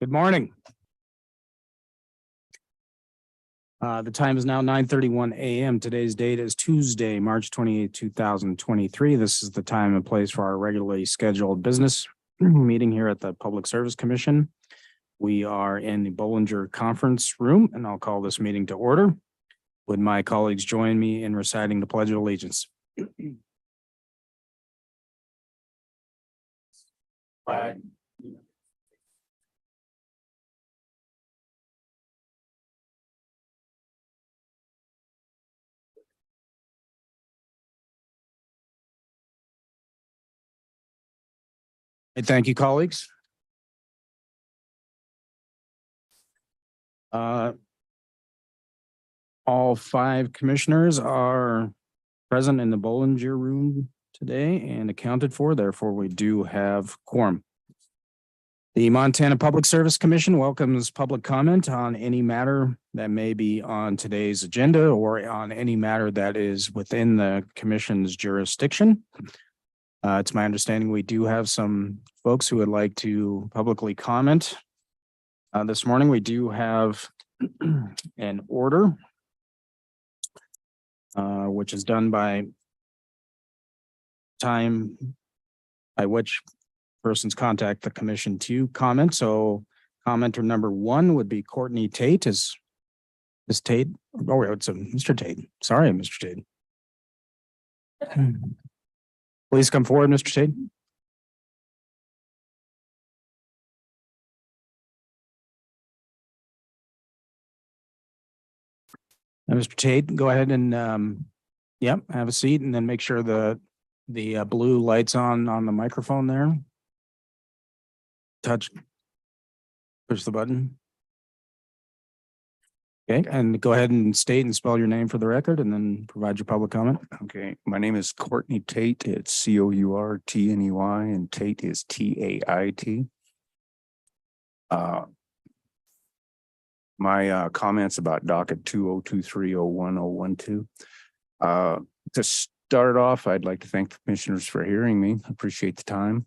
Good morning. The time is now 9:31 a.m. Today's date is Tuesday, March 28, 2023. This is the time and place for our regularly scheduled business meeting here at the Public Service Commission. We are in the Bollinger Conference Room, and I'll call this meeting to order. Would my colleagues join me in reciting the Pledge of Allegiance? Flag. Thank you, colleagues. All five commissioners are present in the Bollinger Room today and accounted for. Therefore, we do have quorum. The Montana Public Service Commission welcomes public comment on any matter that may be on today's agenda or on any matter that is within the commission's jurisdiction. It's my understanding we do have some folks who would like to publicly comment. This morning, we do have an order, which is done by time by which persons contact the commission to comment. So commenter number one would be Courtney Tate. Is Ms. Tate? Oh, it's Mr. Tate. Sorry, Mr. Tate. Please come forward, Mr. Tate. Mr. Tate, go ahead and have a seat, and then make sure the blue lights on the microphone there. Push the button. Okay, and go ahead and state and spell your name for the record, and then provide your public comment. Okay, my name is Courtney Tate. It's Courtney, and Tate is Tait. My comments about docket 2023011012. To start off, I'd like to thank the commissioners for hearing me. I appreciate the time.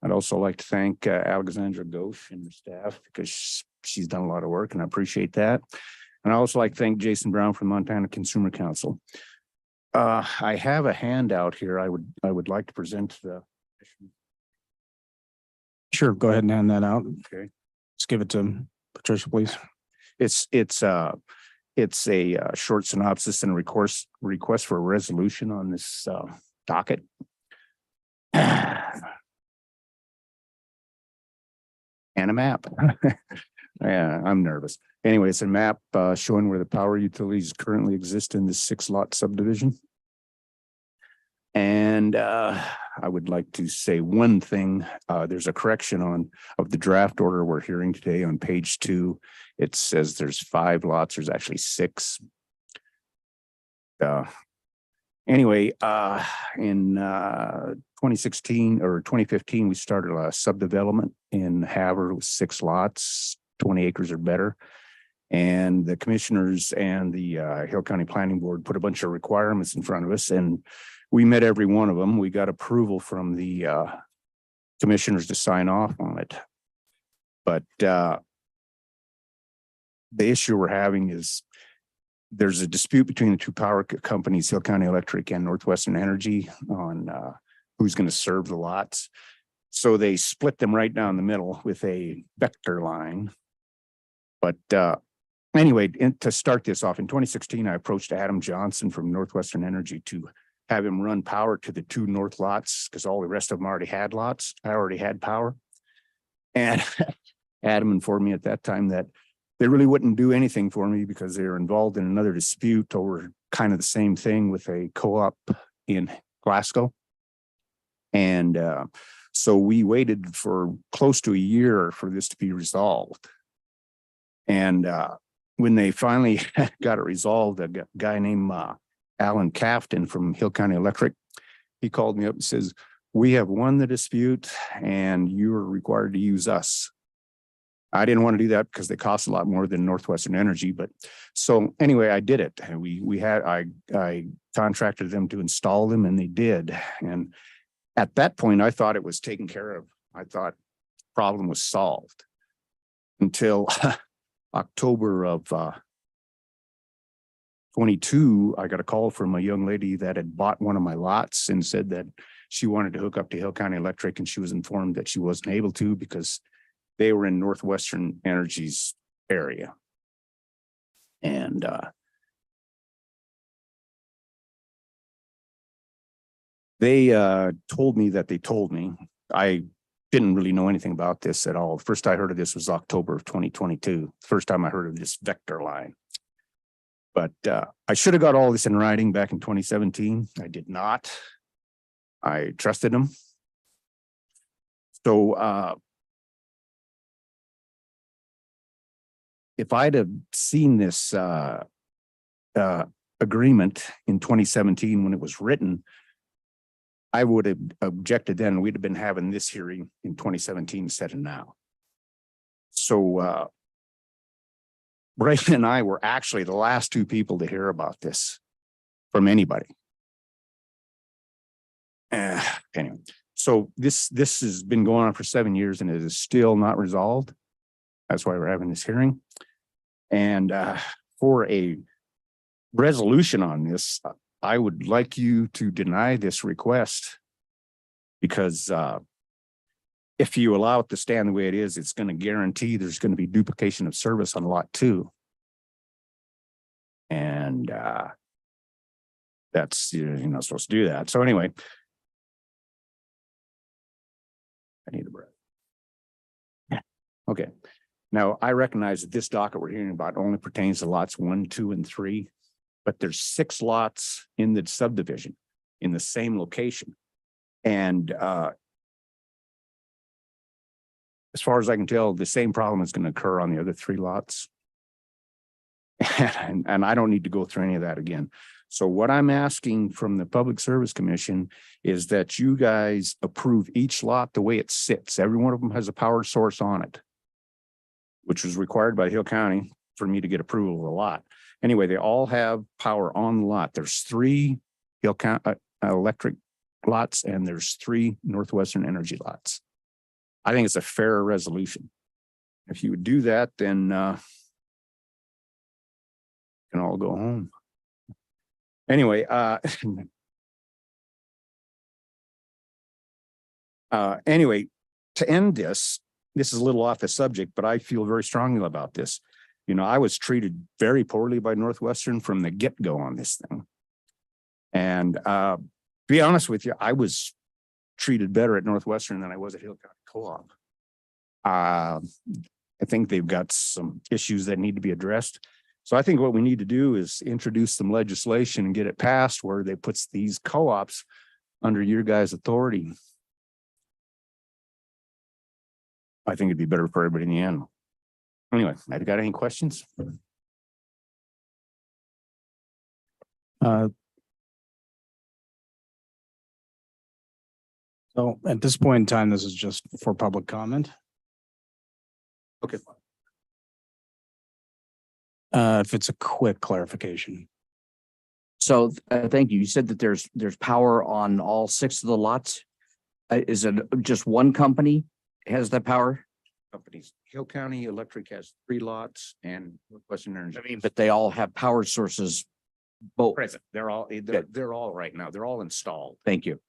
I'd also like to thank Alexandra Ghosh and her staff, because she's done a lot of work, and I appreciate that. And I also like to thank Jason Brown from Montana Consumer Council. I have a handout here I would like to present to the commission. Sure, go ahead and hand that out. Okay. Just give it to Patricia, please. It's a short synopsis and a request for a resolution on this docket. And a map. Yeah, I'm nervous. Anyway, it's a map showing where the power utilities currently exist in this 6-lot subdivision. And I would like to say one thing. There's a correction of the draft order we're hearing today on page 2. It says there's 5 lots. There's actually 6. Anyway, in 2016 or 2015, we started a subdevelopment in Havre with 6 lots, 20 acres or better. And the commissioners and the Hill County Planning Board put a bunch of requirements in front of us, and we met every one of them. We got approval from the commissioners to sign off on it. But the issue we're having is there's a dispute between the two power companies, Hill County Electric and Northwestern Energy, on who's going to serve the lots. So they split them right down the middle with a vector line. But anyway, to start this off, in 2016, I approached Adam Johnson from Northwestern Energy to have him run power to the 2 north lots, because all the rest of them already had lots. I already had power. And Adam informed me at that time that they really wouldn't do anything for me because they were involved in another dispute over kind of the same thing with a co-op in Glasgow. And so we waited for close to a year for this to be resolved. And when they finally got it resolved, a guy named Alan Cafton from Hill County Electric, he called me up and says, "We have won the dispute and you are required to use us." I didn't want to do that because they cost a lot more than Northwestern Energy. But so anyway, I did it. And I contracted them to install them, and they did. And at that point, I thought it was taken care of. I thought the problem was solved. until October of 22, I got a call from a young lady that had bought one of my lots and said that she wanted to hook up to Hill County Electric, and she was informed that she wasn't able to because they were in Northwestern Energy's area. And they told me that they told me. I didn't really know anything about this at all. The first I heard of this was October of 2022. First time I heard of this vector line. But I should have got all this in writing back in 2017. I did not. I trusted them. So if I'd have seen this agreement in 2017 when it was written, I would have objected then. We'd have been having this hearing in 2017 instead of now. So Brayden and I were actually the last two people to hear about this from anybody. Anyway, so this has been going on for 7 years and it is still not resolved. That's why we're having this hearing. And for a resolution on this, I would like you to deny this request, because if you allow it to stand the way it is, it's going to guarantee there's going to be duplication of service on lot 2. And that's, you're not supposed to do that. So anyway, I need a breath. Okay. Now I recognize that this docket we're hearing about only pertains to lots 1, 2, and 3, but there's 6 lots in the subdivision in the same location. And as far as I can tell, the same problem is going to occur on the other 3 lots. And I don't need to go through any of that again. So what I'm asking from the Public Service Commission is that you guys approve each lot the way it sits. Every one of them has a power source on it, which was required by Hill County for me to get approval of the lot. Anyway, they all have power on the lot. There's 3 Hill County electric lots and there's 3 Northwestern Energy lots. I think it's a fair resolution. If you would do that, then can all go home. Anyway, anyway, to end this is a little off the subject, but I feel very strongly about this. I was treated very poorly by Northwestern from the get-go on this thing. And to be honest with you, I was treated better at Northwestern than I was at Hill County Co-op. I think they've got some issues that need to be addressed. So I think what we need to do is introduce some legislation and get it passed where they puts these co-ops under your guys' authority. I think it'd be better for everybody in the end. Anyway, have you got any questions? So at this point in time, this is just for public comment. Okay. If it's a quick clarification. So thank you. You said that there's power on all 6 of the lots. Is it just one company has that power? Companies. Hill County Electric has 3 lots and Northwestern Energy. I mean, but they all have power sources. Both. Present. They're all right now. They're all installed. Thank you.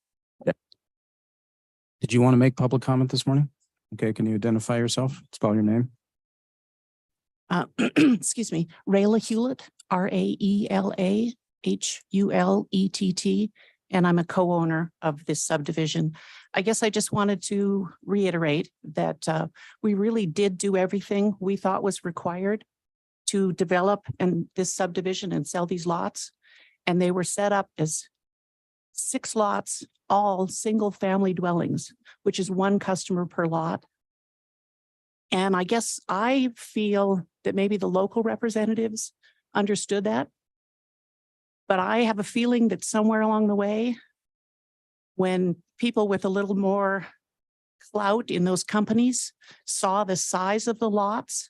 Did you want to make public comment this morning? Okay, can you identify yourself? Spell your name. Excuse me, Rayla Hewlett, RAELA HULETT, and I'm a co-owner of this subdivision. I guess I just wanted to reiterate that we really did do everything we thought was required to develop this subdivision and sell these lots. And they were set up as 6 lots, all single family dwellings, which is 1 customer per lot. And I guess I feel that maybe the local representatives understood that. But I have a feeling that somewhere along the way, when people with a little more clout in those companies saw the size of the lots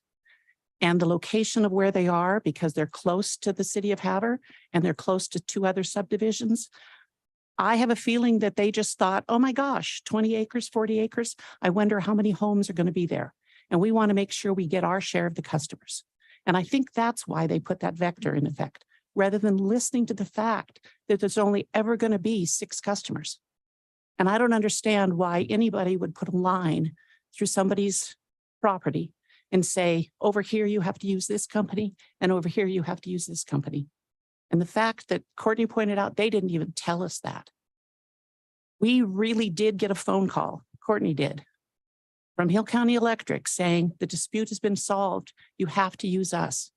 and the location of where they are, because they're close to the city of Havre and they're close to 2 other subdivisions, I have a feeling that they just thought, oh my gosh, 20 acres, 40 acres. I wonder how many homes are going to be there. and we want to make sure we get our share of the customers. And I think that's why they put that vector in effect, rather than listening to the fact that there's only ever going to be 6 customers. And I don't understand why anybody would put a line through somebody's property and say, over here, you have to use this company, and over here, you have to use this company. And the fact that Courtney pointed out, they didn't even tell us that. We really did get a phone call, Courtney did, from Hill County Electric saying the dispute has been solved. You have to use us.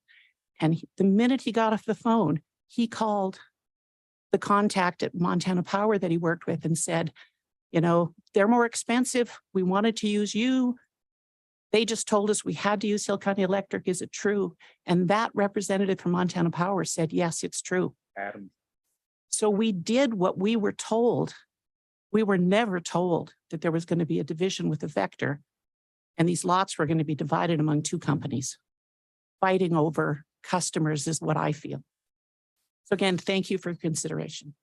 And the minute he got off the phone, he called the contact at Montana Power that he worked with and said, you know, they're more expensive. We wanted to use you. They just told us we had to use Hill County Electric. Is it true? And that representative from Montana Power said, yes, it's true. Adam. So we did what we were told. We were never told that there was going to be a division with a vector, and these lots were going to be divided among 2 companies. Fighting over customers is what I feel. So again, thank you for your consideration.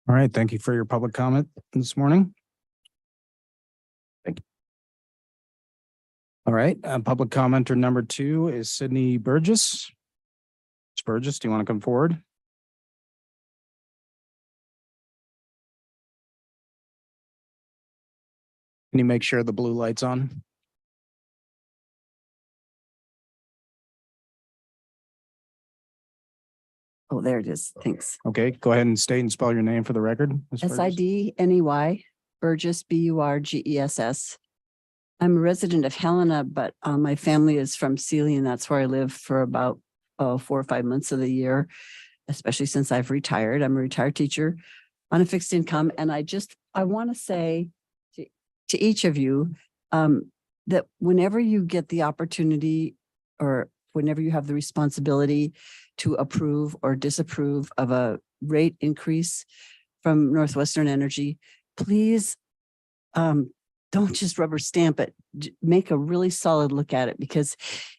All right, thank you for your public comment this morning. Thank you. All right, public commenter number 2 is Sydney Burgess. Ms. Burgess, do you want to come forward? Can you make sure the blue light's on? Oh, there it is. Thanks. Okay, go ahead and state and spell your name for the record. Ms. Burgess. Sidney, Burgess, Burgess. I'm a resident of Helena, but my family is from Sealy, and that's where I live for about 4 or 5 months of the year, especially since I've retired. I'm a retired teacher on a fixed income. And I want to say to each of you that whenever you get the opportunity or whenever you have the responsibility to approve or disapprove of a rate increase from Northwestern Energy, please don't just rubber stamp it. Make a really solid look at it, because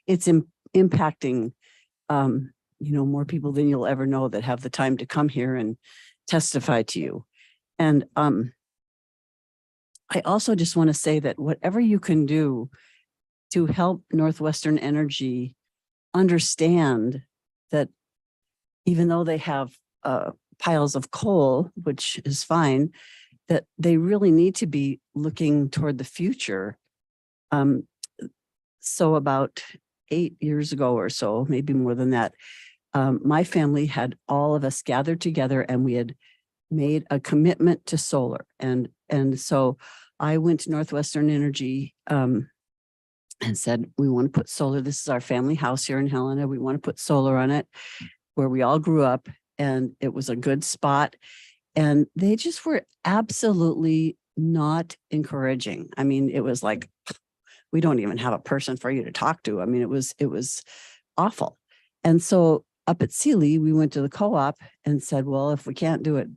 it's impacting more people than you'll ever know that have the time to come here and testify to you. And I also just want to say that whatever you can do to help Northwestern Energy understand that even though they have piles of coal, which is fine, that they really need to be looking toward the future. So about 8 years ago or so, maybe more than that, my family had all of us gathered together and we had made a commitment to solar. And so I went to Northwestern Energy and said, we want to put solar. This is our family house here in Helena. We want to put solar on it, where we all grew up, and it was a good spot. And they just were absolutely not encouraging. I mean, it was like, we don't even have a person for you to talk to. I mean, it was awful. And so up at Sealy, we went to the co-op and said, well, if we can't do it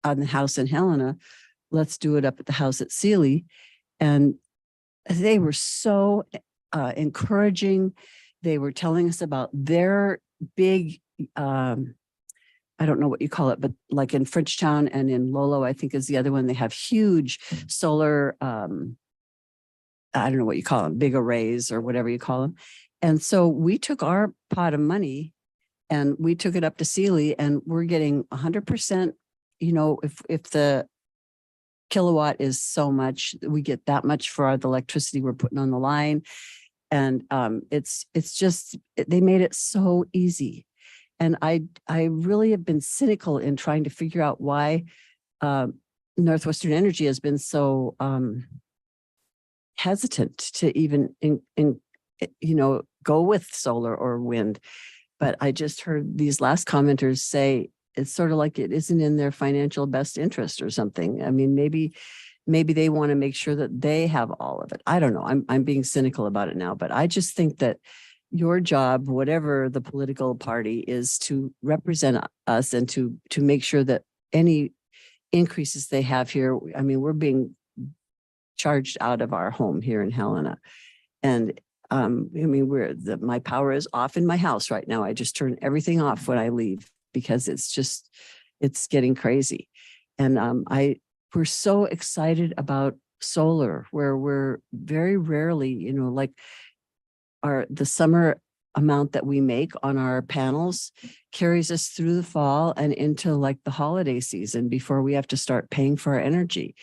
on the house in Helena, let's do it up at the house at Sealy. And they were so encouraging. They were telling us about their big, I don't know what you call it, but like in Frenchtown and in Lolo, I think is the other one, they have huge solar, I don't know what you call them, big arrays or whatever you call them. And so we took our pot of money and we took it up to Sealy, and we're getting 100%, if the kilowatt is so much, we get that much for the electricity we're putting on the line. And it's just, they made it so easy. And I really have been cynical in trying to figure out why Northwestern Energy has been so hesitant to even go with solar or wind. But I just heard these last commenters say it's sort of like it isn't in their financial best interest or something. I mean, maybe they want to make sure that they have all of it. I don't know. I'm being cynical about it now, but I just think that your job, whatever the political party, is to represent us and to make sure that any increases they have here, I mean, we're being charged out of our home here in Helena. And I mean, my power is off in my house right now. I just turn everything off when I leave because it's getting crazy. And we're so excited about solar where we're very rarely, like the summer amount that we make on our panels carries us through the fall and into like the holiday season before we have to start paying for our energy.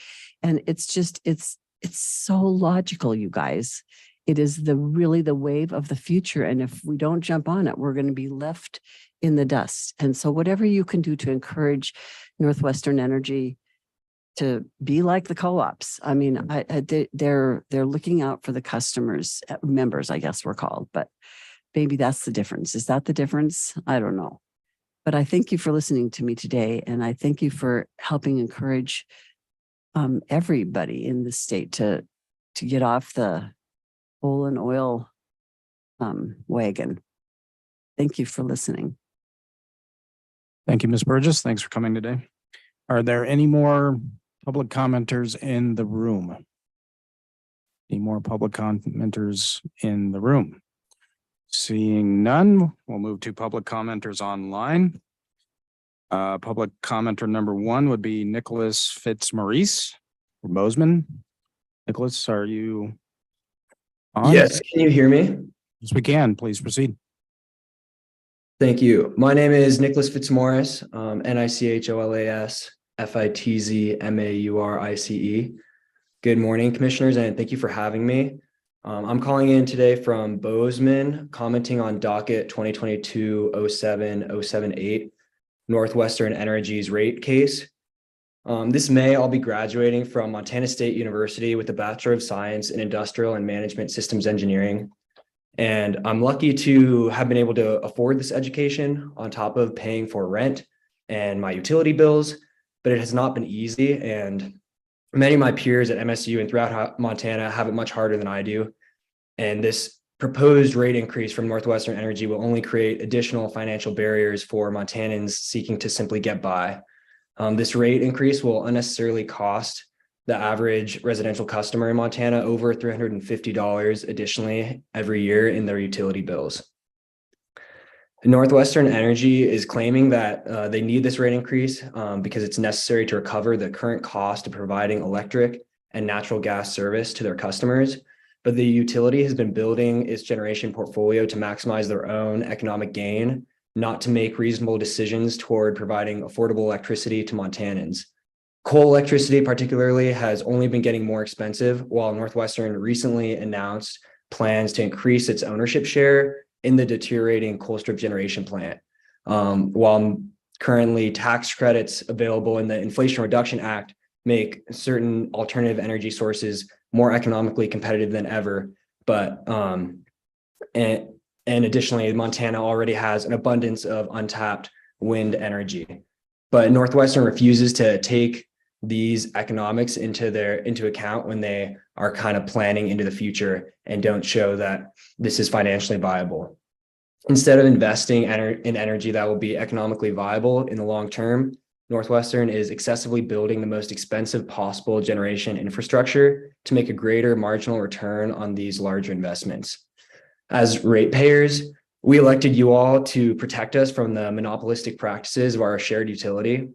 And it's just, it's so logical, you guys. It is really the wave of the future. And if we don't jump on it, we're going to be left in the dust. And so whatever you can do to encourage Northwestern Energy to be like the co-ops. I mean, they're looking out for the customers, members, I guess we're called, but maybe that's the difference. Is that the difference? I don't know. But I thank you for listening to me today. And I thank you for helping encourage everybody in the state to get off the coal and oil wagon. Thank you for listening. Thank you, Ms. Burgess. Thanks for coming today. Are there any more public commenters in the room? Any more public commenters in the room? Seeing none, we'll move to public commenters online. Public commenter number one would be Nicholas Fitzmaurice from Bozeman. Nicholas, are you on? Yes, can you hear me? Yes, we can. Please proceed. Thank you. My name is Nicholas Fitzmaurice, Nicholas Fitzmaurice. Good morning, commissioners, and thank you for having me. I'm calling in today from Bozeman, commenting on docket 2022-07-078, Northwestern Energy's rate case. This May, I'll be graduating from Montana State University with a Bachelor of Science in Industrial and Management Systems Engineering. And I'm lucky to have been able to afford this education on top of paying for rent and my utility bills, but it has not been easy. And many of my peers at MSU and throughout Montana have it much harder than I do. And this proposed rate increase from Northwestern Energy will only create additional financial barriers for Montanans seeking to simply get by. This rate increase will unnecessarily cost the average residential customer in Montana over $350 additionally every year in their utility bills. Northwestern Energy is claiming that they need this rate increase because it's necessary to recover the current cost of providing electric and natural gas service to their customers. But the utility has been building its generation portfolio to maximize their own economic gain, not to make reasonable decisions toward providing affordable electricity to Montanans. Coal electricity particularly has only been getting more expensive, while Northwestern recently announced plans to increase its ownership share in the deteriorating coal strip generation plant. While currently tax credits available in the Inflation Reduction Act make certain alternative energy sources more economically competitive than ever. But and additionally, Montana already has an abundance of untapped wind energy. But Northwestern refuses to take these economics into account when they are kind of planning into the future and don't show that this is financially viable. Instead of investing in energy that will be economically viable in the long term, Northwestern is excessively building the most expensive possible generation infrastructure to make a greater marginal return on these larger investments. As ratepayers, we elected you all to protect us from the monopolistic practices of our shared utility.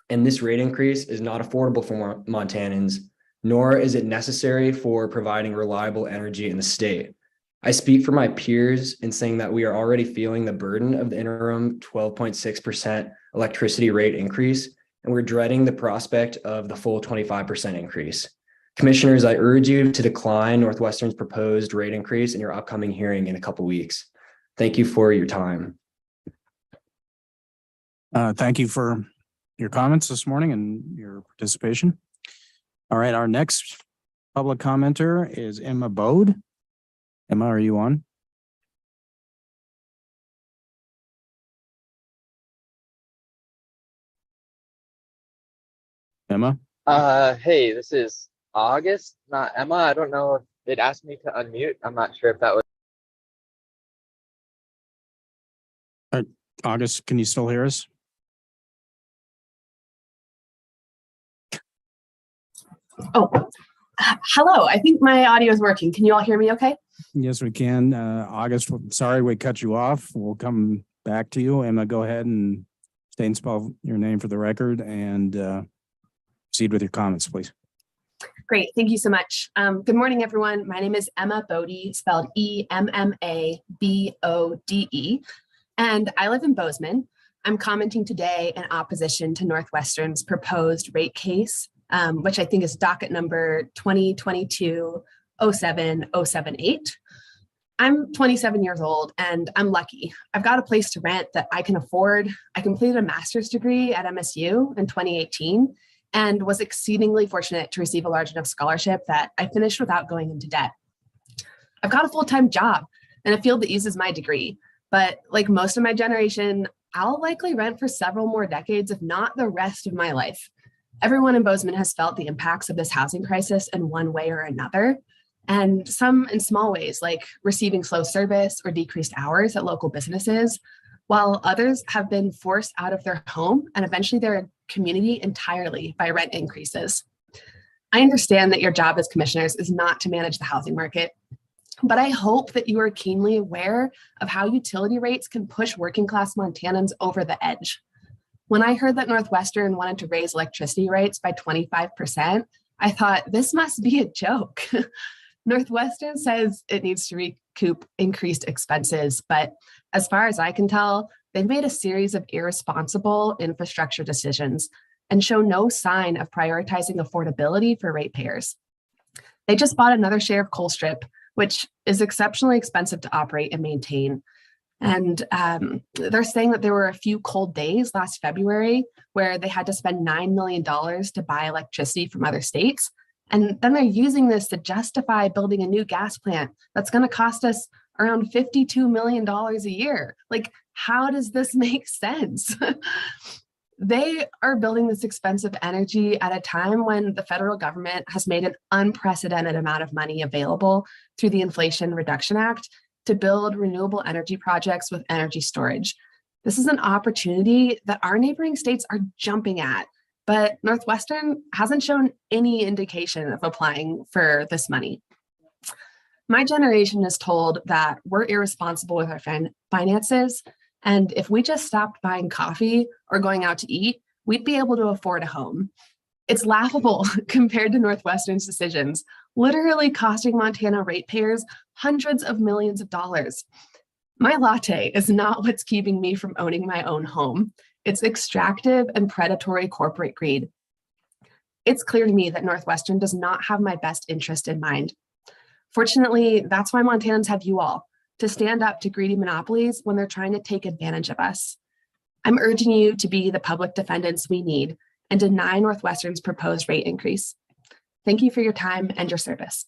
And this rate increase is not affordable for Montanans, nor is it necessary for providing reliable energy in the state. I speak for my peers in saying that we are already feeling the burden of the interim 12.6% electricity rate increase, and we're dreading the prospect of the full 25% increase. Commissioners, I urge you to decline Northwestern's proposed rate increase in your upcoming hearing in a couple weeks. Thank you for your time. Thank you for your comments this morning and your participation. All right, our next public commenter is Emma Bode. Emma, are you on? Emma? Hey, this is August, not Emma. I don't know if it asked me to unmute. I'm not sure if that was. August, can you still hear us? Oh, hello. I think my audio is working. Can you all hear me okay? Yes, we can. August, sorry we cut you off. We'll come back to you. Emma, go ahead and state and spell your name for the record and proceed with your comments, please. Great. Thank you so much. Good morning, everyone. My name is Emma Bode, spelled Emmabode, and I live in Bozeman. I'm commenting today in opposition to Northwestern's proposed rate case, which I think is docket number 2022-07078. I'm 27 years old and I'm lucky. I've got a place to rent that I can afford. I completed a master's degree at MSU in 2018 and was exceedingly fortunate to receive a large enough scholarship that I finished without going into debt. I've got a full-time job in a field that uses my degree, but like most of my generation, I'll likely rent for several more decades, if not the rest of my life. Everyone in Bozeman has felt the impacts of this housing crisis in one way or another, and some in small ways, like receiving slow service or decreased hours at local businesses, while others have been forced out of their home and eventually their community entirely by rent increases. I understand that your job as commissioners is not to manage the housing market, but I hope that you are keenly aware of how utility rates can push working class Montanans over the edge. When I heard that Northwestern wanted to raise electricity rates by 25%, I thought this must be a joke. Northwestern says it needs to recoup increased expenses, but as far as I can tell, they've made a series of irresponsible infrastructure decisions and show no sign of prioritizing affordability for ratepayers. They just bought another share of Colstrip, which is exceptionally expensive to operate and maintain. And they're saying that there were a few cold days last February where they had to spend $9 million to buy electricity from other states. And then they're using this to justify building a new gas plant that's going to cost us around $52 million a year. Like, how does this make sense? They are building this expensive energy at a time when the federal government has made an unprecedented amount of money available through the Inflation Reduction Act to build renewable energy projects with energy storage. This is an opportunity that our neighboring states are jumping at, but Northwestern hasn't shown any indication of applying for this money. My generation is told that we're irresponsible with our finances, and if we just stopped buying coffee or going out to eat, we'd be able to afford a home. It's laughable compared to Northwestern's decisions, literally costing Montana ratepayers hundreds of millions of dollars. My latte is not what's keeping me from owning my own home. It's extractive and predatory corporate greed. It's clear to me that Northwestern does not have my best interest in mind. Fortunately, that's why Montanans have you all, to stand up to greedy monopolies when they're trying to take advantage of us. I'm urging you to be the public defendants we need and deny Northwestern's proposed rate increase. Thank you for your time and your service.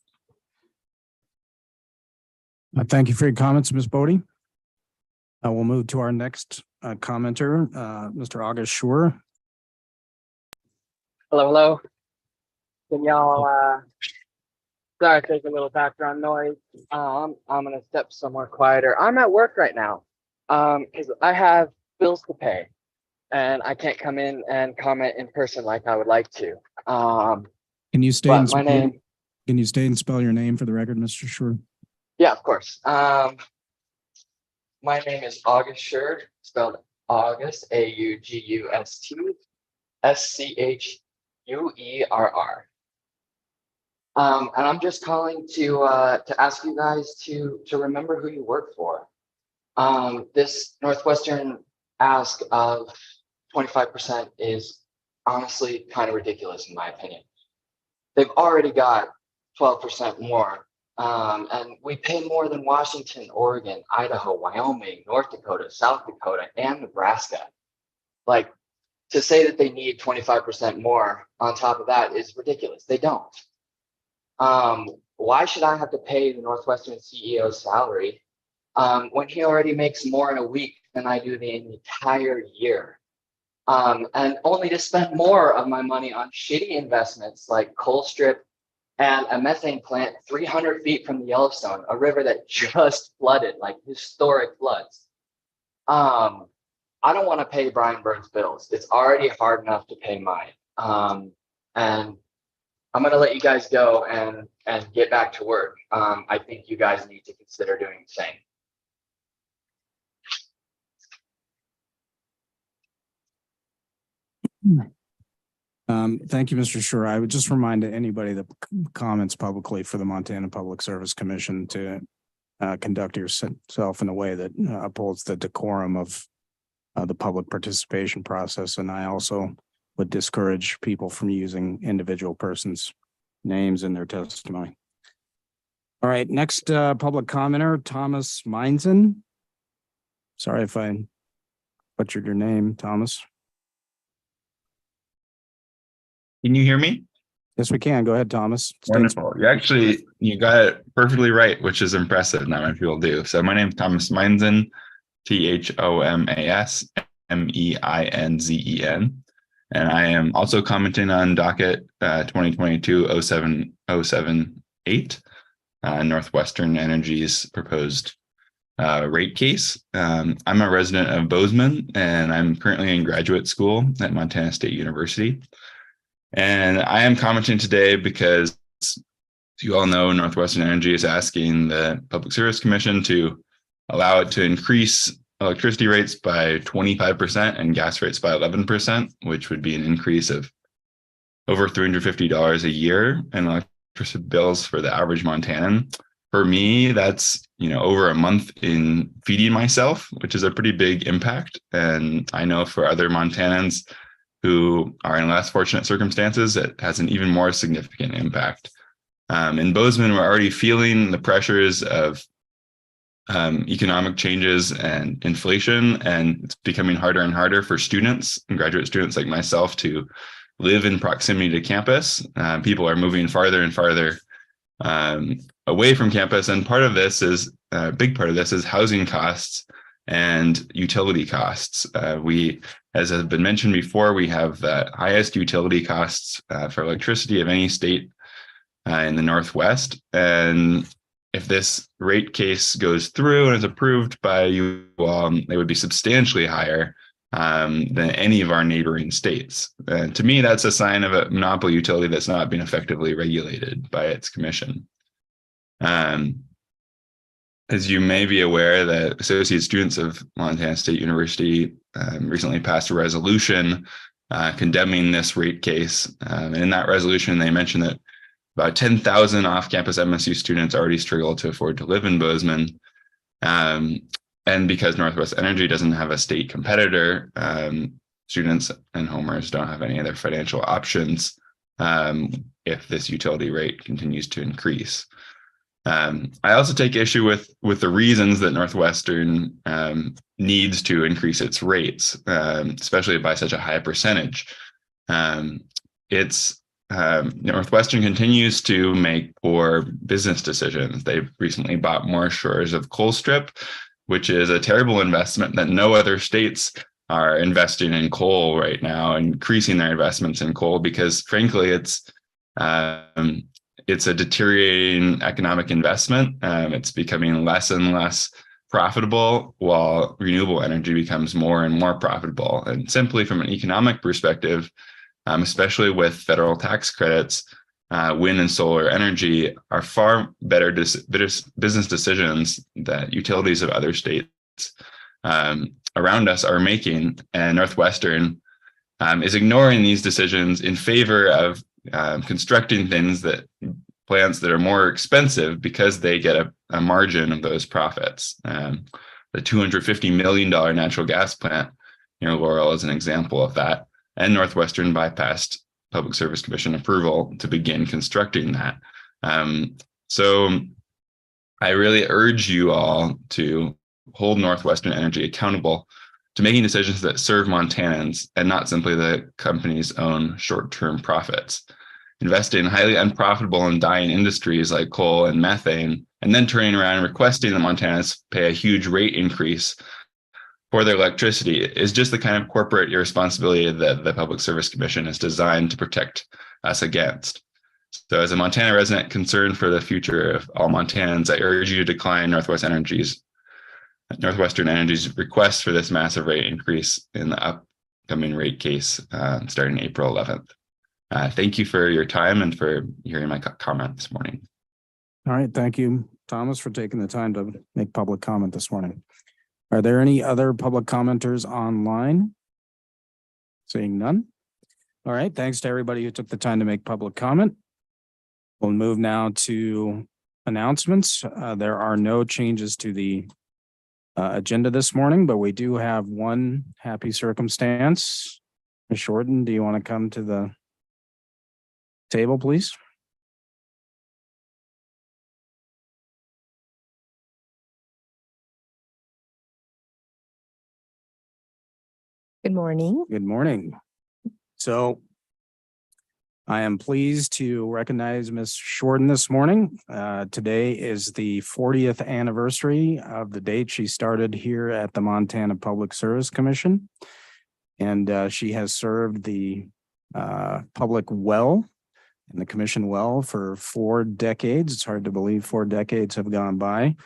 Thank you for your comments, Ms. Bode. We'll move to our next commenter, Mr. August Schur. Hello. Can y'all, sorry if there's a little background noise. I'm gonna step somewhere quieter. I'm at work right now because I have bills to pay and I can't come in and comment in person like I would like to. Can you stay But and my name, Can you stay and spell your name for the record, Mr. Schur? yeah, of course. My name is August Schur, spelled August, August, Schuerr. And I'm just calling to ask you guys to remember who you work for. This Northwestern ask of 25% is honestly kind of ridiculous in my opinion. They've already got 12% more. And we pay more than Washington, Oregon, Idaho, Wyoming, North Dakota, South Dakota, and Nebraska. Like, to say that they need 25% more on top of that is ridiculous. They don't. Why should I have to pay the Northwestern CEO's salary when he already makes more in a week than I do the entire year? And only to spend more of my money on shitty investments like Colstrip and a methane plant 300 feet from the Yellowstone, a river that just flooded, like historic floods. I don't want to pay Brian Burns' bills. It's already hard enough to pay mine. And I'm going to let you guys go and get back to work. I think you guys need to consider doing the same. Thank you, Mr. Sure. I would just remind anybody that comments publicly for the Montana Public Service Commission to conduct yourself in a way that upholds the decorum of the public participation process. And I also would discourage people from using individual persons' names in their testimony. All right, next public commenter, Thomas Meinzen. Sorry if I butchered your name, Thomas. Can you hear me? Yes, we can. Go ahead, Thomas. Wonderful. You got it perfectly right, which is impressive. Not many people do. So my name is Thomas Meinzen, ThomasMeinzen, and I am also commenting on docket 2022-07078, Northwestern Energy's proposed rate case. I'm a resident of Bozeman, and I'm currently in graduate school at Montana State University. And I am commenting today because, as you all know, Northwestern Energy is asking the Public Service Commission to allow it to increase electricity rates by 25% and gas rates by 11%, which would be an increase of over $350 a year in electricity bills for the average Montanan. For me, that's over a month in feeding myself, which is a pretty big impact. And I know for other Montanans who are in less fortunate circumstances, it has an even more significant impact. In Bozeman, we're already feeling the pressures of economic changes and inflation, and it's becoming harder and harder for students and graduate students like myself to live in proximity to campus. People are moving farther and farther away from campus, and part of this is a big part of this is housing costs and utility costs. We, as has been mentioned before, we have the highest utility costs for electricity of any state in the Northwest. And if this rate case goes through and is approved by you all, they would be substantially higher than any of our neighboring states. And to me, that's a sign of a monopoly utility that's not being effectively regulated by its commission. As you may be aware, the Associate Students of Montana State University recently passed a resolution condemning this rate case. And in that resolution, they mentioned that about 10,000 off-campus MSU students already struggle to afford to live in Bozeman. And because Northwest Energy doesn't have a state competitor, students and homers don't have any other financial options if this utility rate continues to increase. I also take issue with the reasons that Northwestern needs to increase its rates, especially by such a high percentage. Northwestern continues to make poor business decisions. They've recently bought more shares of Colstrip, which is a terrible investment that no other states are investing in coal right now, increasing their investments in coal because, frankly, it's a deteriorating economic investment. It's becoming less and less profitable while renewable energy becomes more and more profitable. And simply from an economic perspective, especially with federal tax credits, wind and solar energy are far better business decisions that utilities of other states around us are making. And Northwestern is ignoring these decisions in favor of constructing plants that are more expensive because they get a margin of those profits. The $250 million natural gas plant near Laurel is an example of that. And Northwestern bypassed Public Service Commission approval to begin constructing that. So I really urge you all to hold Northwestern Energy accountable to making decisions that serve Montanans and not simply the company's own short-term profits. Investing in highly unprofitable and dying industries like coal and methane, and then turning around and requesting that Montanans pay a huge rate increase for their electricity is just the kind of corporate irresponsibility that the Public Service Commission is designed to protect us against. So as a Montana resident concerned for the future of all Montanans, I urge you to decline Northwestern Energy's request for this massive rate increase in the upcoming rate case starting April 11th. Thank you for your time and for hearing my comment this morning. All right. Thank you, Thomas, for taking the time to make public comment this morning. Are there any other public commenters online? Seeing none. All right, thanks to everybody who took the time to make public comment. We'll move now to announcements. There are no changes to the agenda this morning, but we do have one happy circumstance. Ms. Shorten, do you want to come to the table, please? Good morning. Good morning. So I am pleased to recognize Ms. Shorten this morning. Today is the 40th anniversary of the date she started here at the Montana Public Service Commission. And she has served the public well and the commission well for 4 decades. It's hard to believe 4 decades have gone by.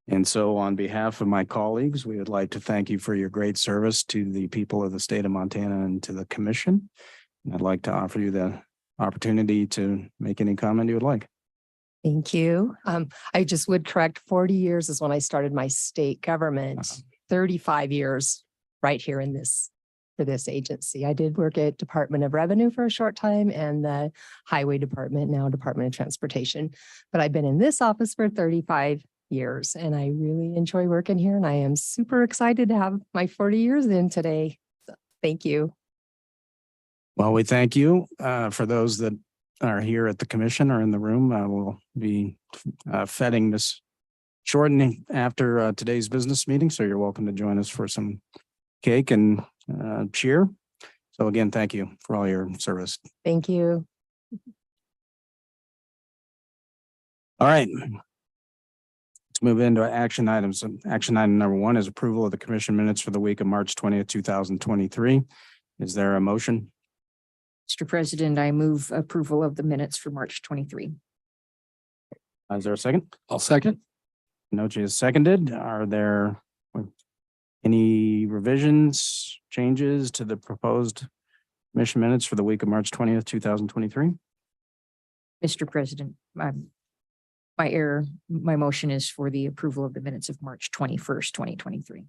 And so on behalf of my colleagues, we would like to thank you for your great service to the people of the state of Montana and to the commission. And I'd like to offer you the opportunity to make any comment you would like. Thank you. I just would correct 40 years is when I started my state government, 35 years right here in this for this agency. I did work at Department of Revenue for a short time and the Highway Department, now Department of Transportation. But I've been in this office for 35 years and I really enjoy working here and I am super excited to have my 40 years in today. So, thank you. Well, we thank you. For those that are here at the commission or in the room, we'll be feting Ms. Shorten after today's business meeting. So you're welcome to join us for some cake and cheer. So again, thank you for all your service. Thank you. All right. Let's move into action items. Action item number 1 is approval of the commission minutes for the week of March 20th, 2023. Is there a motion? Mr. President, I move approval of the minutes for March 23. Is there a second? I'll second. Nochi is seconded. Are there any revisions, changes to the proposed commission minutes for the week of March 20th, 2023? Mr. President, my error, my motion is for the approval of the minutes of March 21st, 2023.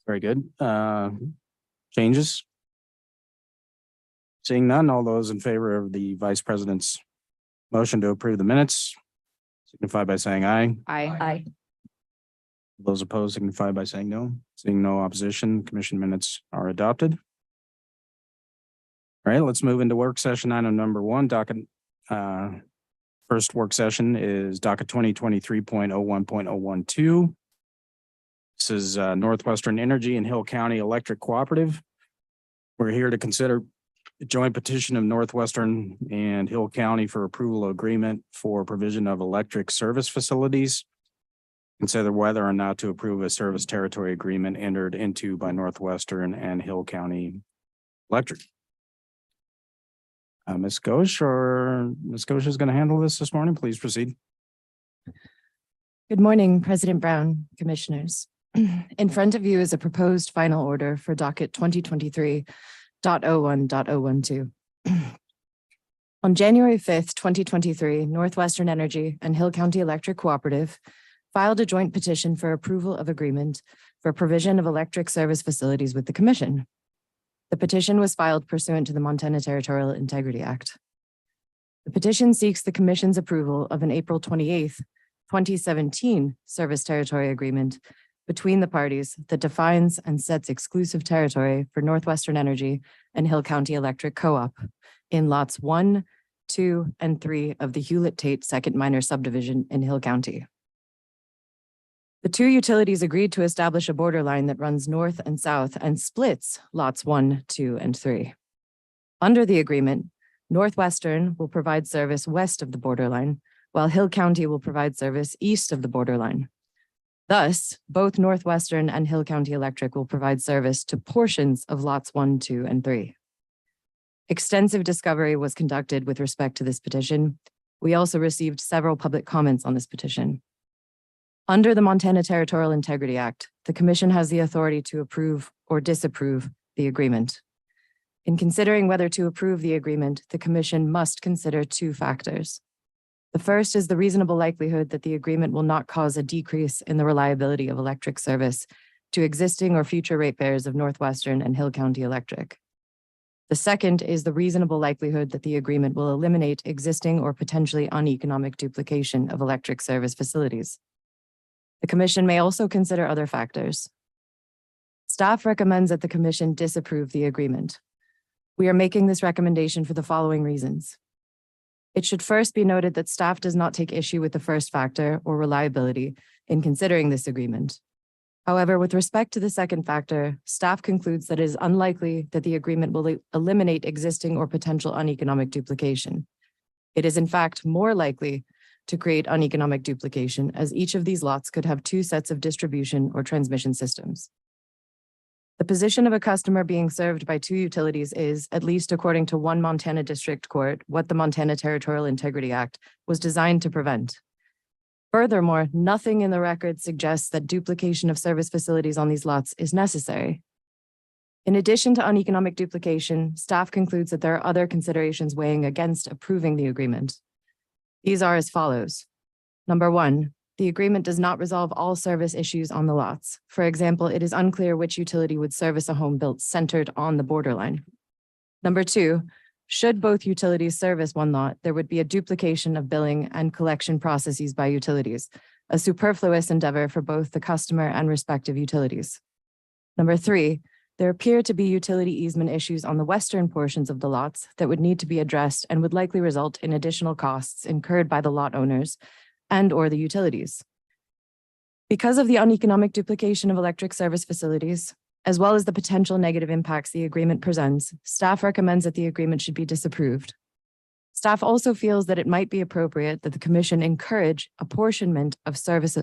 Very good. Changes? Seeing none, all those in favor of the vice president's motion to approve the minutes signify by saying aye. Aye. Those opposed signify by saying no. Seeing no opposition, commission minutes are adopted. All right, let's move into work session item number 1, docket. First work session is docket 2023.01.012. This is Northwestern Energy and Hill County Electric Cooperative. We're here to consider a joint petition of Northwestern and Hill County for approval of agreement for provision of electric service facilities. Consider whether or not to approve a service territory agreement entered into by Northwestern and Hill County Electric. Ms. Ghosh is going to handle this morning. Please proceed. Good morning, President Brown, Commissioners. In front of you is a proposed final order for docket 2023.01.012. On January 5th, 2023, Northwestern Energy and Hill County Electric Cooperative filed a joint petition for approval of agreement for provision of electric service facilities with the Commission. The petition was filed pursuant to the Montana Territorial Integrity Act. The petition seeks the Commission's approval of an April 28th, 2017 service territory agreement between the parties that defines and sets exclusive territory for Northwestern Energy and Hill County Electric Co-op in lots 1, 2, and 3 of the Hewlett-Tate Second Minor Subdivision in Hill County. The two utilities agreed to establish a borderline that runs north and south and splits lots 1, 2, and 3. Under the agreement, Northwestern will provide service west of the borderline, while Hill County will provide service east of the borderline. Thus, both Northwestern and Hill County Electric will provide service to portions of lots 1, 2, and 3. Extensive discovery was conducted with respect to this petition. We also received several public comments on this petition. Under the Montana Territorial Integrity Act, the Commission has the authority to approve or disapprove the agreement. In considering whether to approve the agreement, the Commission must consider 2 factors. The first is the reasonable likelihood that the agreement will not cause a decrease in the reliability of electric service to existing or future ratepayers of Northwestern and Hill County Electric. The second is the reasonable likelihood that the agreement will eliminate existing or potentially uneconomic duplication of electric service facilities. The Commission may also consider other factors. Staff recommends that the Commission disapprove the agreement. We are making this recommendation for the following reasons. It should first be noted that staff does not take issue with the first factor or reliability in considering this agreement. However, with respect to the second factor, staff concludes that it is unlikely that the agreement will eliminate existing or potential uneconomic duplication. It is in fact more likely to create uneconomic duplication, as each of these lots could have two sets of distribution or transmission systems. The position of a customer being served by two utilities is, at least according to one Montana District Court, what the Montana Territorial Integrity Act was designed to prevent. Furthermore, nothing in the record suggests that duplication of service facilities on these lots is necessary. In addition to uneconomic duplication, staff concludes that there are other considerations weighing against approving the agreement. These are as follows. Number one, the agreement does not resolve all service issues on the lots. For example, it is unclear which utility would service a home built centered on the borderline. Number two, should both utilities service one lot, there would be a duplication of billing and collection processes by utilities, a superfluous endeavor for both the customer and respective utilities. Number three, there appear to be utility easement issues on the western portions of the lots that would need to be addressed and would likely result in additional costs incurred by the lot owners and/or the utilities. Because of the uneconomic duplication of electric service facilities, as well as the potential negative impacts the agreement presents, staff recommends that the agreement should be disapproved. Staff also feels that it might be appropriate that the Commission encourage apportionment of service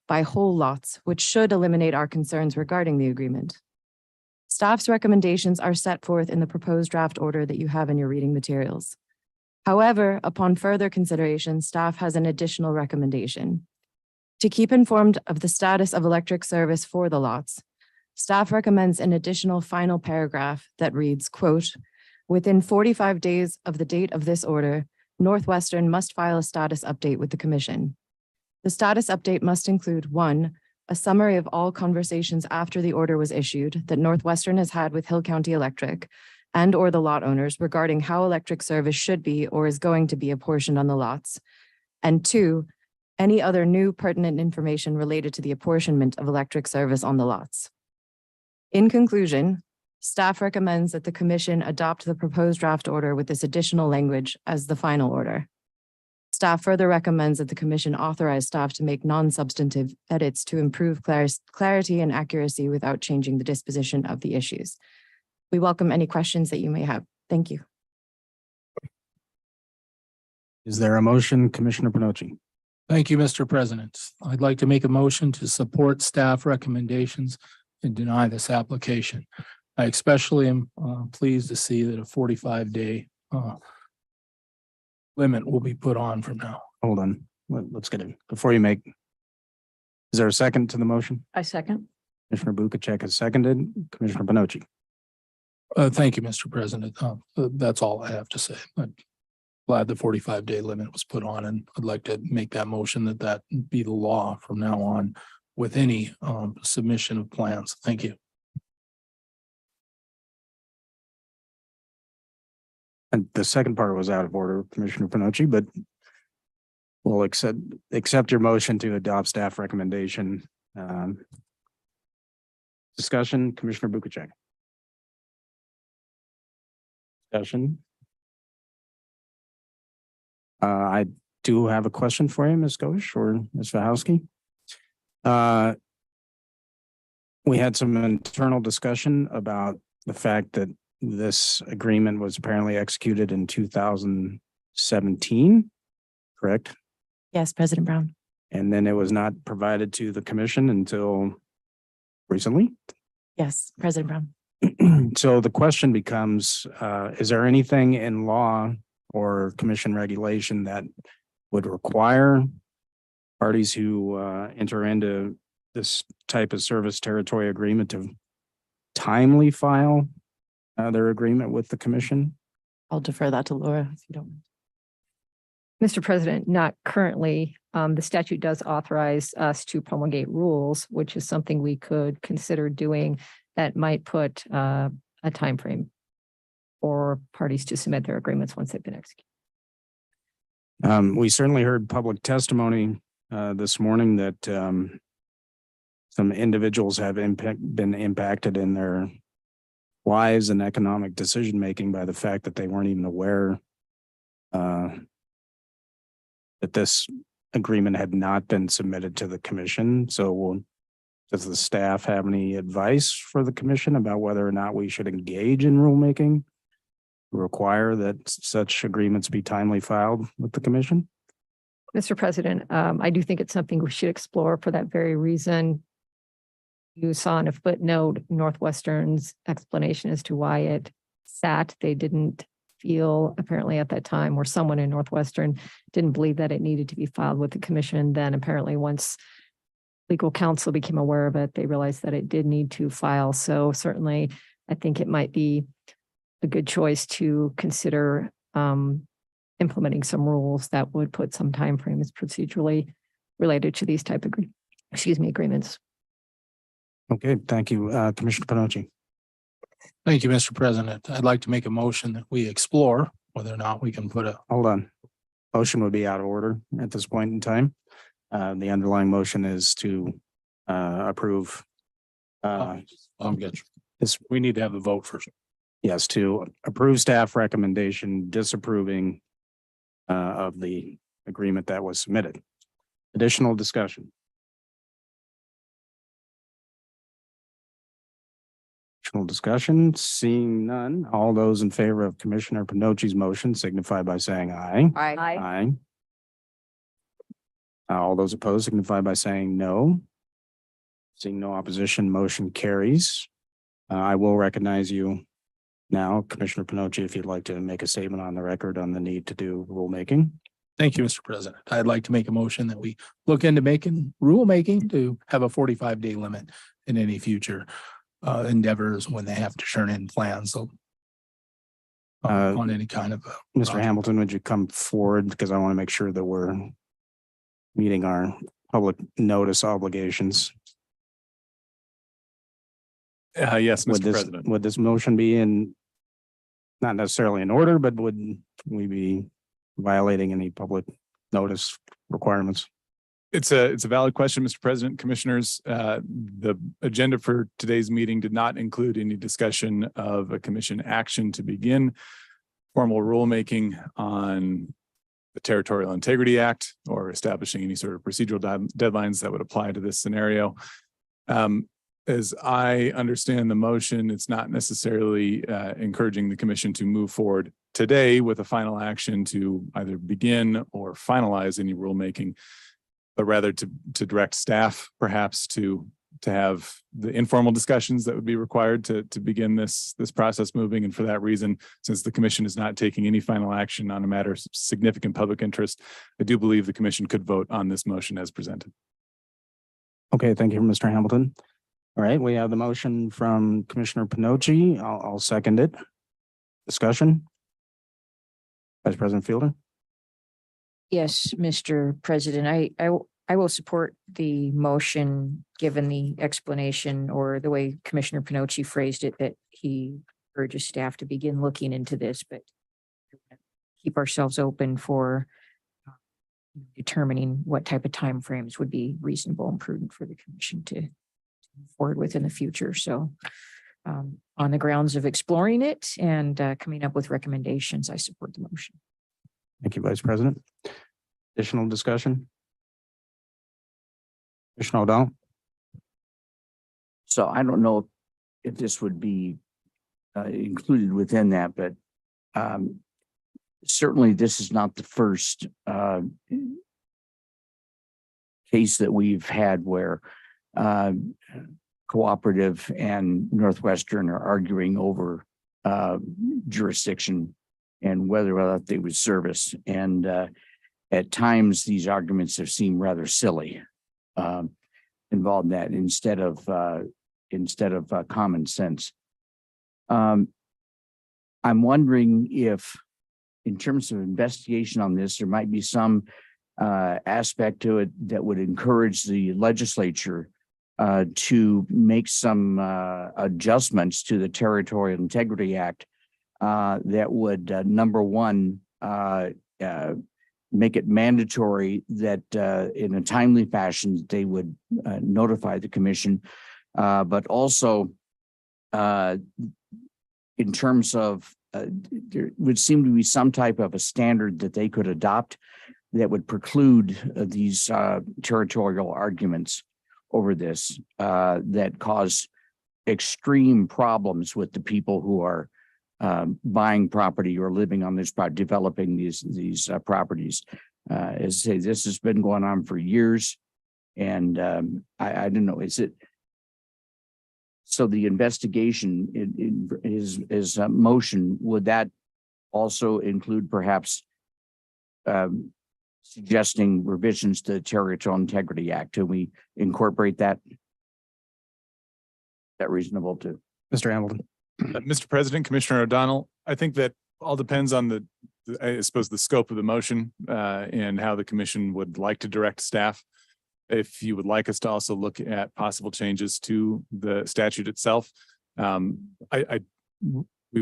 by whole lots, which should eliminate our concerns regarding the agreement. Staff's recommendations are set forth in the proposed draft order that you have in your reading materials. However, upon further consideration, staff has an additional recommendation. To keep informed of the status of electric service for the lots, staff recommends an additional final paragraph that reads, quote, "Within 45 days of the date of this order, Northwestern must file a status update with the Commission. The status update must include 1, a summary of all conversations after the order was issued that Northwestern has had with Hill County Electric and/or the lot owners regarding how electric service should be or is going to be apportioned on the lots. And 2, any other new pertinent information related to the apportionment of electric service on the lots." In conclusion, staff recommends that the Commission adopt the proposed draft order with this additional language as the final order. Staff further recommends that the Commission authorize staff to make non-substantive edits to improve clarity and accuracy without changing the disposition of the issues. We welcome any questions that you may have. Thank you. Is there a motion, Commissioner Panoche? Thank you, Mr. President. I'd like to make a motion to support staff recommendations and deny this application. I especially am pleased to see that a 45-day limit will be put on from now. Hold on, let's get it. Before you make, is there a second to the motion? I second. Commissioner Bukacek has seconded. Commissioner Panoche. Thank you, Mr. President. That's all I have to say. I'm glad the 45-day limit was put on, and I'd like to make that motion that be the law from now on with any submission of plans. Thank you. And the second part was out of order, Commissioner Panoche, but we'll accept your motion to adopt staff recommendation. Discussion, Commissioner Bukacek. Discussion. I do have a question for you, Ms. Gosch or Ms. Wachowski. We had some internal discussion about the fact that this agreement was apparently executed in 2017, correct? Yes, President Brown. And then it was not provided to the Commission until recently? Yes, President Brown. So the question becomes, is there anything in law or Commission regulation that would require parties who enter into this type of service territory agreement to timely file their agreement with the Commission? I'll defer that to Laura if you don't. Mr. President, not currently. the statute does authorize us to promulgate rules, which is something we could consider doing that might put a time frame for parties to submit their agreements once they've been executed. We certainly heard public testimony this morning that some individuals have been impacted in their lives and economic decision-making by the fact that they weren't even aware that this agreement had not been submitted to the commission. So does the staff have any advice for the commission about whether or not we should engage in rulemaking? Require that such agreements be timely filed with the commission? Mr. President, I do think it's something we should explore for that very reason. You saw in a footnote Northwestern's explanation as to why it sat. They didn't feel apparently at that time, or someone in Northwestern didn't believe that it needed to be filed with the commission. Then apparently once legal counsel became aware of it, they realized that it did need to file. So certainly I think it might be a good choice to consider implementing some rules that would put some timeframes procedurally related to these type of agreements. Okay, thank you, Commissioner Panochi. Thank you, Mr. President. I'd like to make a motion that we explore whether or not we can put a, Hold on. Motion would be out of order at this point in time. The underlying motion is to approve. I'll get you. This, We need to have a vote first. yes, to approve staff recommendation disapproving of the agreement that was submitted. Additional discussion. Additional discussion, seeing none. All those in favor of Commissioner Panochi's motion signify by saying aye. Aye. All those opposed signify by saying no. Seeing no opposition, motion carries. I will recognize you now, Commissioner Panochi, if you'd like to make a statement on the record on the need to do rulemaking. Thank you, Mr. President. I'd like to make a motion that we look into making rulemaking to have a 45-day limit in any future endeavors when they have to turn in plans. So on any kind of. Mr. project. Hamilton, would you come forward? Because I want to make sure that we're meeting our public notice obligations. Yes, Would Mr. this, President. would this motion be in, not necessarily in order, but would we be violating any public notice requirements? It's a valid question, Mr. President, Commissioners. The agenda for today's meeting did not include any discussion of a commission action to begin formal rulemaking on the Territorial Integrity Act or establishing any sort of procedural deadlines that would apply to this scenario. As I understand the motion, it's not necessarily encouraging the commission to move forward today with a final action to either begin or finalize any rulemaking, but rather to direct staff perhaps to have the informal discussions that would be required to begin this process moving. And for that reason, since the commission is not taking any final action on a matter of significant public interest, I do believe the commission could vote on this motion as presented. Okay, thank you, Mr. Hamilton. All right, we have the motion from Commissioner Panochi. I'll second it. Discussion? Vice President Fielder? Yes, Mr. President, I will support the motion, given the explanation or the way Commissioner Panochi phrased it, that he urges staff to begin looking into this, but keep ourselves open for determining what type of timeframes would be reasonable and prudent for the commission to move forward with in the future. So on the grounds of exploring it and coming up with recommendations, I support the motion. Thank you, Vice President. Additional discussion? Commissioner O'Donnell? So I don't know if this would be included within that, but certainly this is not the first case that we've had where Cooperative and Northwestern are arguing over jurisdiction and whether or not they would service. And at times, these arguments have seemed rather silly involved in that instead of common sense. I'm wondering if, in terms of investigation on this, there might be some aspect to it that would encourage the legislature to make some adjustments to the Territorial Integrity Act that would, number one, make it mandatory that in a timely fashion, they would notify the commission. But also in terms of there would seem to be some type of a standard that they could adopt that would preclude these territorial arguments over this that cause extreme problems with the people who are buying property or living on this property, developing these properties. As I say, this has been going on for years, and I don't know. Is it so? The investigation is motion. Would that also include perhaps suggesting revisions to the Territorial Integrity Act? Can we incorporate that? Is that reasonable too? Mr. Hamilton. Mr. President, Commissioner O'Donnell, I think that all depends on I suppose, the scope of the motion and how the commission would like to direct staff. If you would like us to also look at possible changes to the statute itself, we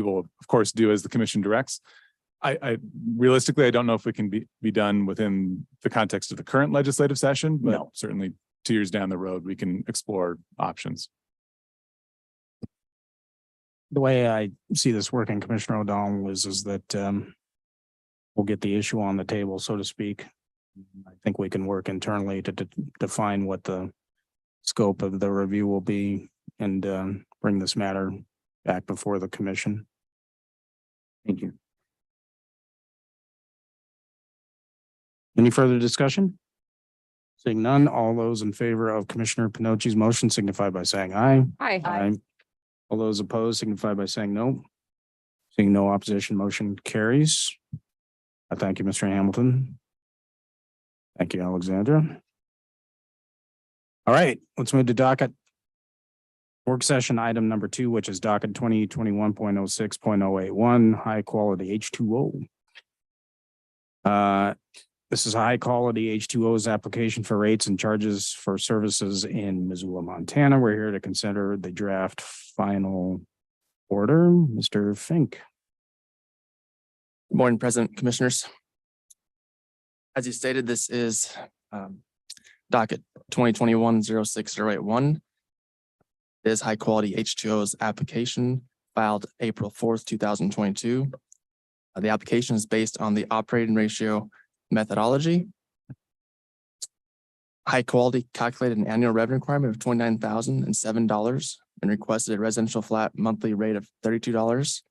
will, of course, do as the commission directs. I realistically, I don't know if we can be done within the context of the current legislative session, but certainly 2 years down the road, we can explore options. The way I see this working, Commissioner O'Donnell, is that we'll get the issue on the table, so to speak. I think we can work internally to define what the scope of the review will be and bring this matter back before the commission. Thank you. Any further discussion? Seeing none, all those in favor of Commissioner Pinocchi's motion signify by saying aye. Aye. All those opposed signify by saying no. Seeing no opposition, motion carries. I thank you, Mr. Hamilton. Thank you, Alexandra. All right, let's move to docket. Work session item number 2, which is docket 2021.06.081, high quality H2O. This is a high quality H2O's application for rates and charges for services in Missoula, Montana. We're here to consider the draft final order. Mr. Fink. Good morning, President, Commissioners. As you stated, this is docket 2021-06081. It is high quality H2O's application filed April 4th, 2022. The application is based on the operating ratio methodology. High quality calculated an annual revenue requirement of $29,007 and requested a residential flat monthly rate of $32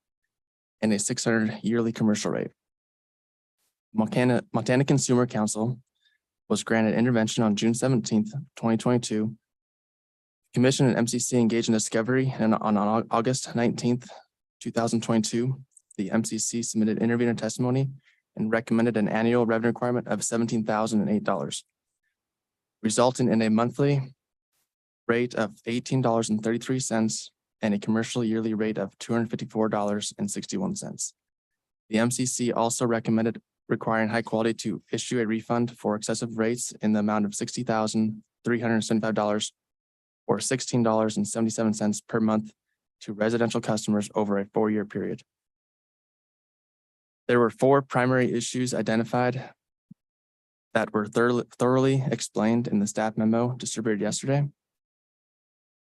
and a $600 yearly commercial rate. Montana Consumer Council was granted intervention on June 17th, 2022. Commission and MCC engaged in discovery, and on August 19th, 2022, the MCC submitted intervener testimony and recommended an annual revenue requirement of $17,008, resulting in a monthly rate of $18.33 and a commercial yearly rate of $254.61. The MCC also recommended requiring high quality to issue a refund for excessive rates in the amount of $60,375 or $16.77 per month to residential customers over a 4-year period. There were 4 primary issues identified that were thoroughly explained in the staff memo distributed yesterday.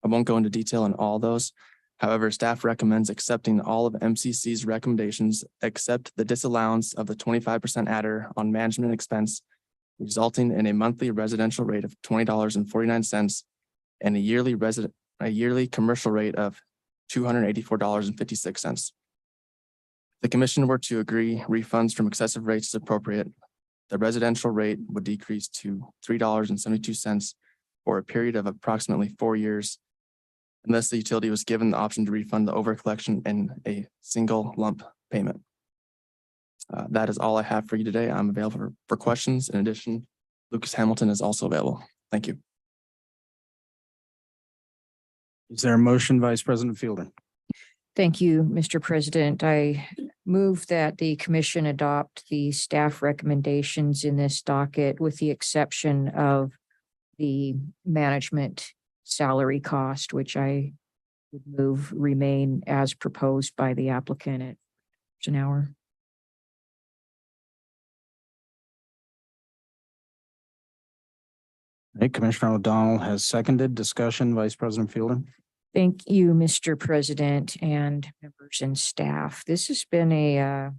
I won't go into detail on all those. However, staff recommends accepting all of MCC's recommendations except the disallowance of the 25% adder on management expense, resulting in a monthly residential rate of $20.49 and a yearly commercial rate of $284.56. The commission were to agree refunds from excessive rates is appropriate, the residential rate would decrease to $3.72 for a period of approximately 4 years, unless the utility was given the option to refund the overcollection in a single lump payment. That is all I have for you today. I'm available for questions. In addition, Lucas Hamilton is also available. Thank you. Is there a motion, Vice President Fielder? Thank you, Mr. President. I move that the commission adopt the staff recommendations in this docket with the exception of the management salary cost, which I would move remain as proposed by the applicant at an hour. Hey, Commissioner O'Donnell has seconded. Discussion, Vice President Fielder. Thank you, Mr. President and members and staff. This has been a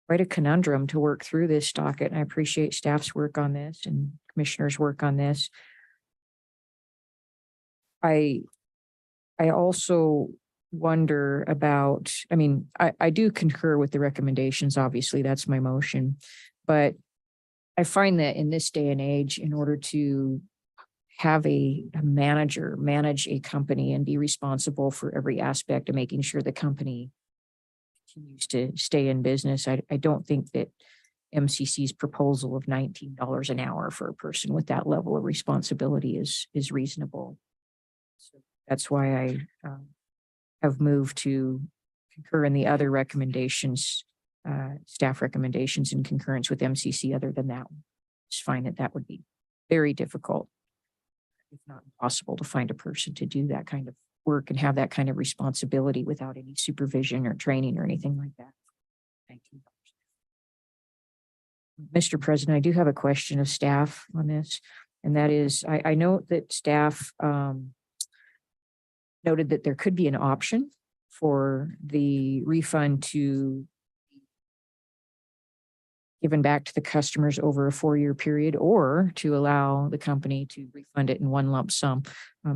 quite a conundrum to work through this docket, and I appreciate staff's work on this and commissioners' work on this. I also wonder about, I mean, I do concur with the recommendations, obviously, that's my motion. But I find that in this day and age, in order to have a manager manage a company and be responsible for every aspect of making sure the company continues to stay in business, I don't think that MCC's proposal of $19 an hour for a person with that level of responsibility is reasonable. So that's why I have moved to concur in the other recommendations, staff recommendations in concurrence with MCC. Other than that, just find that would be very difficult, if not impossible, to find a person to do that kind of work and have that kind of responsibility without any supervision or training or anything like that. Thank you. Mr. President, I do have a question of staff on this, and that is, I note that staff noted that there could be an option for the refund to be given back to the customers over a 4-year period, or to allow the company to refund it in one lump sum.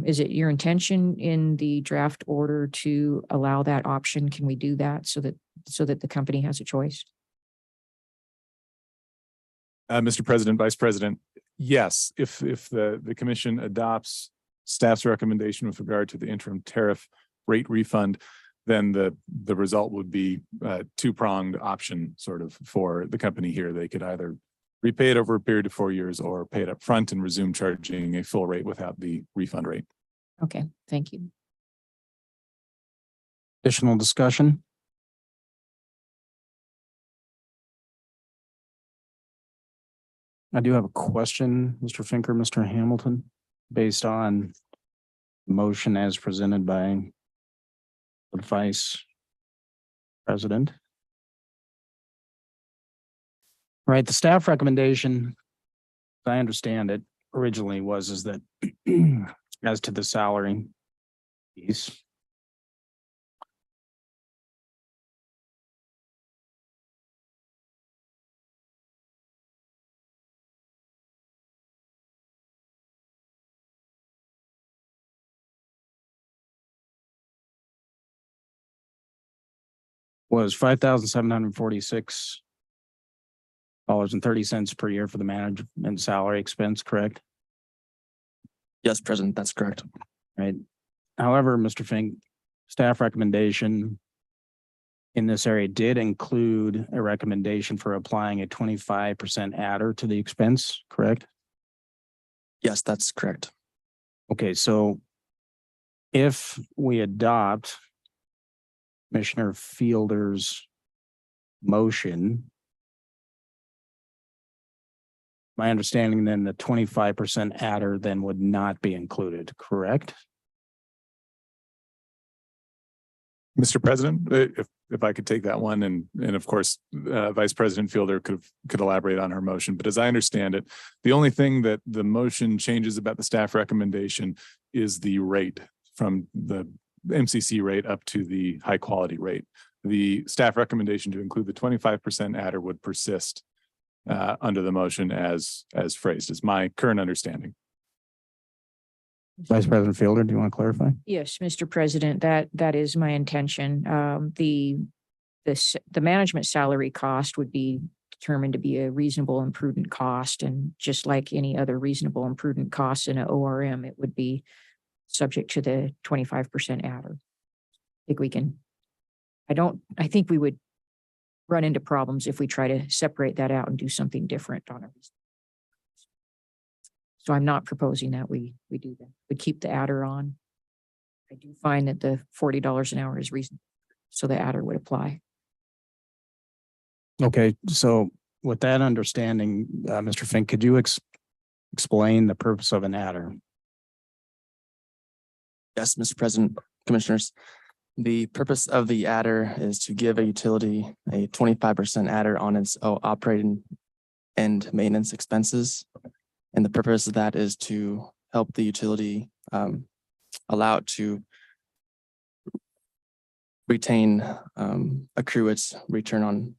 Is it your intention in the draft order to allow that option? Can we do that so that the company has a choice? Mr. President, Vice President, yes, if the commission adopts staff's recommendation with regard to the interim tariff rate refund, then the result would be a two-pronged option sort of for the company here. They could either repay it over a period of 4 years or pay it up front and resume charging a full rate without the refund rate. Okay, thank you. Additional discussion? I do have a question, Mr. Finker, Mr. Hamilton, based on motion as presented by the Vice President. Right, the staff recommendation, as I understand it, originally is that as to the salary piece, was $5,746.30 per year for the management salary expense, correct? Yes, President, that's correct. Right. However, Mr. Fink, staff recommendation in this area did include a recommendation for applying a 25% adder to the expense, correct? Yes, that's correct. Okay, so if we adopt Commissioner Fielder's motion, my understanding then the 25% adder then would not be included, correct? Mr. President, if I could take that one, and of course, Vice President Fielder could elaborate on her motion. But as I understand it, the only thing that the motion changes about the staff recommendation is the rate from the MCC rate up to the high quality rate. The staff recommendation to include the 25% adder would persist under the motion as phrased, is my current understanding. Vice President Fielder, do you want to clarify? Yes, Mr. President, that is my intention. The management salary cost would be determined to be a reasonable and prudent cost, and just like any other reasonable and prudent costs in an ORM, it would be subject to the 25% adder. I think we would run into problems if we try to separate that out and do something different on it. So I'm not proposing that we do that. We keep the adder on. I do find that the $40 an hour is reasonable, so the adder would apply. Okay, so with that understanding, Mr. Fink, could you explain the purpose of an adder? Yes, Mr. President, Commissioners. The purpose of the adder is to give a utility a 25% adder on its operating and maintenance expenses. And the purpose of that is to help the utility allow it to retain, accrue its return on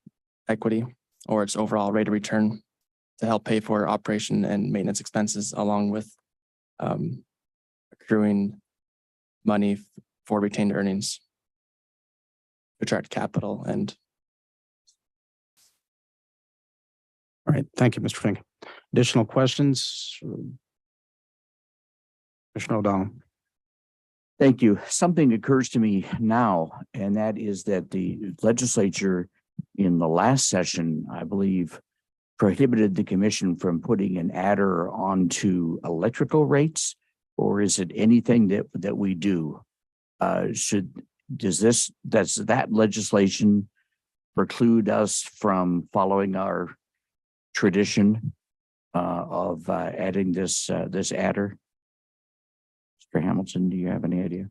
equity or its overall rate of return to help pay for operation and maintenance expenses, along with accruing money for retained earnings, attract capital and. All right, thank you, Mr. Fink. Additional questions? Commissioner O'Donnell. Thank you. Something occurs to me now, and that is that the legislature in the last session, I believe, prohibited the commission from putting an adder onto electrical rates, or is it anything that we do? Does that legislation preclude us from following our tradition of adding this adder? Mr. Hamilton, do you have any idea?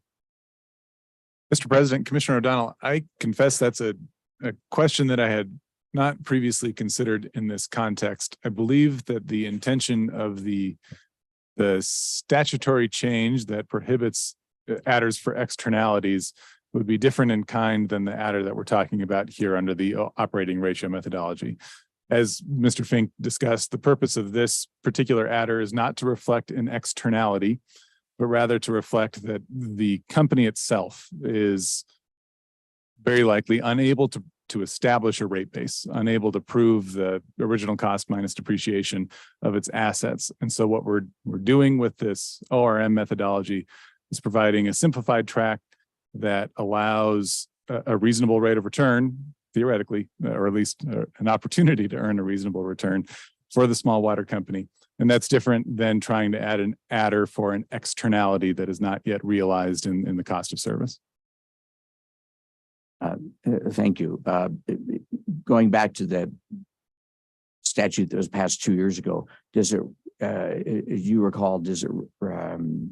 Mr. President, Commissioner O'Donnell, I confess that's a question that I had not previously considered in this context. I believe that the intention of the statutory change that prohibits adders for externalities would be different in kind than the adder that we're talking about here under the operating ratio methodology. As Mr. Fink discussed, the purpose of this particular adder is not to reflect an externality, but rather to reflect that the company itself is very likely unable to establish a rate base, unable to prove the original cost minus depreciation of its assets. And so what we're doing with this ORM methodology is providing a simplified track that allows a reasonable rate of return, theoretically, or at least an opportunity to earn a reasonable return for the small water company. And that's different than trying to add an adder for an externality that is not yet realized in the cost of service. Thank you. Going back to the statute that was passed 2 years ago, does it, as you recall, does it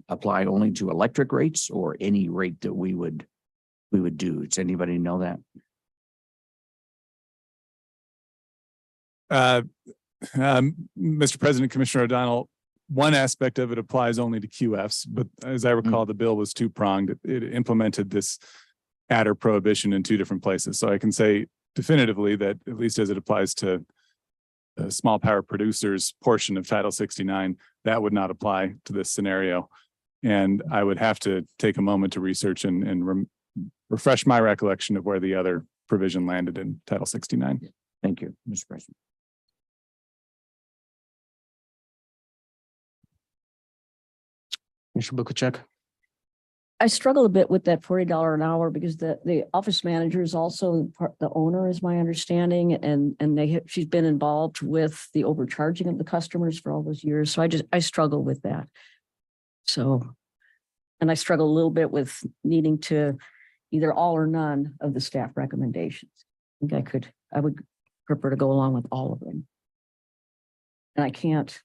apply only to electric rates or any rate that we would do? Does anybody know that? Mr. President, Commissioner O'Donnell, one aspect of it applies only to QFs, but as I recall, the bill was two-pronged. It implemented this adder prohibition in two different places. So I can say definitively that, at least as it applies to the small power producers portion of Title 69, that would not apply to this scenario. And I would have to take a moment to research and refresh my recollection of where the other provision landed in Title 69. Thank you, Mr. President. Commissioner Bukacek. I struggle a bit with that $40 an hour because the office manager is also the owner, is my understanding, and she's been involved with the overcharging of the customers for all those years. So I struggle with that. So, and I struggle a little bit with needing to either all or none of the staff recommendations. I would prefer to go along with all of them. And I can't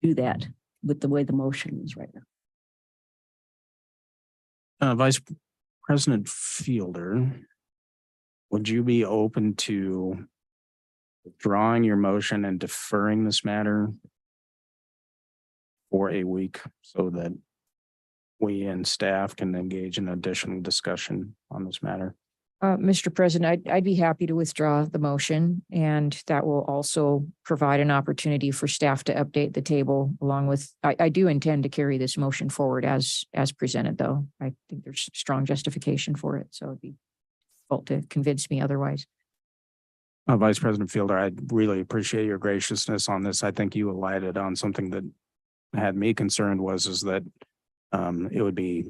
do that with the way the motion is right now. Vice President Fielder, would you be open to withdrawing your motion and deferring this matter for a week so that we and staff can engage in additional discussion on this matter? Mr. President, I'd be happy to withdraw the motion, and that will also provide an opportunity for staff to update the table along with, I do intend to carry this motion forward as presented, though. I think there's strong justification for it, so it'd be difficult to convince me otherwise. Vice President Fielder, I really appreciate your graciousness on this. I think you alighted on something that had me concerned is that it would be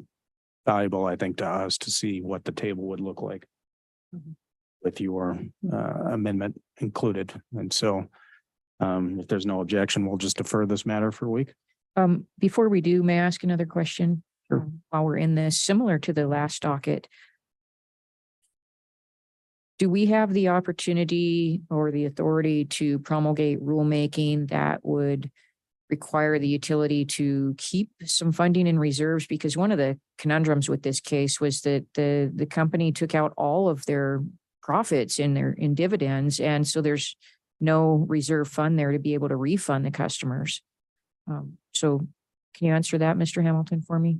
valuable, I think, to us to see what the table would look like with your amendment included. And so if there's no objection, we'll just defer this matter for a week. Before we do, may I ask another question? Sure. While we're in this, similar to the last docket, Do we have the opportunity or the authority to promulgate rulemaking that would require the utility to keep some funding in reserves? Because one of the conundrums with this case was that the company took out all of their profits in dividends. And so there's no reserve fund there to be able to refund the customers. So can you answer that, Mr. Hamilton, for me?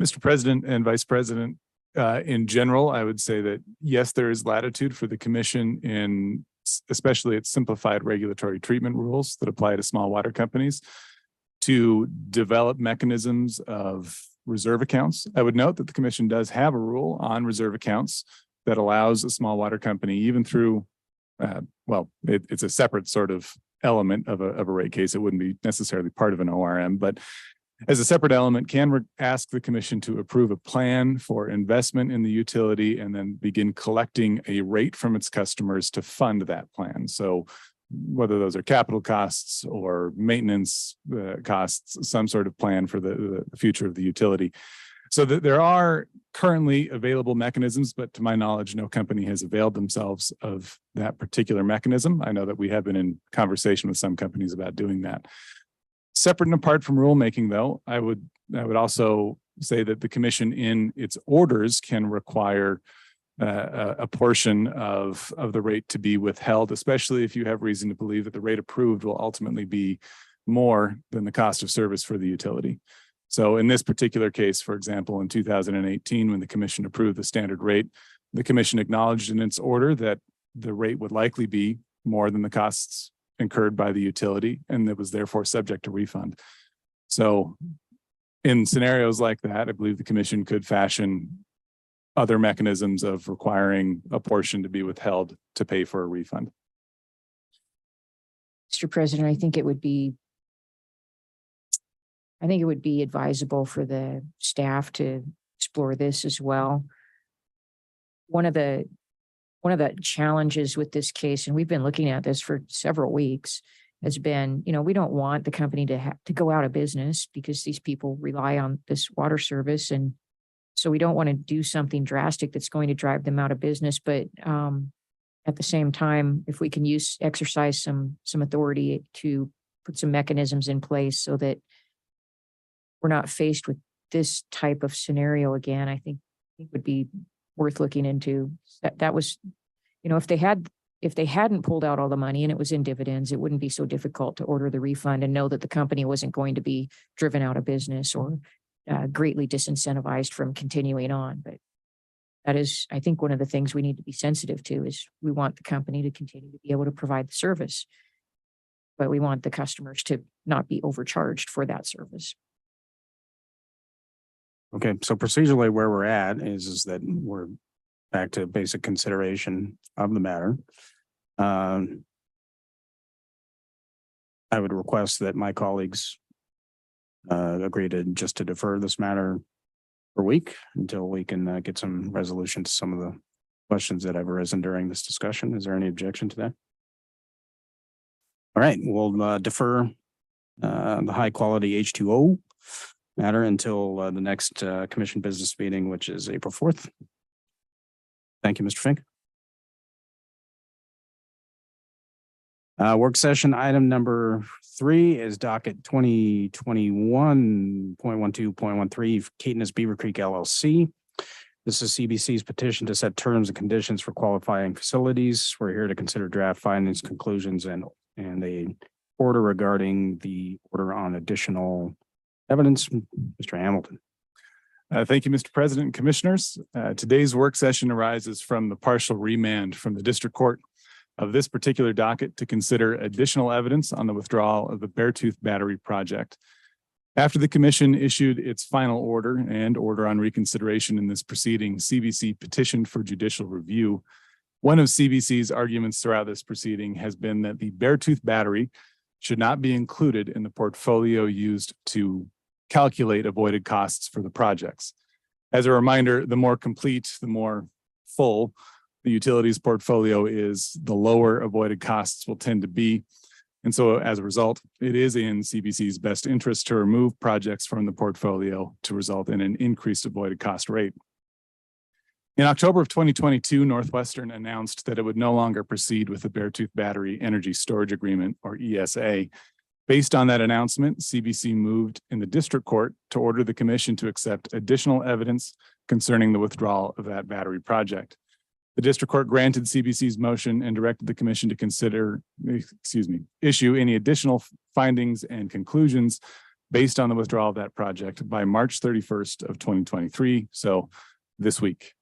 Mr. President and Vice President, in general, I would say that yes, there is latitude for the commission in especially its simplified regulatory treatment rules that apply to small water companies to develop mechanisms of reserve accounts. I would note that the commission does have a rule on reserve accounts that allows a small water company, even through, it's a separate sort of element of a rate case. It wouldn't be necessarily part of an ORM, but as a separate element, can ask the commission to approve a plan for investment in the utility and then begin collecting a rate from its customers to fund that plan. So whether those are capital costs or maintenance costs, some sort of plan for the future of the utility. So that there are currently available mechanisms, but to my knowledge, no company has availed themselves of that particular mechanism. I know that we have been in conversation with some companies about doing that. Separate and apart from rulemaking, though, I would also say that the commission in its orders can require a portion of the rate to be withheld, especially if you have reason to believe that the rate approved will ultimately be more than the cost of service for the utility. So in this particular case, for example, in 2018, when the commission approved the standard rate, the commission acknowledged in its order that the rate would likely be more than the costs incurred by the utility, and it was therefore subject to refund. So in scenarios like that, I believe the commission could fashion other mechanisms of requiring a portion to be withheld to pay for a refund. Mr. President, I think it would be advisable for the staff to explore this as well. One of the challenges with this case, and we've been looking at this for several weeks, has been, we don't want the company to go out of business because these people rely on this water service. And so we don't want to do something drastic that's going to drive them out of business. But at the same time, if we can exercise some authority to put some mechanisms in place so that we're not faced with this type of scenario again, I think it would be worth looking into. That was, if they hadn't pulled out all the money and it was in dividends, it wouldn't be so difficult to order the refund and know that the company wasn't going to be driven out of business or greatly disincentivized from continuing on. But that is, I think, one of the things we need to be sensitive to is we want the company to continue to be able to provide the service, but we want the customers to not be overcharged for that service. Okay, so procedurally where we're at is that we're back to basic consideration of the matter. I would request that my colleagues agree to defer this matter for a week until we can get some resolution to some of the questions that have arisen during this discussion. Is there any objection to that? All right, we'll defer the high quality H2O matter until the next commission business meeting, which is April 4th. Thank you, Mr. Fink. Work session item number 3 is docket 2021.12.13 Caithness Beaver Creek LLC. This is CBC's petition to set terms and conditions for qualifying facilities. We're here to consider draft findings, conclusions, and a order regarding the order on additional evidence. Mr. Hamilton. Thank you, Mr. President and Commissioners. Today's work session arises from the partial remand from the District Court of this particular docket to consider additional evidence on the withdrawal of the Beartooth Battery project. After the Commission issued its final order and order on reconsideration in this proceeding, CBC petitioned for judicial review. One of CBC's arguments throughout this proceeding has been that the Beartooth Battery should not be included in the portfolio used to calculate avoided costs for the projects. As a reminder, the more complete, the more full the utilities portfolio is, the lower avoided costs will tend to be. And so as a result, it is in CBC's best interest to remove projects from the portfolio to result in an increased avoided cost rate. In October of 2022, Northwestern announced that it would no longer proceed with the Beartooth Battery Energy Storage Agreement, or ESA. Based on that announcement, CBC moved in the district court to order the commission to accept additional evidence concerning the withdrawal of that battery project. The district court granted CBC's motion and directed the commission to issue any additional findings and conclusions based on the withdrawal of that project by March 31st of 2023. So this week.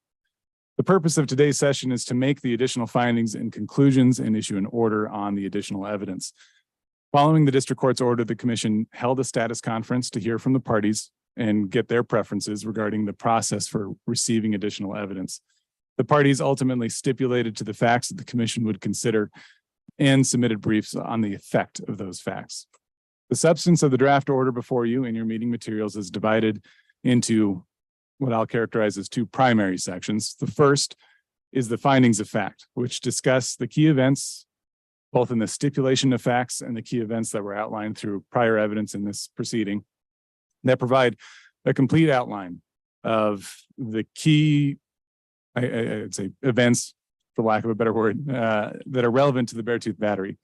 The purpose of today's session is to make the additional findings and conclusions and issue an order on the additional evidence. Following the district court's order, the commission held a status conference to hear from the parties and get their preferences regarding the process for receiving additional evidence. The parties ultimately stipulated to the facts that the commission would consider and submitted briefs on the effect of those facts. The substance of the draft order before you in your meeting materials is divided into what I'll characterize as two primary sections. The first is the findings of fact, which discuss the key events, both in the stipulation of facts and the key events that were outlined through prior evidence in this proceeding, that provide a complete outline of the key, I'd say, events, for lack of a better word, that are relevant to the Beartooth battery.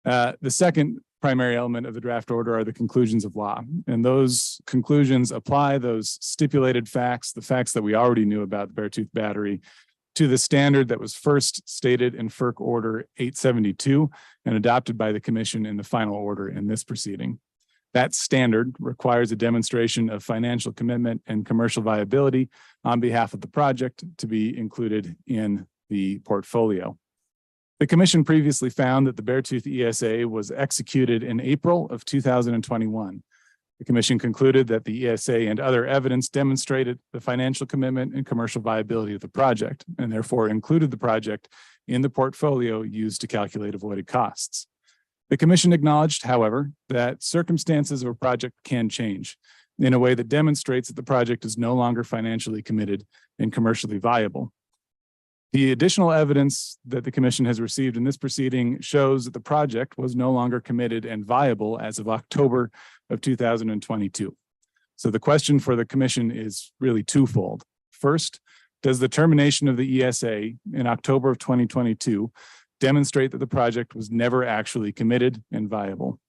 The second primary element of the draft order are the conclusions of law. And those conclusions apply those stipulated facts, the facts that we already knew about the Beartooth battery, to the standard that was first stated in FERC Order 872 and adopted by the commission in the final order in this proceeding. That standard requires a demonstration of financial commitment and commercial viability on behalf of the project to be included in the portfolio. The commission previously found that the Beartooth ESA was executed in April of 2021. The commission concluded that the ESA and other evidence demonstrated the financial commitment and commercial viability of the project, and therefore included the project in the portfolio used to calculate avoided costs. The commission acknowledged, however, that circumstances of a project can change in a way that demonstrates that the project is no longer financially committed and commercially viable. The additional evidence that the commission has received in this proceeding shows that the project was no longer committed and viable as of October of 2022. So the question for the commission is really twofold. First, does the termination of the ESA in October of 2022 demonstrate that the project was never actually committed and viable?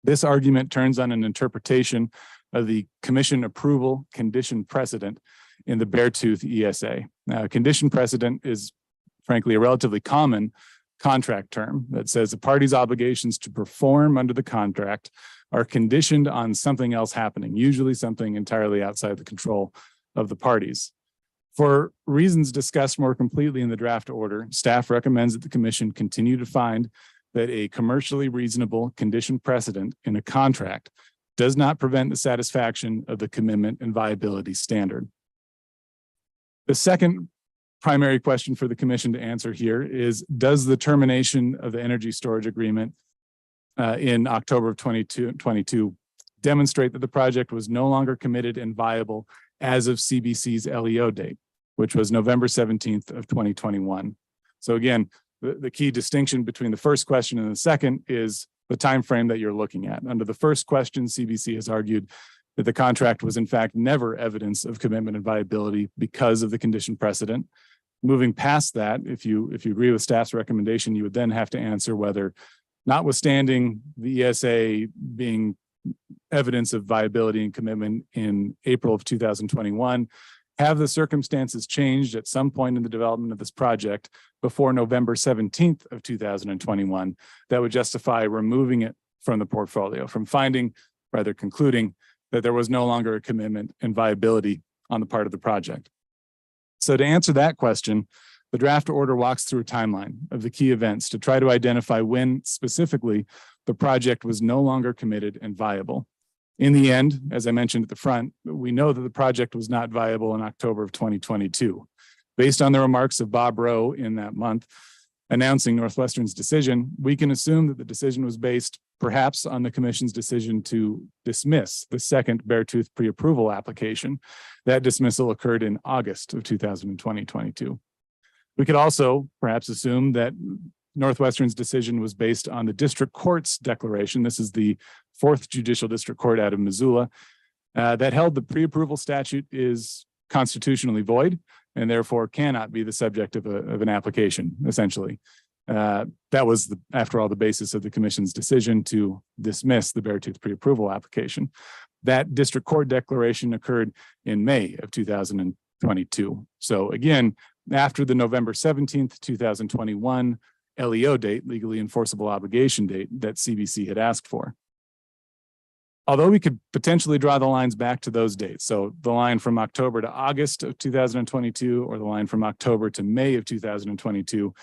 This argument turns on an interpretation of the commission approval condition precedent in the Beartooth ESA. Now, condition precedent is frankly a relatively common contract term that says the party's obligations to perform under the contract are conditioned on something else happening, usually something entirely outside the control of the parties. For reasons discussed more completely in the draft order, staff recommends that the commission continue to find that a commercially reasonable condition precedent in a contract does not prevent the satisfaction of the commitment and viability standard. The second primary question for the commission to answer here is, does the termination of the energy storage agreement in October of 2022 demonstrate that the project was no longer committed and viable as of CBC's LEO date, which was November 17th of 2021. So again, the key distinction between the first question and the second is the time frame that you're looking at. Under the first question, CBC has argued that the contract was in fact never evidence of commitment and viability because of the condition precedent. Moving past that, if you agree with staff's recommendation, you would then have to answer whether, notwithstanding the ESA being evidence of viability and commitment in April of 2021, have the circumstances changed at some point in the development of this project before November 17th of 2021 that would justify removing it from the portfolio, from concluding that there was no longer a commitment and viability on the part of the project. So to answer that question, the draft order walks through a timeline of the key events to try to identify when specifically the project was no longer committed and viable. In the end, as I mentioned at the front, we know that the project was not viable in October of 2022. Based on the remarks of Bob Rowe in that month, announcing Northwestern's decision, we can assume that the decision was based perhaps on the commission's decision to dismiss the second Beartooth pre-approval application. That dismissal occurred in August of 2022. We could also perhaps assume that Northwestern's decision was based on the district court's declaration. This is the 4th Judicial District Court out of Missoula that held the pre-approval statute is constitutionally void and therefore cannot be the subject of an application, essentially. That was, after all, the basis of the commission's decision to dismiss the Beartooth pre-approval application. That district court declaration occurred in May of 2022. So again, after the November 17th, 2021 LEO date, legally enforceable obligation date, that CBC had asked for. Although we could potentially draw the lines back to those dates, so the line from October to August of 2022 or the line from October to May of 2022,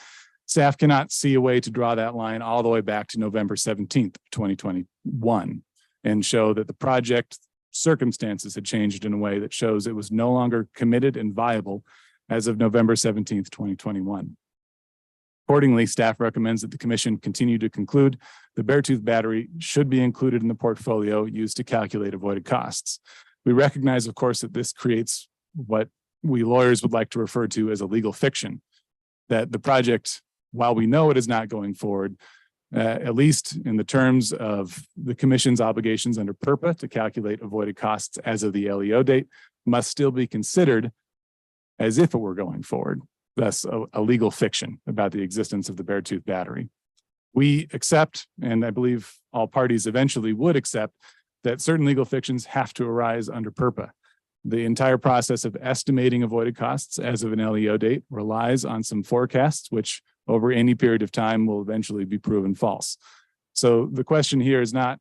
staff cannot see a way to draw that line all the way back to November 17th, 2021 and show that the project circumstances had changed in a way that shows it was no longer committed and viable as of November 17th, 2021. Accordingly, staff recommends that the commission continue to conclude the Beartooth battery should be included in the portfolio used to calculate avoided costs. We recognize, of course, that this creates what we lawyers would like to refer to as a legal fiction, that the project, while we know it is not going forward, at least in the terms of the commission's obligations under PURPA to calculate avoided costs as of the LEO date, must still be considered as if it were going forward. Thus, a legal fiction about the existence of the Beartooth battery. We accept, and I believe all parties eventually would accept, that certain legal fictions have to arise under PURPA. The entire process of estimating avoided costs as of an LEO date relies on some forecasts, which over any period of time will eventually be proven false. So the question here is not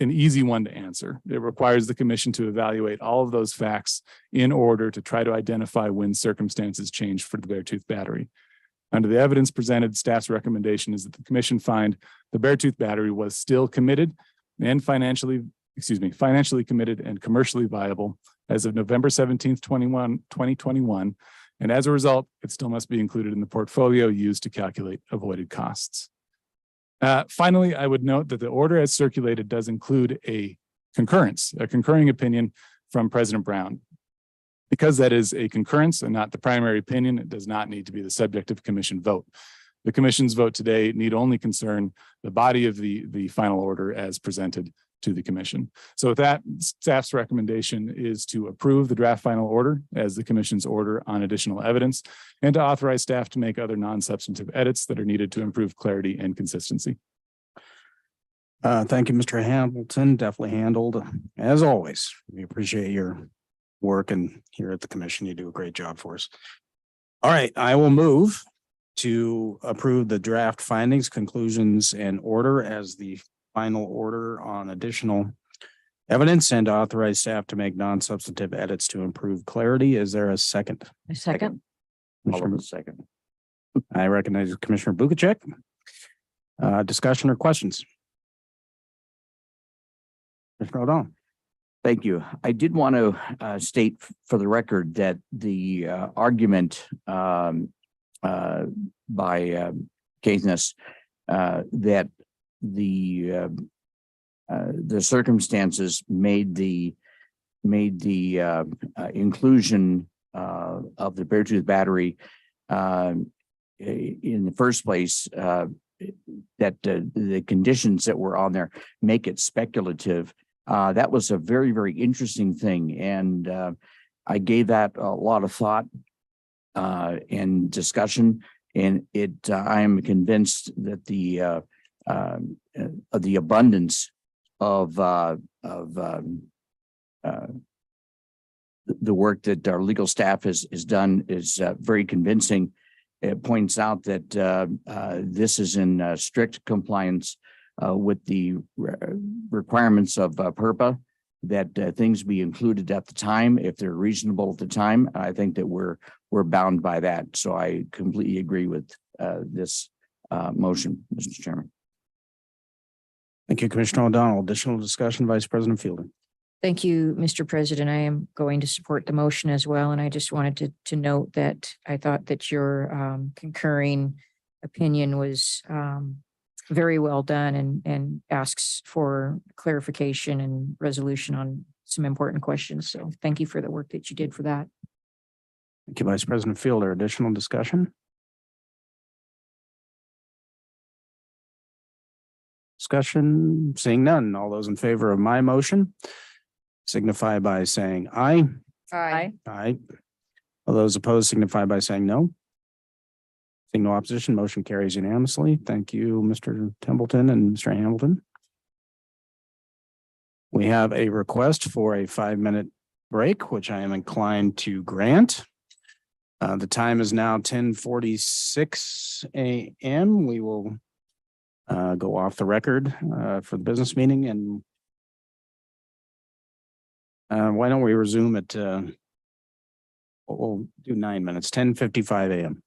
an easy one to answer. It requires the commission to evaluate all of those facts in order to try to identify when circumstances change for the Beartooth battery. Under the evidence presented, staff's recommendation is that the commission find the Beartooth battery was still committed and financially committed and commercially viable as of November 17th, 2021. And as a result, it still must be included in the portfolio used to calculate avoided costs. Finally, I would note that the order as circulated does include a concurring opinion from President Brown. Because that is a concurrence and not the primary opinion, it does not need to be the subject of commission vote. The commission's vote today need only concern the body of the final order as presented to the commission. So with that, staff's recommendation is to approve the draft final order as the commission's order on additional evidence and to authorize staff to make other non-substantive edits that are needed to improve clarity and consistency. Thank you, Mr. Hamilton. Definitely handled as always. We appreciate your work, and here at the commission, you do a great job for us. All right, I will move to approve the draft findings, conclusions, and order as the final order on additional evidence and to authorize staff to make non-substantive edits to improve clarity. Is there a second? A second. Second. I recognize Commissioner Bukacek. Discussion or questions? Commissioner O'Donnell. Thank you. I did want to state for the record that the argument by Caithness that the circumstances made the inclusion of the Beartooth battery in the first place, that the conditions that were on there make it speculative. That was a very, very interesting thing. And I gave that a lot of thought and discussion. And I am convinced that the abundance of the work that our legal staff has done is very convincing. It points out that this is in strict compliance with the requirements of PURPA, that things be included at the time if they're reasonable at the time. I think that we're bound by that. So I completely agree with this motion, Mr. Chairman. Thank you, Commissioner O'Donnell. Additional discussion, Vice President Fielding. Thank you, Mr. President. I am going to support the motion as well. And I just wanted to note that I thought that your concurring opinion was very well done and asks for clarification and resolution on some important questions. So thank you for the work that you did for that. Thank you, Vice President Fielder. Additional discussion? Discussion, seeing none. All those in favor of my motion signify by saying aye. Aye. Aye. All those opposed signify by saying no. Seeing no opposition, motion carries unanimously. Thank you, Mr. Templeton and Mr. Hamilton. We have a request for a 5-minute break, which I am inclined to grant. The time is now 10:46 a.m. We will go off the record for the business meeting, and why don't we resume at we'll do 9 minutes, 10:55 a.m.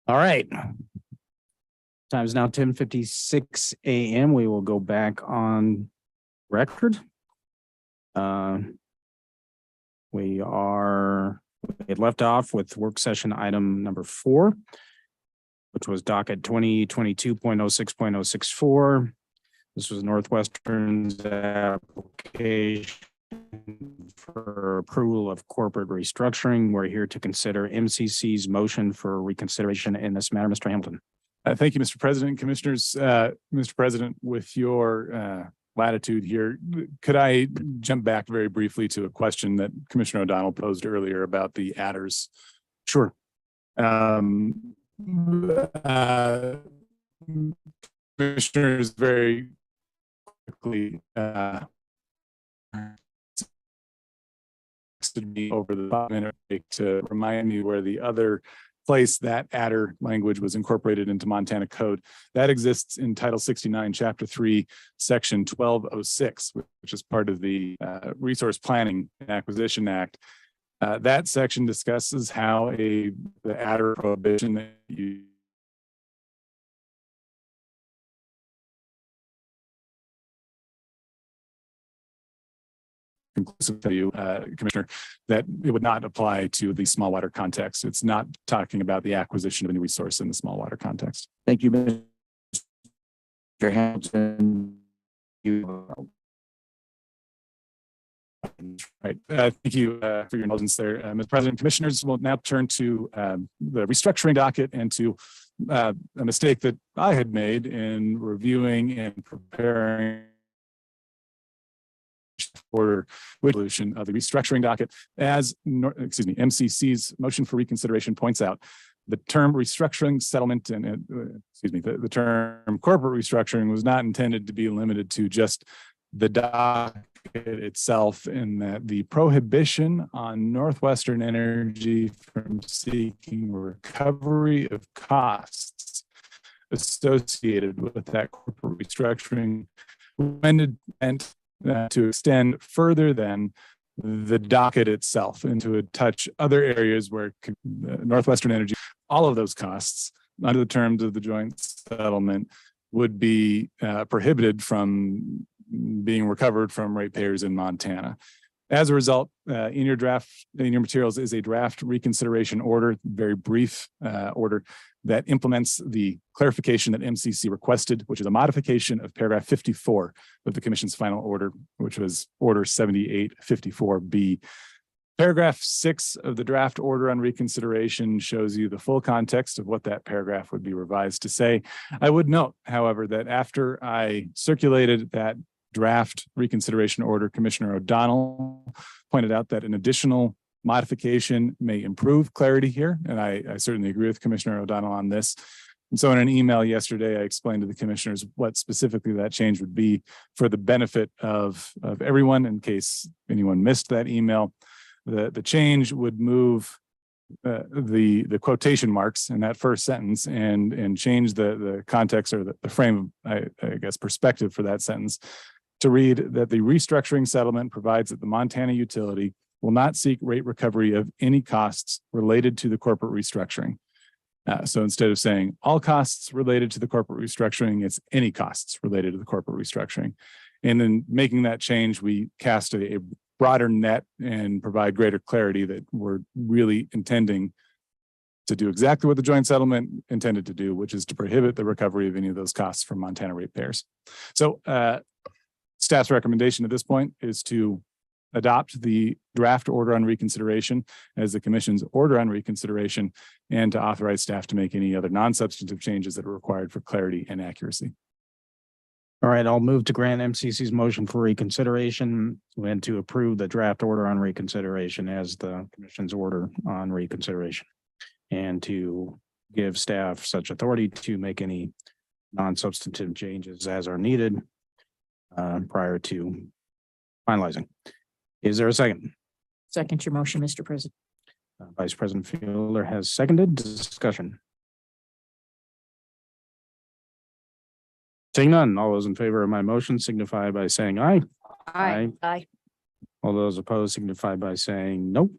All right. Time is now 10:56 a.m. We will go back on record. We had left off with work session item number 4, which was docket 2022.06.064. This was Northwestern's application for approval of corporate restructuring. We're here to consider MCC's motion for reconsideration in this matter. Mr. Hamilton. Thank you, Mr. President. Commissioners, Mr. President, with your latitude here, could I jump back very briefly to a question that Commissioner O'Donnell posed earlier about the adders? Sure. Commissioners, very quickly me over the 5-minute break to remind me where the other place that adder language was incorporated into Montana code. That exists in Title 69, Chapter 3, Section 1206, which is part of the Resource Planning and Acquisition Act. That section discusses how the adder prohibition that you conclusive to you, Commissioner, that it would not apply to the small water context. It's not talking about the acquisition of a new resource in the small water context. Thank you, Mr. Hamilton. Right. Thank you for your indulgence there, Mr. President. Commissioners, will now turn to the restructuring docket and to a mistake that I had made in reviewing and preparing for resolution of the restructuring docket. As MCC's motion for reconsideration points out, the term restructuring settlement and the term corporate restructuring was not intended to be limited to just the docket itself, in that the prohibition on Northwestern Energy from seeking recovery of costs associated with that corporate restructuring meant to extend further than the docket itself and to touch other areas where Northwestern Energy, all of those costs under the terms of the joint settlement would be prohibited from being recovered from ratepayers in Montana. As a result, in your materials is a draft reconsideration order, very brief order that implements the clarification that MCC requested, which is a modification of paragraph 54 of the Commission's final order, which was order 7854B. Paragraph 6 of the draft order on reconsideration shows you the full context of what that paragraph would be revised to say. I would note, however, that after I circulated that draft reconsideration order, Commissioner O'Donnell pointed out that an additional modification may improve clarity here, and I certainly agree with Commissioner O'Donnell on this. And so in an email yesterday, I explained to the commissioners what specifically that change would be for the benefit of everyone. In case anyone missed that email, the change would move the quotation marks in that first sentence and change the context or the frame, I guess, perspective for that sentence to read that the restructuring settlement provides that the Montana utility will not seek rate recovery of any costs related to the corporate restructuring. So instead of saying all costs related to the corporate restructuring, it's any costs related to the corporate restructuring. And then making that change, we cast a broader net and provide greater clarity that we're really intending to do exactly what the joint settlement intended to do, which is to prohibit the recovery of any of those costs from Montana ratepayers. So staff's recommendation at this point is to adopt the draft order on reconsideration as the Commission's order on reconsideration, and to authorize staff to make any other non-substantive changes that are required for clarity and accuracy. All right, I'll move to grant MCC's motion for reconsideration and to approve the draft order on reconsideration as the Commission's order on reconsideration, and to give staff such authority to make any non-substantive changes as are needed prior to finalizing. Is there a second? Second your motion, Mr. President. Vice President Fielder has seconded. Discussion. Seeing none, all those in favor of my motion signify by saying aye. Aye. Aye. All those opposed signify by saying nope.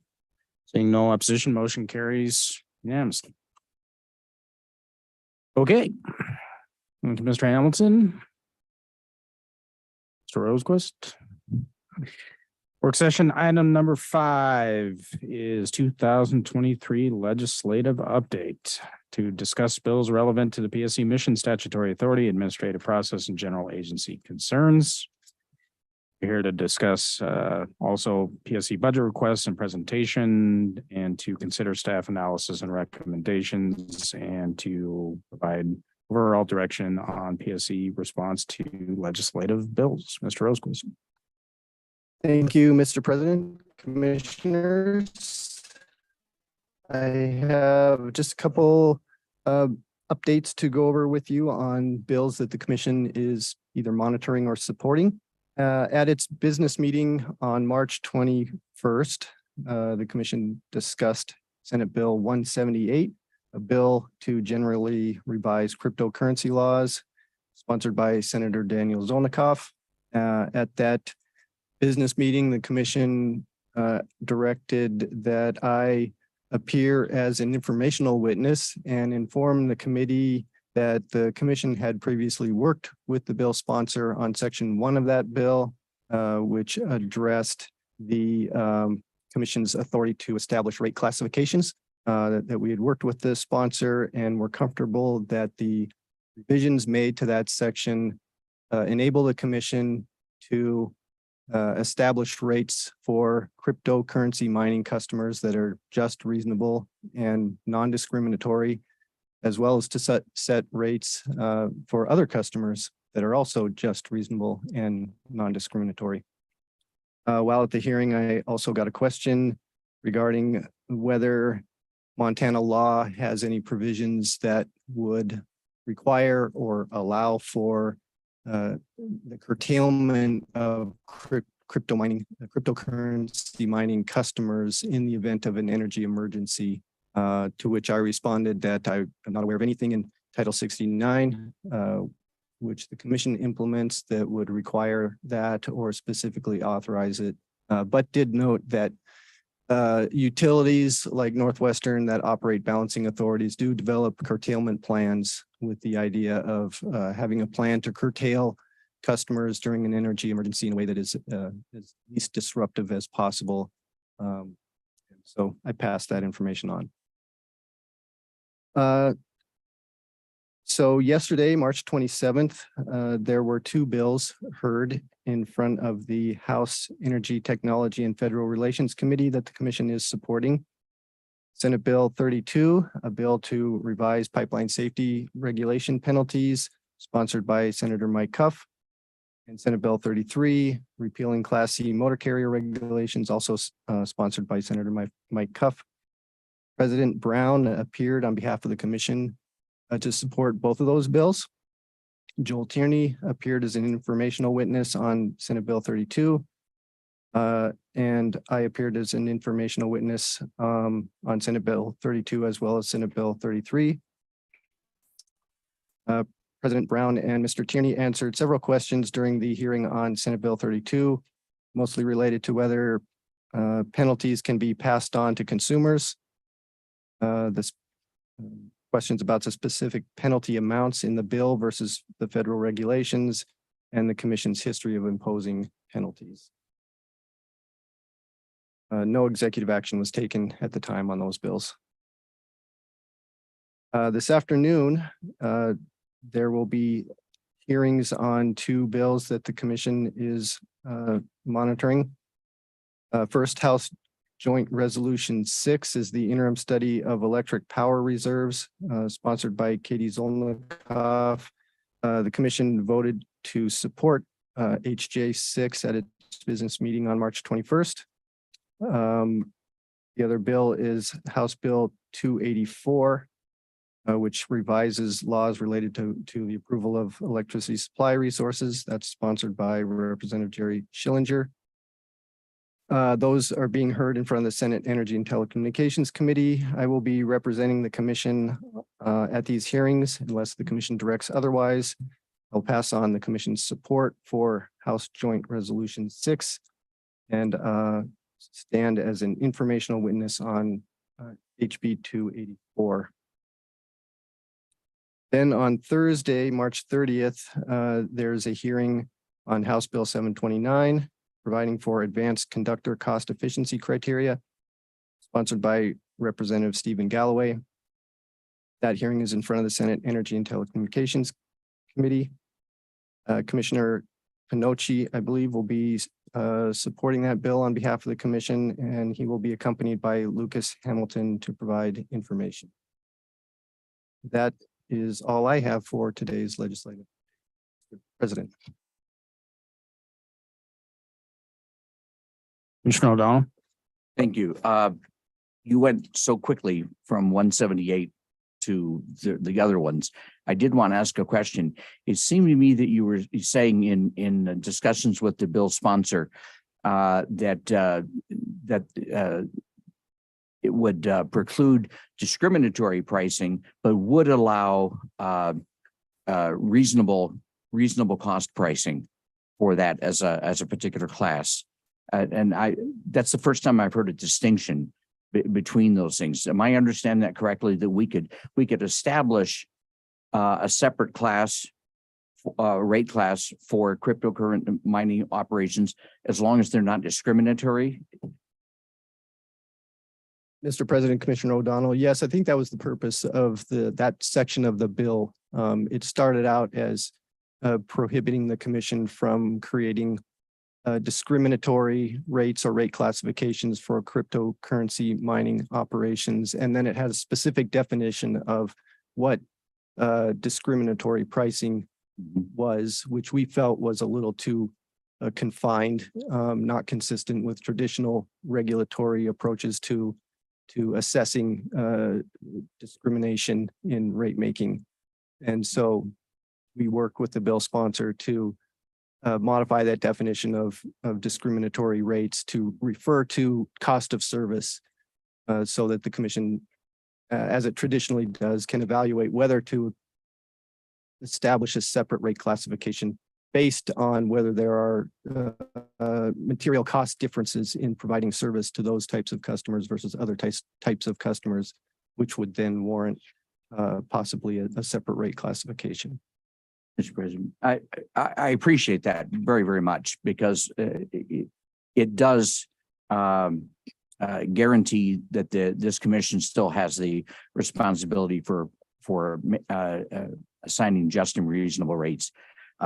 Seeing no opposition, motion carries unanimously. Okay. Thank you, Mr. Hamilton. Mr. Rosequist. Work session item number 5 is 2023 legislative update to discuss bills relevant to the PSC mission, statutory authority, administrative process, and general agency concerns. We're here to discuss also PSC budget requests and presentation, and to consider staff analysis and recommendations, and to provide overall direction on PSC response to legislative bills. Mr. Rosequist. Thank you, Mr. President, Commissioners. I have just a couple updates to go over with you on bills that the Commission is either monitoring or supporting. At its business meeting on March 21st, the Commission discussed Senate Bill 178, a bill to generally revise cryptocurrency laws, sponsored by Senator Daniel Zolnikoff. At that business meeting, the Commission directed that I appear as an informational witness and inform the committee that the Commission had previously worked with the bill sponsor on section 1 of that bill, which addressed the Commission's authority to establish rate classifications, that we had worked with the sponsor and were comfortable that the revisions made to that section enable the Commission to establish rates for cryptocurrency mining customers that are just, reasonable, and non-discriminatory, as well as to set rates for other customers that are also just, reasonable, and non-discriminatory. While at the hearing, I also got a question regarding whether Montana law has any provisions that would require or allow for the curtailment of cryptocurrency mining customers in the event of an energy emergency, to which I responded that I am not aware of anything in Title 69, which the Commission implements that would require that or specifically authorize it, but did note that utilities like Northwestern that operate balancing authorities do develop curtailment plans with the idea of having a plan to curtail customers during an energy emergency in a way that is as least disruptive as possible. So I passed that information on. So yesterday, March 27th, there were 2 bills heard in front of the House Energy Technology and Federal Relations Committee that the Commission is supporting. Senate Bill 32, a bill to revise pipeline safety regulation penalties, sponsored by Senator Mike Cuff. And Senate Bill 33, repealing Class C motor carrier regulations, also sponsored by Senator Mike Cuff. President Brown appeared on behalf of the Commission to support both of those bills. Joel Tierney appeared as an informational witness on Senate Bill 32. And I appeared as an informational witness on Senate Bill 32 as well as Senate Bill 33. President Brown and Mr. Tierney answered several questions during the hearing on Senate Bill 32, mostly related to whether penalties can be passed on to consumers. This questions about the specific penalty amounts in the bill versus the federal regulations and the Commission's history of imposing penalties. No executive action was taken at the time on those bills. This afternoon, there will be hearings on 2 bills that the Commission is monitoring. First, House Joint Resolution 6 is the interim study of electric power reserves, sponsored by Katie Zolnikoff. The Commission voted to support HJ 6 at its business meeting on March 21st. The other bill is House Bill 284, which revises laws related to the approval of electricity supply resources. That's sponsored by Representative Jerry Schillinger. Those are being heard in front of the Senate Energy and Telecommunications Committee. I will be representing the Commission at these hearings unless the Commission directs otherwise. I'll pass on the Commission's support for House Joint Resolution 6 and stand as an informational witness on HB 284. Then on Thursday, March 30th, there's a hearing on House Bill 729, providing for advanced conductor cost efficiency criteria, sponsored by Representative Stephen Galloway. That hearing is in front of the Senate Energy and Telecommunications Committee. Commissioner Pinocci, I believe, will be supporting that bill on behalf of the commission, and he will be accompanied by Lucas Hamilton to provide information. That is all I have for today's legislative. President. Commissioner O'Donnell. Thank you. You went so quickly from 178 to the other ones. I did want to ask a question. It seemed to me that you were saying in discussions with the bill sponsor that it would preclude discriminatory pricing, but would allow reasonable cost pricing for that as a particular class. And that's the first time I've heard a distinction between those things. Am I understanding that correctly? That we could establish a separate class, rate class for cryptocurrency mining operations as long as they're not discriminatory? Mr. President, Commissioner O'Donnell, yes, I think that was the purpose of that section of the bill. It started out as prohibiting the commission from creating discriminatory rates or rate classifications for cryptocurrency mining operations. And then it had a specific definition of what discriminatory pricing was, which we felt was a little too confined, not consistent with traditional regulatory approaches to assessing discrimination in rate making. And so we work with the bill sponsor to modify that definition of discriminatory rates to refer to cost of service so that the commission, as it traditionally does, can evaluate whether to establish a separate rate classification based on whether there are material cost differences in providing service to those types of customers versus other types of customers, which would then warrant possibly a separate rate classification. Mr. President, I appreciate that very, very much because it does guarantee that this commission still has the responsibility for assigning just and reasonable rates.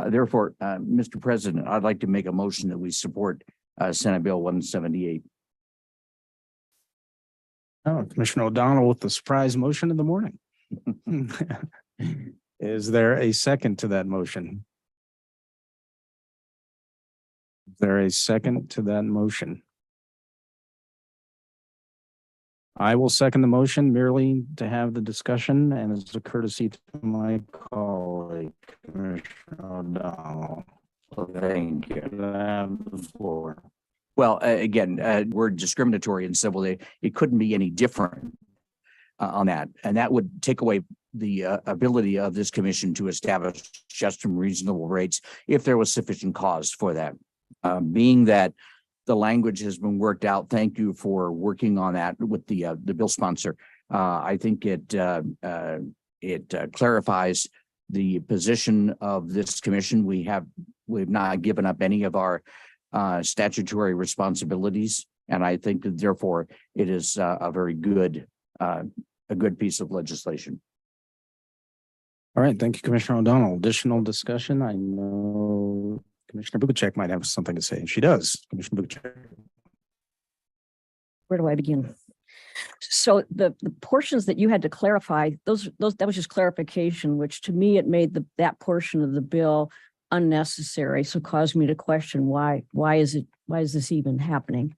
Therefore, Mr. President, I'd like to make a motion that we support Senate Bill 178. Oh, Commissioner O'Donnell with the surprise motion in the morning. Is there a second to that motion? Is there a second to that motion? I will second the motion merely to have the discussion and as a courtesy to my colleague, Commissioner O'Donnell. Thank you. Have the floor. Well, again, we're discriminatory and civil. It couldn't be any different on that. And that would take away the ability of this commission to establish just and reasonable rates if there was sufficient cause for that. Being that the language has been worked out, thank you for working on that with the bill sponsor. I think it clarifies the position of this commission. We've not given up any of our statutory responsibilities, and I think that therefore it is a very good piece of legislation. All right, thank you, Commissioner O'Donnell. Additional discussion. I know Commissioner Bukacek might have something to say. She does. Commissioner Bukacek. Where do I begin? So the portions that you had to clarify, that was just clarification, which to me, it made that portion of the bill unnecessary. So caused me to question why is this even happening?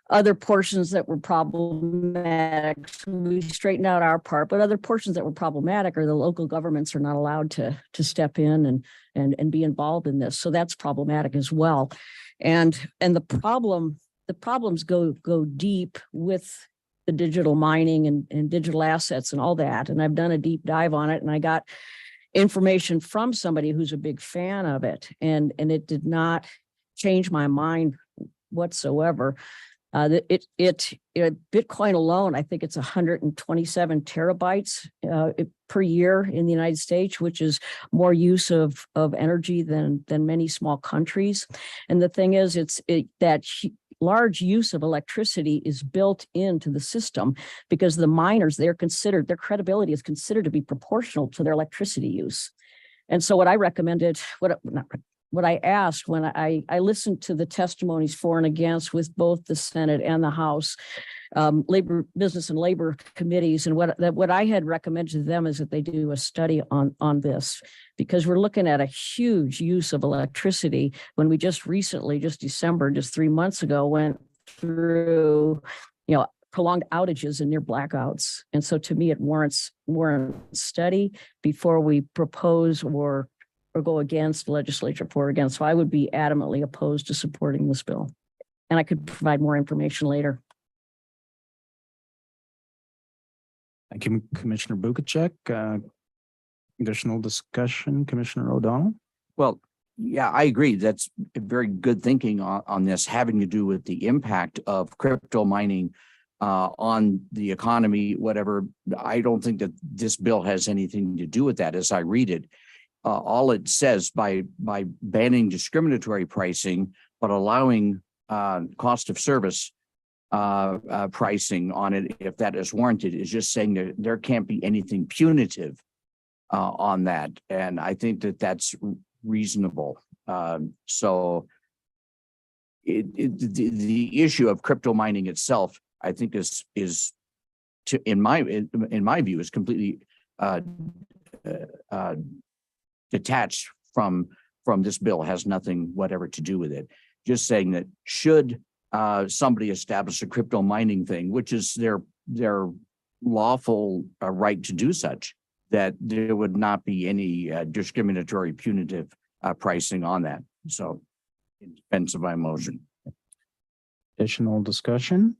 Other portions that were problematic, we straightened out our part, but other portions that were problematic are the local governments are not allowed to step in and be involved in this. So that's problematic as well. And the problems go deep with the digital mining and digital assets and all that. And I've done a deep dive on it, and I got information from somebody who's a big fan of it. And it did not change my mind whatsoever. Bitcoin alone, I think it's 127 terabytes per year in the United States, which is more use of energy than many small countries. And the thing is, large use of electricity is built into the system because the miners, their credibility is considered to be proportional to their electricity use. And so what I recommended, what I asked when I listened to the testimonies for and against with both the Senate and the House business and labor committees, and what I had recommended to them is that they do a study on this, because we're looking at a huge use of electricity when we just recently, just December, just 3 months ago, went through, prolonged outages and near blackouts. And so to me, it warrants study before we propose or go against legislature for or against. So I would be adamantly opposed to supporting this bill. And I could provide more information later. Thank you, Commissioner Bukacek. Additional discussion, Commissioner O'Donnell? Well, yeah, I agree. That's very good thinking on this, having to do with the impact of crypto mining on the economy, whatever. I don't think that this bill has anything to do with that as I read it. All it says by banning discriminatory pricing, but allowing cost of service pricing on it, if that is warranted, is just saying that there can't be anything punitive on that. And I think that that's reasonable. So the issue of crypto mining itself, I think is in my view, is completely detached from this bill, has nothing whatever to do with it. Just saying that should somebody establish a crypto mining thing, which is their lawful right to do such, that there would not be any discriminatory punitive pricing on that. So in defense of my motion. Additional discussion?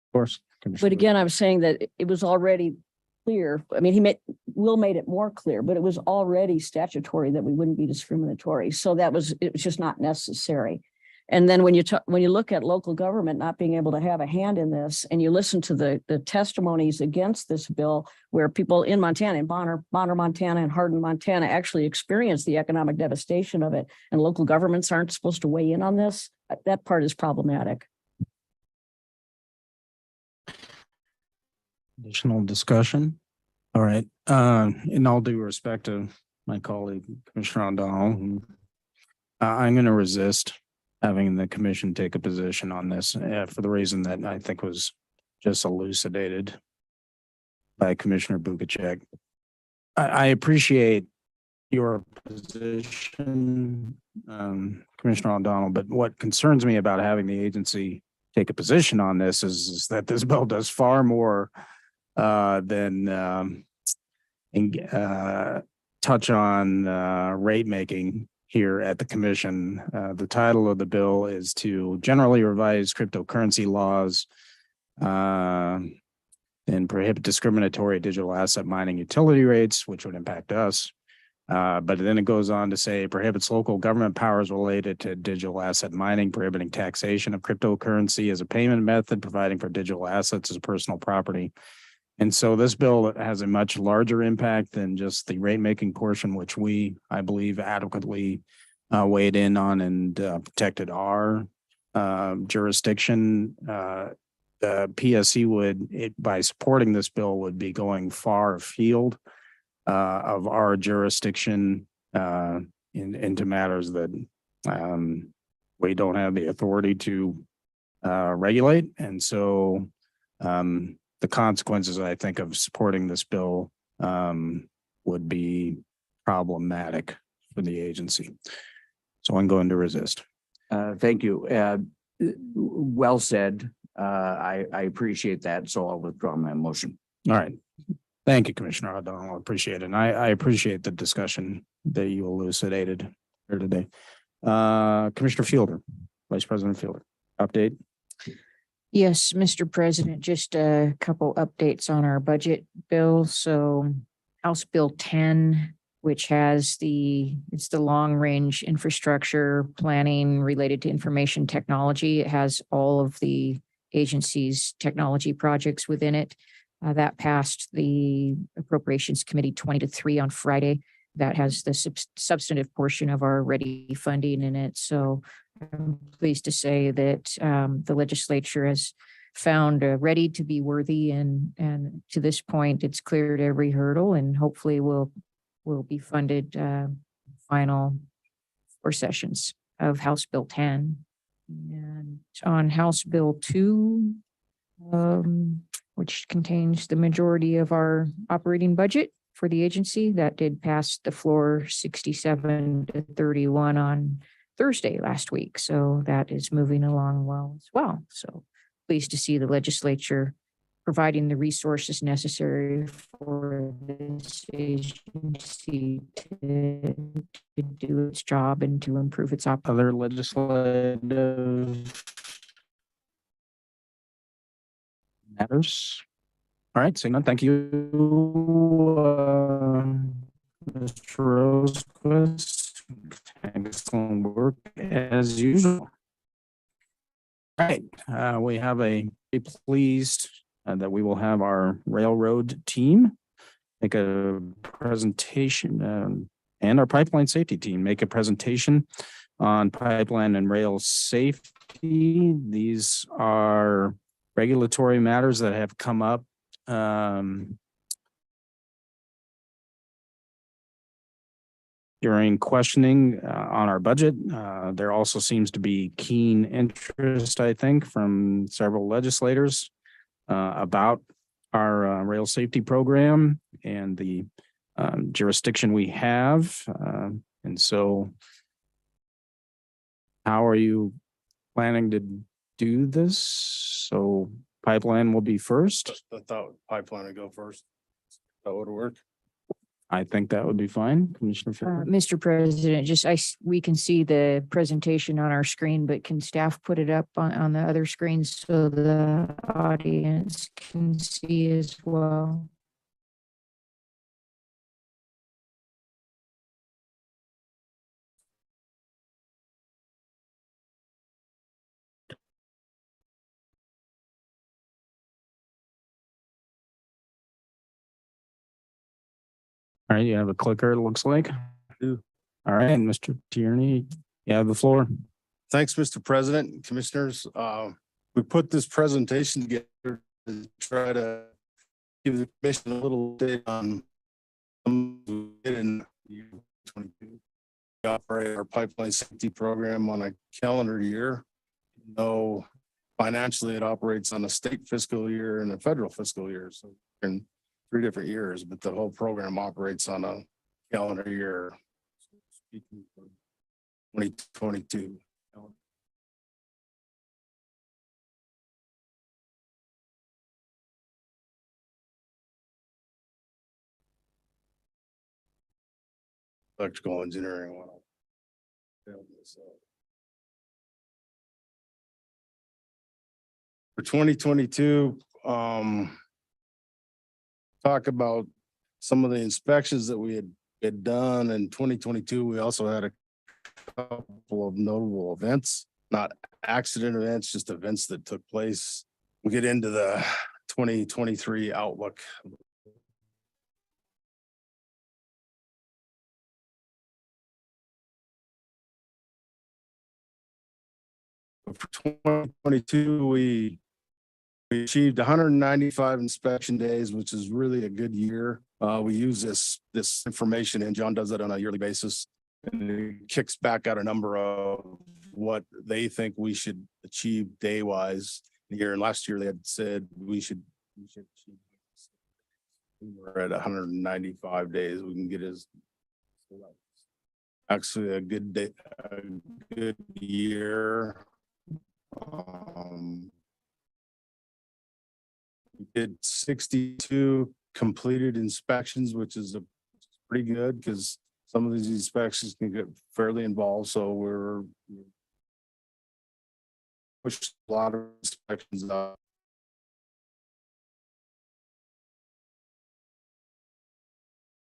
Of course. But again, I'm saying that it was already clear. I mean, Will made it more clear, but it was already statutory that we wouldn't be discriminatory. So it was just not necessary. And then when you look at local government not being able to have a hand in this, and you listen to the testimonies against this bill, where people in Montana, in Bonner, Montana, and Hardin, Montana, actually experienced the economic devastation of it, and local governments aren't supposed to weigh in on this, that part is problematic. Additional discussion? All right. In all due respect to my colleague, Commissioner O'Donnell, I'm going to resist having the commission take a position on this for the reason that I think was just elucidated by Commissioner Bukacek. I appreciate your position, Commissioner O'Donnell, but what concerns me about having the agency take a position on this is that this bill does far more than touch on rate making here at the commission. The title of the bill is to generally revise cryptocurrency laws and prohibit discriminatory digital asset mining utility rates, which would impact us. But then it goes on to say prohibits local government powers related to digital asset mining, prohibiting taxation of cryptocurrency as a payment method, providing for digital assets as personal property. And so this bill has a much larger impact than just the rate making portion, which I believe, adequately weighed in on and protected our jurisdiction. The PSC by supporting this bill, would be going far afield of our jurisdiction into matters that we don't have the authority to regulate. And so the consequences, I think, of supporting this bill would be problematic for the agency. So I'm going to resist. Thank you. Well said. I appreciate that. So I'll withdraw my motion. All right. Thank you, Commissioner O'Donnell. I appreciate it. And I appreciate the discussion that you elucidated here today. Commissioner Fielder, Vice President Fielder, update. Yes, Mr. President, just a couple updates on our budget bill. So House Bill 10 which has it's the long range infrastructure planning related to information technology. It has all of the agency's technology projects within it. That passed the Appropriations Committee 20-3 on Friday. That has the substantive portion of our ready funding in it. So I'm pleased to say that the legislature has found ready to be worthy, and to this point, it's cleared every hurdle, and hopefully will be funded final 4 sessions of House Bill 10. And on House Bill 2, which contains the majority of our operating budget for the agency, that did pass the floor 67-31 on Thursday last week. So that is moving along well as well. So pleased to see the legislature providing the resources necessary for this agency to do its job and to improve its operation. Other legislative matters? All right, seeing none, thank you. Mr. Rosequist, excellent work as usual. All right, we have very pleased that we will have our railroad team make a presentation and our pipeline safety team make a presentation on pipeline and rail safety. These are regulatory matters that have come up during questioning on our budget. There also seems to be keen interest, I think, from several legislators about our rail safety program and the jurisdiction we have. And so how are you planning to do this? So pipeline will be first. I thought pipeline would go first. That would work. I think that would be fine, Commissioner Fairburn. Mr. President, we can see the presentation on our screen, but can staff put it up on the other screen so the audience can see as well? All right, you have a clicker, it looks like. All right, Mr. Tierney, you have the floor. Thanks, Mr. President, Commissioners. We put this presentation together to try to give the commission a little update on in 2022. We operate our pipeline safety program on a calendar year. No, financially, it operates on a state fiscal year and a federal fiscal year. So in 3 different years, but the whole program operates on a calendar year. Speaking for 2022. Electrical engineering. For 2022, talk about some of the inspections that we had done in 2022. We also had a couple of notable events, not accident events, just events that took place. We'll get into the 2023 outlook. For 2022, we achieved 195 inspection days, which is really a good year. We use this information, and John does that on a yearly basis, and it kicks back out a number of what they think we should achieve day wise here. And last year they had said we should achieve. We're at 195 days. We can get as actually a good day, a good year. We did 62 completed inspections, which is pretty good because some of these inspections can get fairly involved. So we're pushed a lot of inspections up.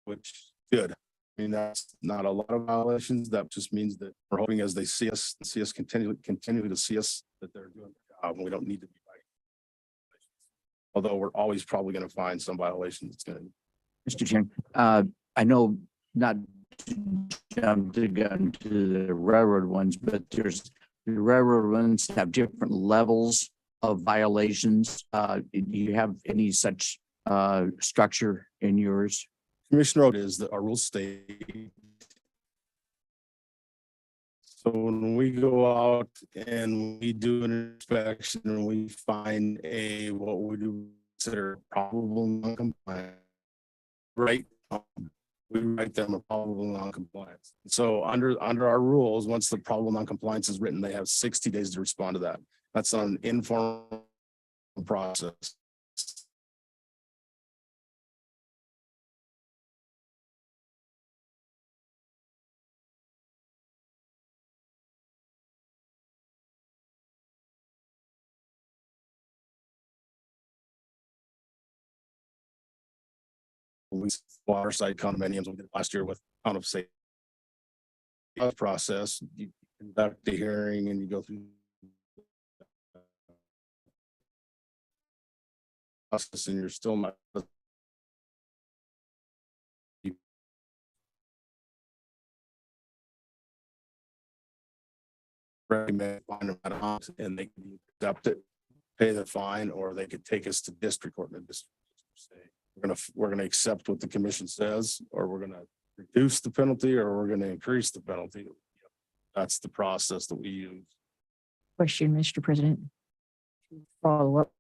Which is good. I mean, that's not a lot of violations. That just means that we're hoping as they see us continue to see us, that they're doing their job and we don't need to be fighting. Although we're always probably going to find some violations. It's going to. Mr. Chairman, I know not to jump the gun to the railroad ones, but the railroad ones have different levels of violations. Do you have any such structure in yours? Commissioner Road is that our rules state. So when we go out and we do an inspection and we find what we do consider probable non-compliance, right? We write them a probable non-compliance. So under our rules, once the probable non-compliance is written, they have 60 days to respond to that. That's on an informal process. We waterside condominiums we did last year with town of safety process. You conduct the hearing and you go through process and you're still not. Recommend find them at a house and they can accept it, pay the fine, or they could take us to district court and the district say we're gonna accept what the commission says, or we're gonna reduce the penalty, or we're gonna increase the penalty. That's the process that we use. Question, Mr. President. Follow up.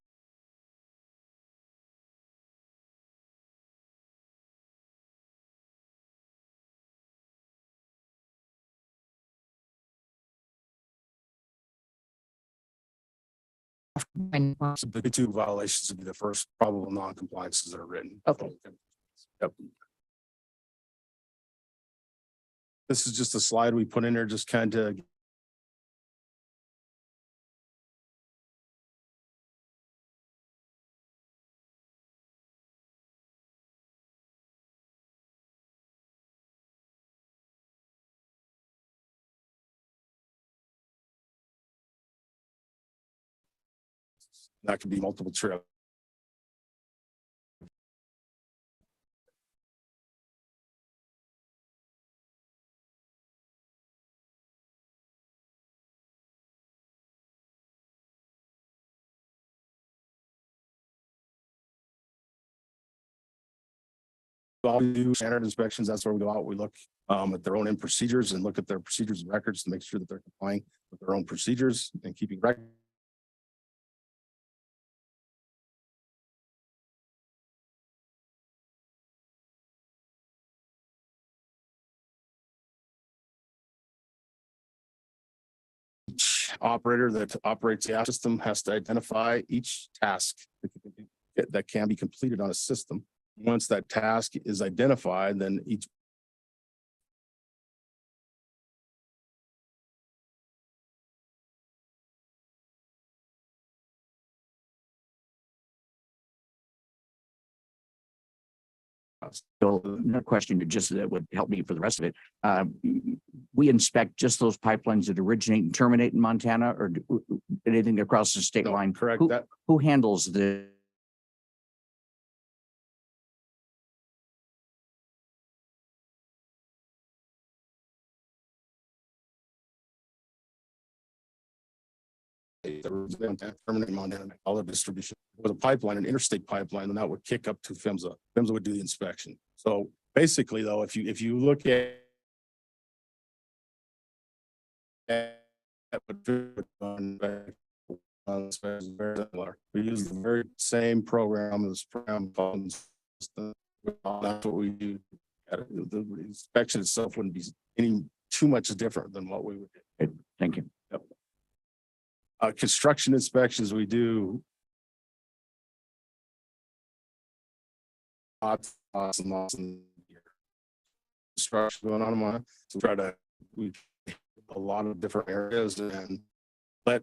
So the two violations would be the first probable non-compliances that are written. Okay. Yep. This is just a slide we put in there, just kind of. That could be multiple trips. We do standard inspections. That's where we go out. We look at their own procedures and look at their procedures and records to make sure that they're complying with their own procedures and keeping records. Operator that operates the system has to identify each task that can be completed on a system. Once that task is identified, then each So no question, just that would help me for the rest of it. We inspect just those pipelines that originate and terminate in Montana, or anything across the state line? Correct. Who handles the? permanent Montana, all the distribution with a pipeline, an interstate pipeline, and that would kick up to PHMSA. PHMSA would do the inspection. So basically, though, if you look at we use the very same program as program phones. That's what we do. The inspection itself wouldn't be any too much different than what we would do. Thank you. Yep. Construction inspections we do. Lots and lots of construction going on in mine. So we a lot of different areas and let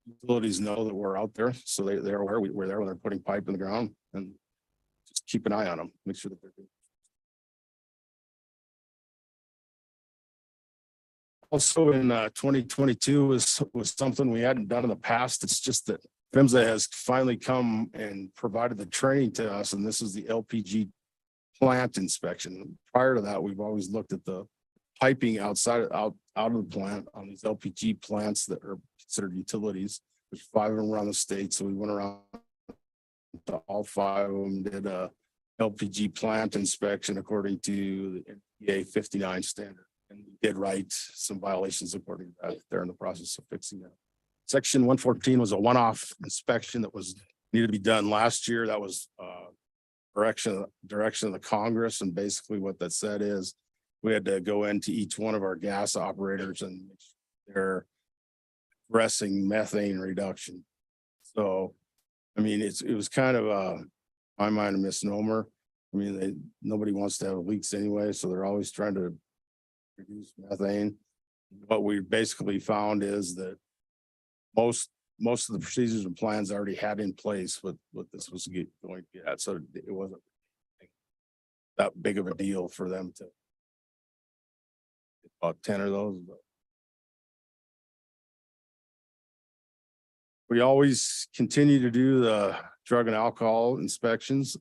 utilities know that we're out there, so they're aware we're there when they're putting pipe in the ground, and just keep an eye on them, make sure that they're doing Also in 2022 was something we hadn't done in the past. It's just that PHMSA has finally come and provided the training to us, and this is the LPG plant inspection. Prior to that, we've always looked at the piping out of the plant on these LPG plants that are considered utilities. There's 5 of them around the state, so we went around to all 5 of them, did a LPG plant inspection according to the NPA 59 standard, and we did write some violations according to that. They're in the process of fixing that. Section 114 was a one-off inspection that was needed to be done last year. That was direction of the Congress, and basically what that said is we had to go into each one of our gas operators and they're addressing methane reduction. So, I mean, it was kind of my mind, a misnomer. I mean, nobody wants to have leaks anyway, so they're always trying to reduce methane. What we basically found is that most of the procedures and plans already had in place what this was going to get at, so it wasn't that big of a deal for them to about 10 of those. But we always continue to do the drug and alcohol inspections.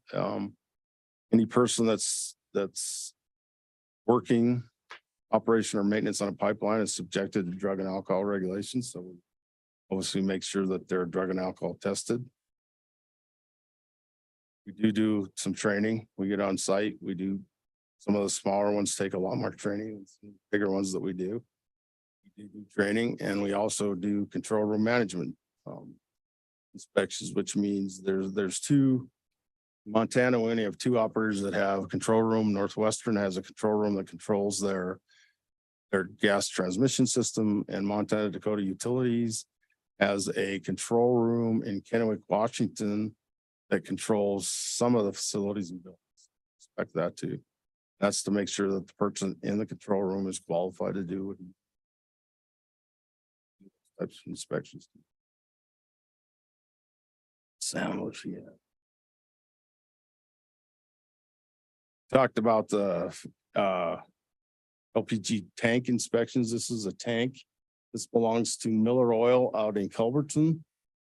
Any person that's working operation or maintenance on a pipeline is subjected to drug and alcohol regulations. So we obviously make sure that they're drug and alcohol tested. We do some training. We get on site. We do some of the smaller ones take a lot more training than some bigger ones that we do. We do training, and we also do control room management inspections, which means there's 2 Montana. We only have 2 operators that have a control room. Northwestern has a control room that controls their gas transmission system, and Montana Dakota Utilities has a control room in Kennewick, Washington that controls some of the facilities and buildings. Expect that too. That's to make sure that the person in the control room is qualified to do types of inspections. Sam, what's she at? Talked about the LPG tank inspections. This is a tank. This belongs to Miller Oil out in Culberton.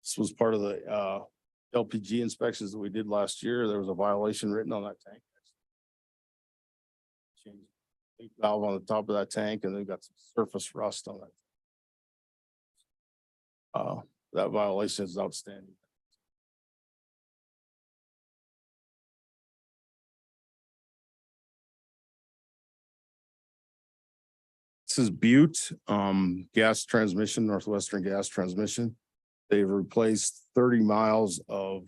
This was part of the LPG inspections that we did last year. There was a violation written on that tank. Changed the leak valve on the top of that tank, and they've got some surface rust on it. That violation is outstanding. This is Butte gas transmission, Northwestern gas transmission. They've replaced 30 miles of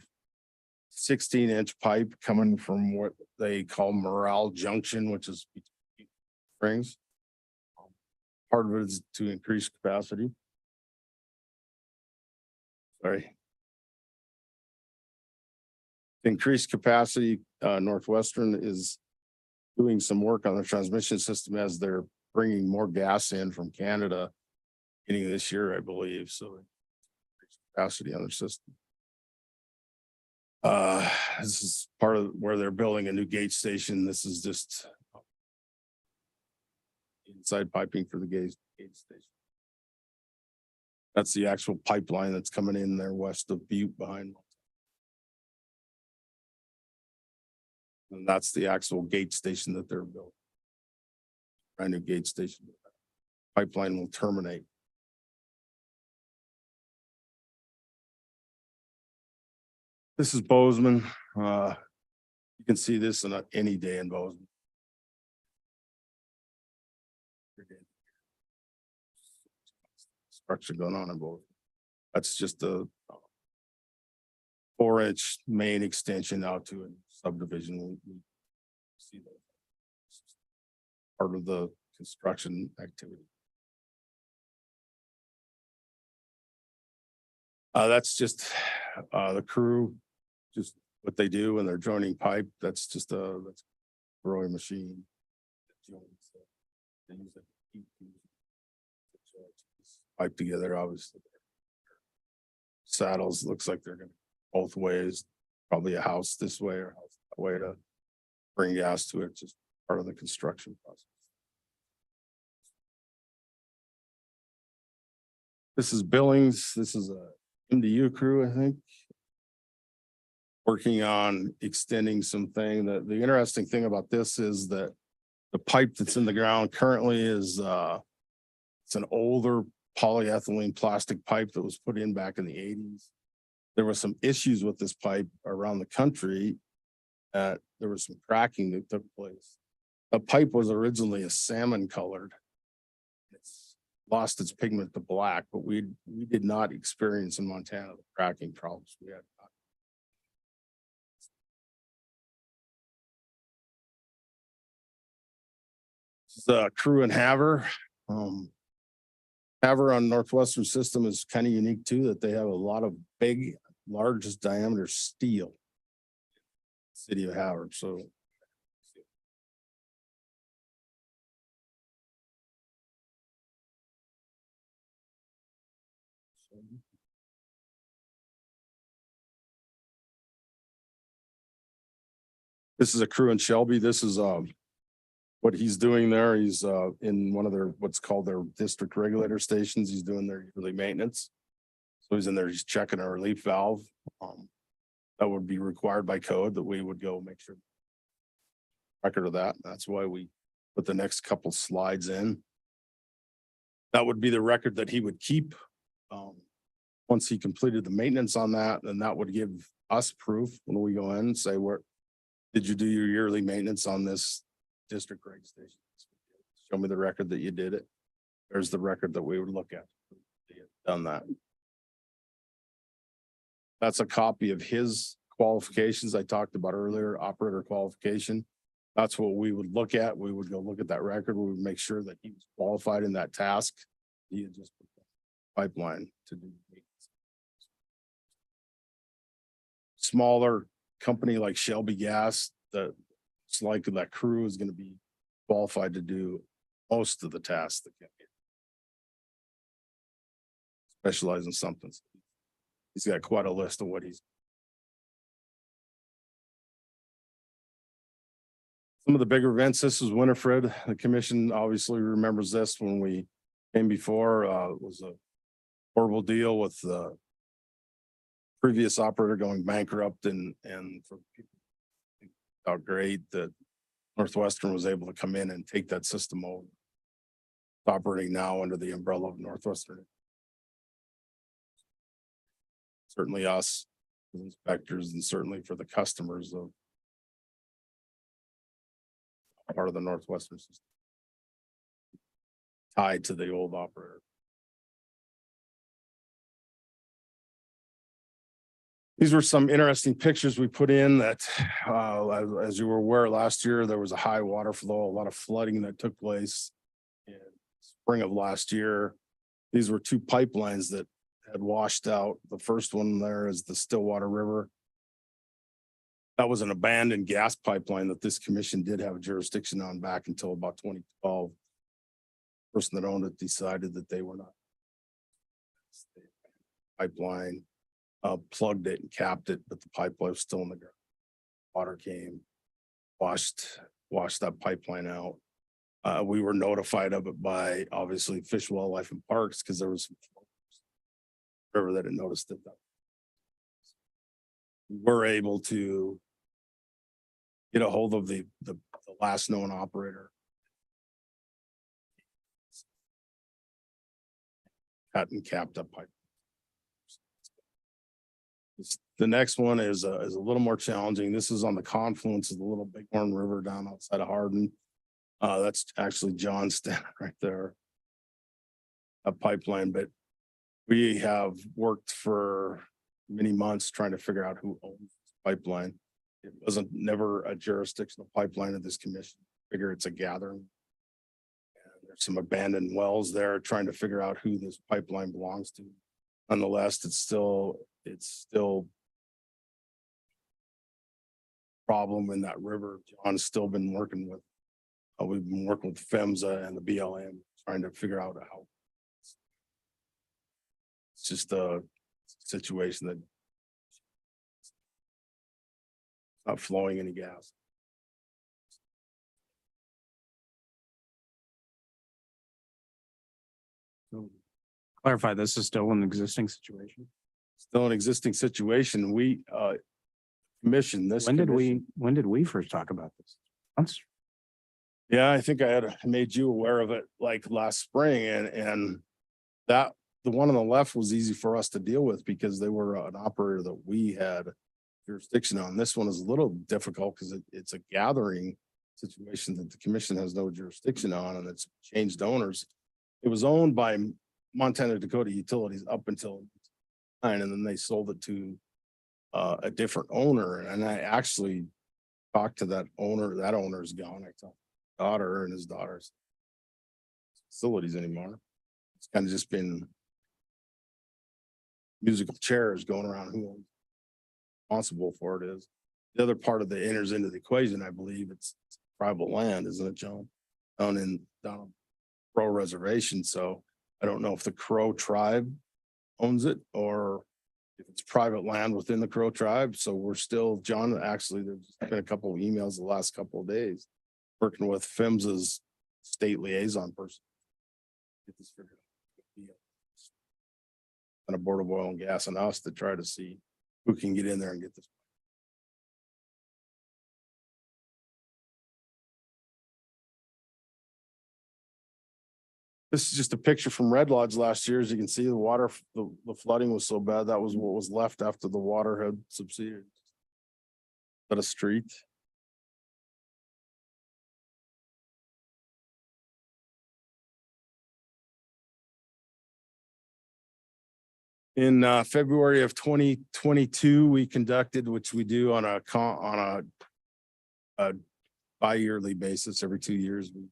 16-inch pipe coming from what they call Morale Junction, which is springs. Part of it is to increase capacity. Sorry. To increase capacity, Northwestern is doing some work on the transmission system as they're bringing more gas in from Canada beginning this year, I believe. So capacity on their system. This is part of where they're building a new gauge station. This is just inside piping for the gauge station. That's the actual pipeline that's coming in there west of Butte behind. And that's the actual gauge station that they're building. Brand new gauge station. Pipeline will terminate. This is Bozeman. You can see this on any day in Bozeman. Structure going on in Bozeman. That's just a 4-inch main extension out to a subdivision. We see that. Part of the construction activity. That's the crew, just what they do when they're joining pipe. That's just that's a growing machine. They use it to pipe together, obviously. Saddles looks like they're going both ways, probably a house this way or a house that way to bring gas to it. Just part of the construction process. This is Billings. This is a MDU crew, I think. Working on extending something. The interesting thing about this is that the pipe that's in the ground currently is it's an older polyethylene plastic pipe that was put in back in the 80s. There were some issues with this pipe around the country. There was some cracking that took place. The pipe was originally a salmon colored. It's lost its pigment to black, but we did not experience in Montana the cracking problems we had. This is Crew and Haver. Haver on Northwestern system is kind of unique too, that they have a lot of big, largest diameter steel. City of Haver, so. This is a crew in Shelby. This is what he's doing there. He's in one of their what's called their district regulator stations. He's doing their yearly maintenance. So he's in there, he's checking a relief valve. That would be required by code that we would go make sure record of that. That's why we put the next couple slides in. That would be the record that he would keep. Once he completed the maintenance on that, then that would give us proof when we go in and say, where did you do your yearly maintenance on this district reg station? Show me the record that you did it. There's the record that we would look at. Done that. That's a copy of his qualifications I talked about earlier, operator qualification. That's what we would look at. We would go look at that record. We would make sure that he was qualified in that task. He had just put the pipeline to do. Smaller company like Shelby Gas, it's likely that crew is going to be qualified to do most of the tasks that can be. Specialize in something. He's got quite a list of what he's. Some of the bigger events, this is Winifred. The commission obviously remembers this when we came before. It was a horrible deal with the previous operator going bankrupt and for people how great that Northwestern was able to come in and take that system over. It's operating now under the umbrella of Northwestern. Certainly us as inspectors and certainly for the customers of part of the Northwestern system tied to the old operator. These were some interesting pictures we put in that, as you were aware, last year, there was a high water flow, a lot of flooding that took place in spring of last year. These were two pipelines that had washed out. The first one there is the Stillwater River. That was an abandoned gas pipeline that this commission did have jurisdiction on back until about 2012. The person that owned it decided that they were not. Pipeline. Plugged it and capped it, but the pipeline was still in the ground. Water came, washed that pipeline out. We were notified of it by obviously Fish, Wildlife and Parks because there was some river that had noticed it. We were able to get a hold of the last known operator. Cut and capped up pipe. The next one is a little more challenging. This is on the confluence of the Little Bighorn River down outside of Hardin. That's actually Johnston right there. A pipeline, but we have worked for many months trying to figure out who owns this pipeline. It wasn't never a jurisdictional pipeline of this commission. Figure it's a gathering. And there's some abandoned wells there trying to figure out who this pipeline belongs to. Nonetheless, it's still problem in that river. John's still been working with, we've been working with PHMSA and the BLM, trying to figure out how. It's just a situation that not flowing any gas. So Clarify, this is still an existing situation. Still an existing situation. We commissioned this. When did we first talk about this? Months? Yeah, I think I made you aware of it like last spring and that the one on the left was easy for us to deal with because they were an operator that we had jurisdiction on. This one is a little difficult because it's a gathering situation that the commission has no jurisdiction on and it's changed owners. It was owned by Montana Dakota Utilities up until 9 and then they sold it to a different owner. And I actually talked to that owner. That owner's gone. I talked to his daughter and his daughter's facilities anymore. It's kind of just been musical chairs going around who responsible for it is. The other part of the enters into the equation, I believe it's tribal land, isn't it, John? Down on Crow Reservation. So I don't know if the Crow tribe owns it or if it's private land within the Crow tribe. So we're still, John, actually, there's been a couple of emails the last couple of days working with PHMSA's state liaison person. Get this figured out. On a board of oil and gas and us to try to see who can get in there and get this. This is just a picture from Red Lodge last year. As you can see, the water, the flooding was so bad. That was what was left after the water had subsided. At a street. In February of 2022, we conducted, which we do on a bi-yearly basis every 2 years. We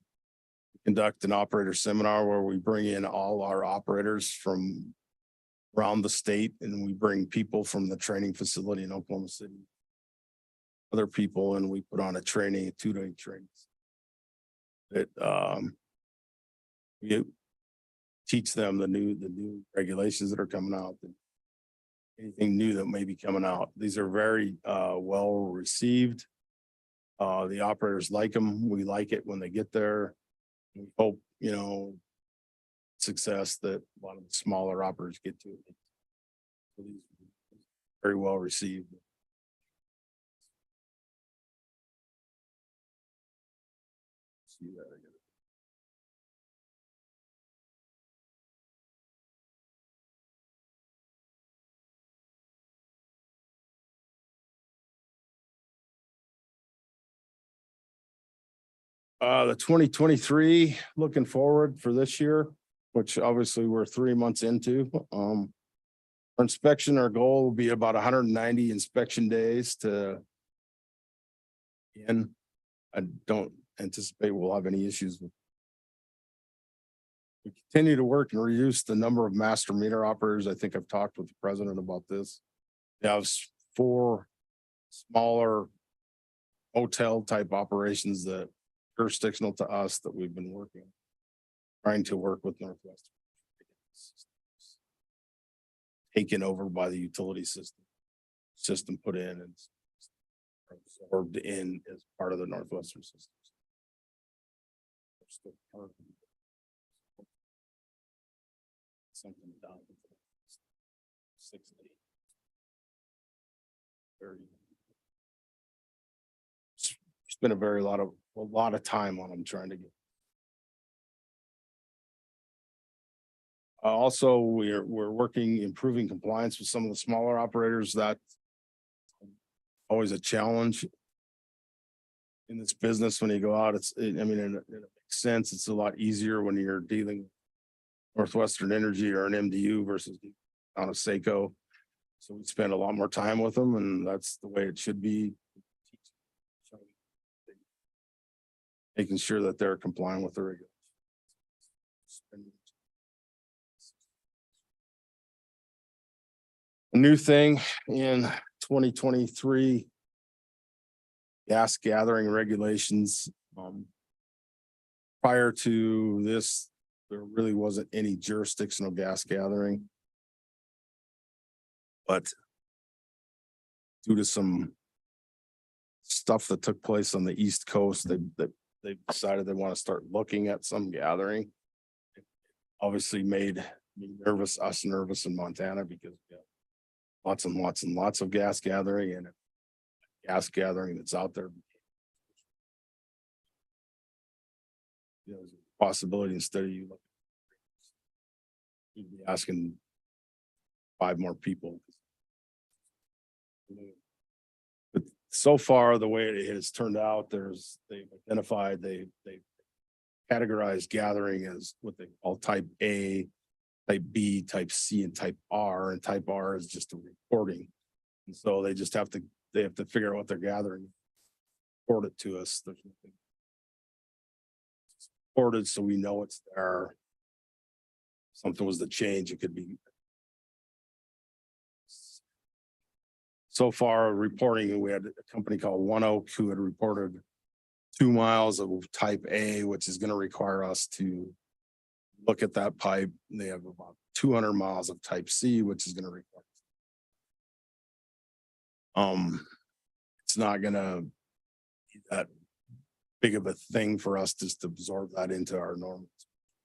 conduct an operator seminar where we bring in all our operators from around the state and we bring people from the training facility in Oklahoma City. Other people, and we put on a 2-day training. We teach them the new regulations that are coming out, anything new that may be coming out. These are very well received. The operators like them. We like it when they get there. We hope, success that a lot of the smaller operators get to it. So these are very well received. See that again. The 2023, looking forward for this year, which obviously we're 3 months into. Our inspection, our goal will be about 190 inspection days to end. I don't anticipate we'll have any issues with. We continue to work and reduce the number of master meter operators. I think I've talked with the president about this. We have 4 smaller hotel type operations that jurisdictional to us that we've been trying to work with Northwest. Taken over by the utility system put in and absorbed in as part of the Northwestern system. Something down 60. 30. It's been a lot of time on them trying to get. Also, we're working, improving compliance with some of the smaller operators. That's always a challenge in this business when you go out. It makes sense. It's a lot easier when you're dealing with Northwestern Energy or an MDU versus on a SACO. So we spend a lot more time with them, and that's the way it should be. Making sure that they're complying with the regulations. A new thing in 2023, gas gathering regulations. Prior to this, there really wasn't any jurisdictional gas gathering. But due to some stuff that took place on the East Coast, they decided they want to start looking at some gathering. It obviously made me nervous, us nervous in Montana because we have lots and lots and lots of gas gathering and gas gathering that's out there. You know, there's a possibility instead of you'd be asking 5 more people. But so far, the way it has turned out, they've identified, they categorized gathering as what they call type A, type B, type C, and type R. And type R is just a reporting. And so they just have to figure out what they're gathering, report it to us. There's nothing reported, so we know it's there. If something was to change, it could be. So far, reporting, we had a company called One Oak who had reported 2 miles of type A, which is going to require us to look at that pipe. And they have about 200 miles of type C, which is going to require. It's not going to be that big of a thing for us just to absorb that into our normal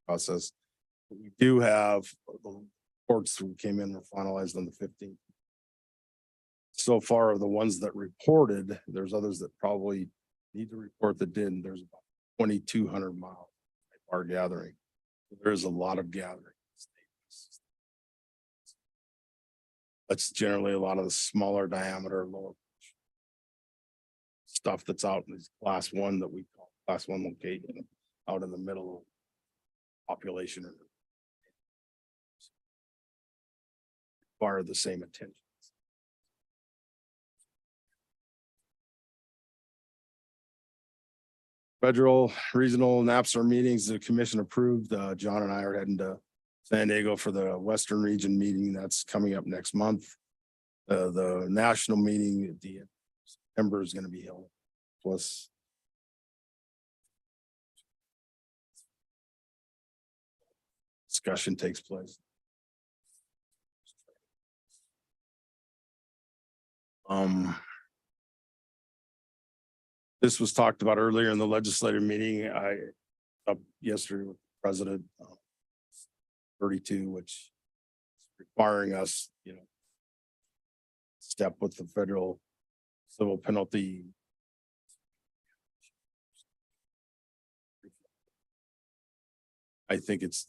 process. But we do have the reports that came in were finalized on the 15th. So far, the ones that reported, there's others that probably need to report that didn't. There's about 2,200 miles of our gathering. So there's a lot of gathering. That's generally a lot of the smaller diameter, lower stuff that's out in this class 1 that we call class 1 location, out in the middle of population, require the same attention. Federal, regional, NAPSR meetings, the commission approved. John and I are heading to San Diego for the Western Region meeting that's coming up next month. The national meeting at the end of September is going to be held. Plus, discussion takes place. This was talked about earlier in the legislative meeting. I up yesterday with the president, 32, which is requiring us, step with the federal civil penalty. I think it's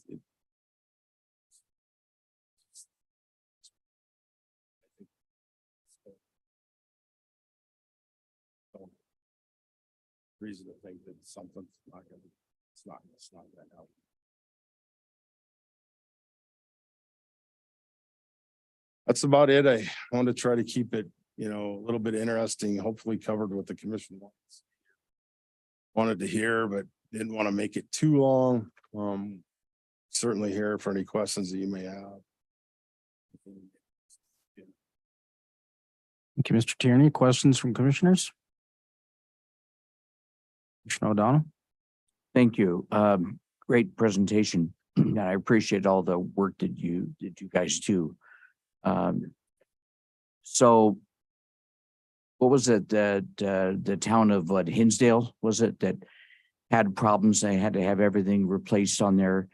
reason to think that something's not gonna, it's not gonna help. That's about it. I want to try to keep it, a little bit interesting, hopefully covered what the commission wanted to hear, but didn't want to make it too long. Certainly here for any questions that you may have. Thank you, Mr. Tierney. Questions from commissioners? Commissioner O'Donnell? Thank you. Great presentation. And I appreciate all the work that you guys do. So what was it that the town of Hinsdale, was it, that had problems? They had to have everything replaced on there.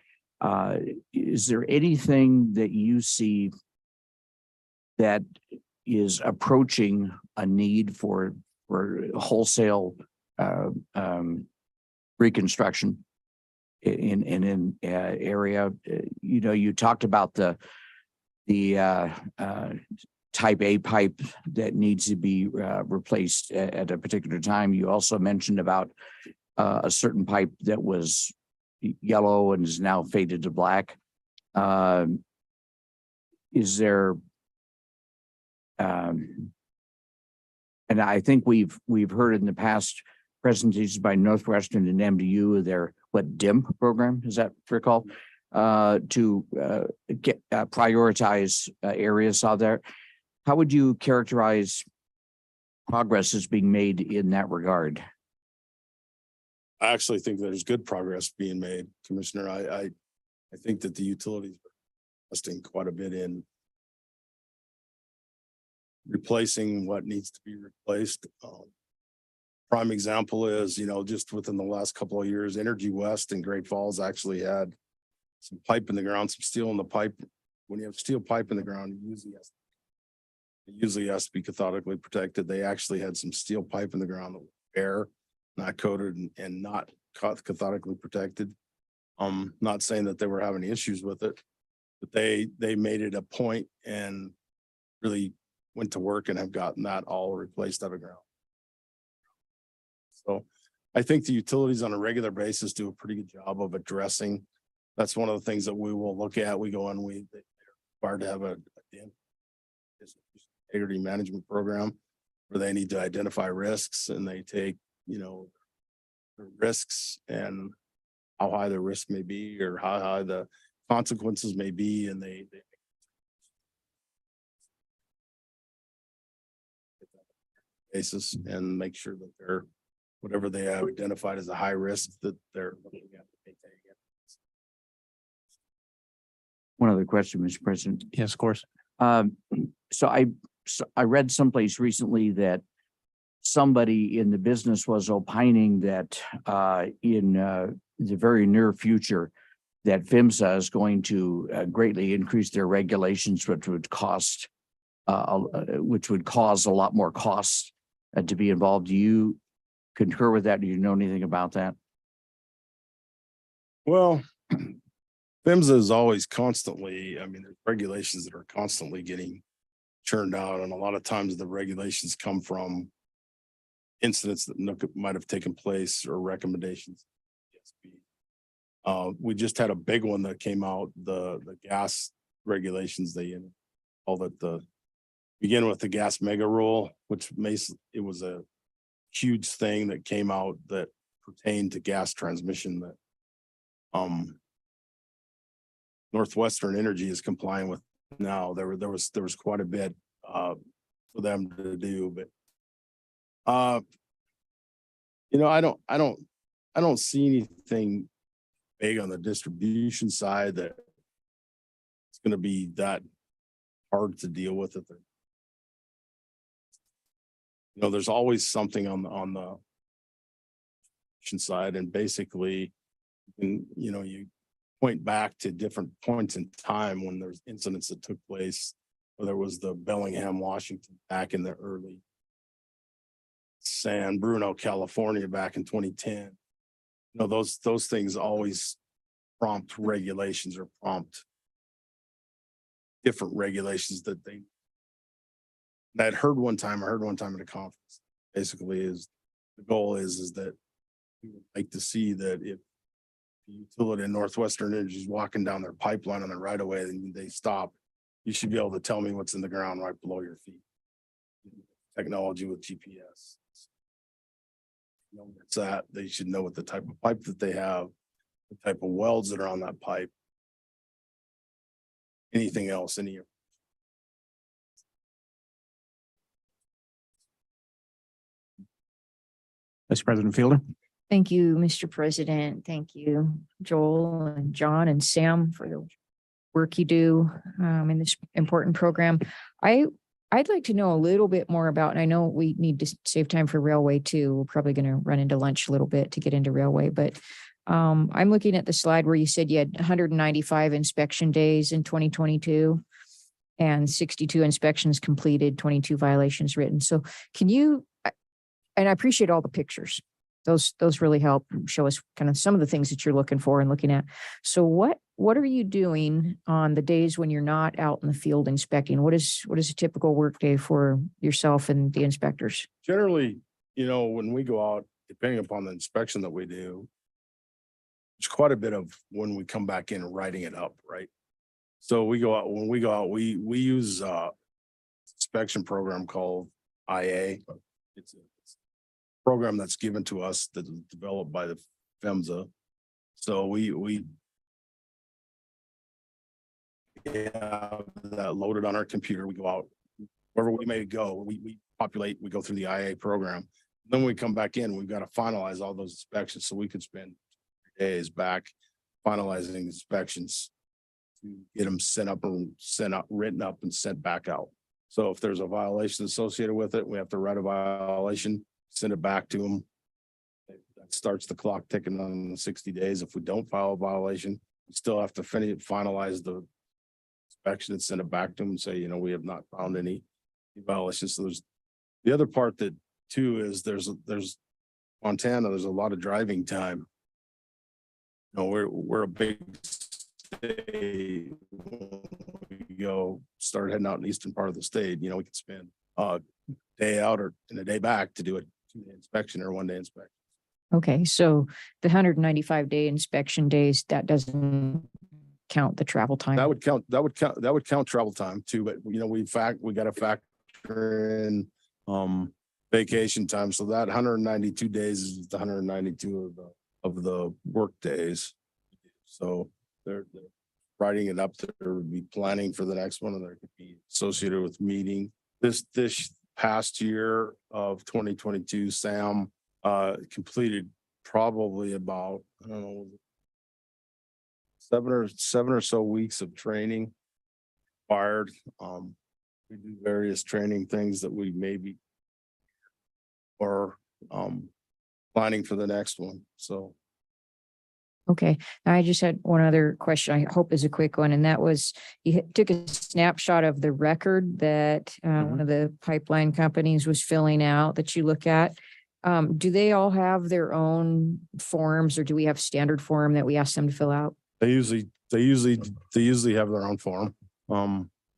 Is there anything that you see that is approaching a need for wholesale reconstruction in area? You talked about the type A pipe that needs to be replaced at a particular time. You also mentioned about a certain pipe that was yellow and is now faded to black. Is there, and I think we've heard in the past presentations by Northwestern and MDU, their DIMP program, is that recall, to prioritize areas out there. How would you characterize progress is being made in that regard? I actually think there's good progress being made, Commissioner. I think that the utilities are investing quite a bit in replacing what needs to be replaced. Prime example is, just within the last couple of years, Energy West in Great Falls actually had some pipe in the ground, some steel in the pipe. When you have steel pipe in the ground, it usually has to be cathodically protected. They actually had some steel pipe in the ground that was bare, not coated and not cathodically protected. Not saying that they were having issues with it, but they made it a point and really went to work and have gotten that all replaced out of ground. So I think the utilities on a regular basis do a pretty good job of addressing. That's one of the things that we will look at. We go and they're required to have a integrity management program where they need to identify risks and they take, the risks and how high the risk may be or how high the consequences may be. And they basis and make sure that they're whatever they have identified as a high risk that they're looking at. One other question, Mr. President. Yes, of course. So I read someplace recently that somebody in the business was opining that in the very near future that PHMSA is going to greatly increase their regulations, which would cause a lot more costs to be involved. Do you concur with that? Do you know anything about that? Well, PHMSA is always constantly, there's regulations that are constantly getting churned out. And a lot of times the regulations come from incidents that might have taken place or recommendations. We just had a big one that came out, the gas regulations. They called it begin with the gas mega rule, which it was a huge thing that came out that pertained to gas transmission that Northwestern Energy is complying with now. There was quite a bit for them to do, but I don't see anything big on the distribution side that it's going to be that hard to deal with it. There's always something on the side, and basically, you point back to different points in time when there's incidents that took place, whether it was the Bellingham, Washington, back in the early San Bruno, California, back in 2010. Those things always prompt regulations or prompt different regulations that I heard one time at a conference. Basically, is the goal is that we would like to see that if the utility in Northwestern Energy is walking down their pipeline on the right of way, then they stop. You should be able to tell me what's in the ground right below your feet. Technology with GPS. It's that they should know what the type of pipe that they have, the type of welds that are on that pipe. Anything else, Vice President Fielder. Thank you, Mr. President. Thank you, Joel and John and Sam for the work you do in this important program. I'd like to know a little bit more about, and I know we need to save time for railway too. We're probably going to run into lunch a little bit to get into railway, but I'm looking at the slide where you said you had 195 inspection days in 2022 and 62 inspections completed, 22 violations written. So can you, and I appreciate all the pictures. Those really help show us kind of some of the things that you're looking for and looking at. So what are you doing on the days when you're not out in the field inspecting? What is a typical work day for yourself and the inspectors? Generally, when we go out, depending upon the inspection that we do, there's quite a bit of when we come back in and writing it up, right? So when we go out, we use inspection program called IA. It's a program that's given to us that is developed by the PHMSA. So we have that loaded on our computer. We go out wherever we may go. We populate. We go through the IA program. Then when we come back in, we've got to finalize all those inspections. So we could spend days back finalizing inspections to get them written up and sent back out. So if there's a violation associated with it, we have to write a violation, send it back to them. That starts the clock ticking on the 60 days. If we don't file a violation, We still have to finalize the inspection and send it back to them and say, you know, we have not found any violations. So there's the other part that too is there's Montana, there's a lot of driving time. You know, we're a big state. When we go start heading out in the eastern part of the state, you know, we could spend a day out or a day back to do a 2-day inspection or 1-day inspection. Okay, so the 195-day inspection days, that doesn't count the travel time? That would count travel time too, but you know, we got to factor in vacation time. So that 192 days is the 192 of the work days. So they're writing it up. There would be planning for the next one, and there could be associated with meeting. This past year of 2022, Sam completed probably about, I don't know, 7 or so weeks of training required. We do various training things that we maybe or planning for the next one. So. Okay, I just had one other question I hope is a quick one, and that was you took a snapshot of the record that one of the pipeline companies was filling out that you look at. Do they all have their own forms, or do we have standard form that we ask them to fill out? They usually have their own form.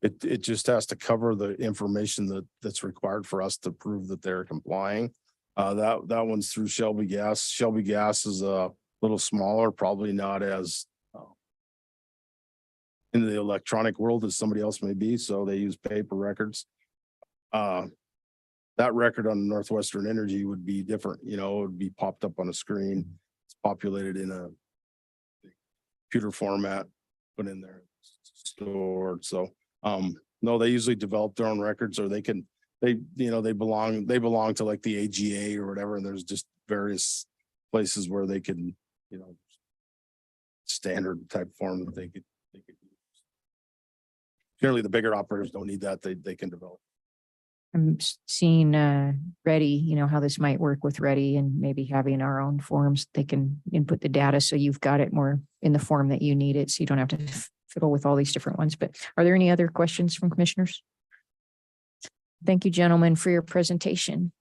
It just has to cover the information that's required for us to prove that they're complying. That one's through Shelby Gas. Shelby Gas is a little smaller, probably not as in the electronic world as somebody else may be. So they use paper records. That record on Northwestern Energy would be different. You know, it would be popped up on a screen. It's populated in a computer format, put in there, stored. So, no, they usually develop their own records, or they belong to like the AGA or whatever. And there's just various places where they can, you know, standard type form that they could use. Generally, the bigger operators don't need that. They can develop. I'm seeing Ready, you know, how this might work with Ready, and maybe having our own forms. They can input the data so you've got it more in the form that you need it, so you don't have to fiddle with all these different ones. But are there any other questions from commissioners? Thank you, gentlemen, for your presentation.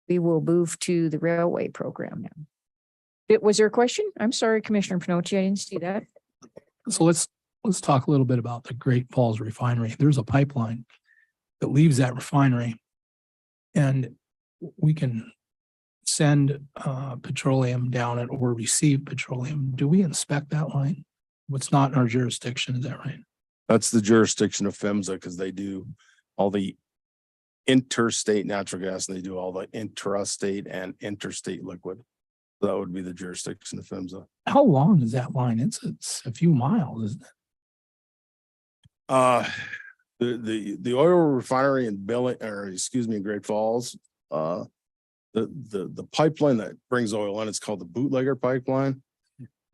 We will move to the railway program now. Was there a question? I'm sorry, Commissioner Pinocci, I didn't see that. So let's talk a little bit about the Great Falls Refinery. There's a pipeline that leaves that refinery, and we can send petroleum down it or receive petroleum. Do we inspect that line? What's not in our jurisdiction, is that right? That's the jurisdiction of PHMSA, because they do all the interstate natural gas and they do all the intrastate and interstate liquid. That would be the jurisdiction of PHMSA. How long is that line? It's a few miles, isn't it? The oil refinery in Great Falls, the pipeline that brings oil in, it's called the Bootlegger pipeline.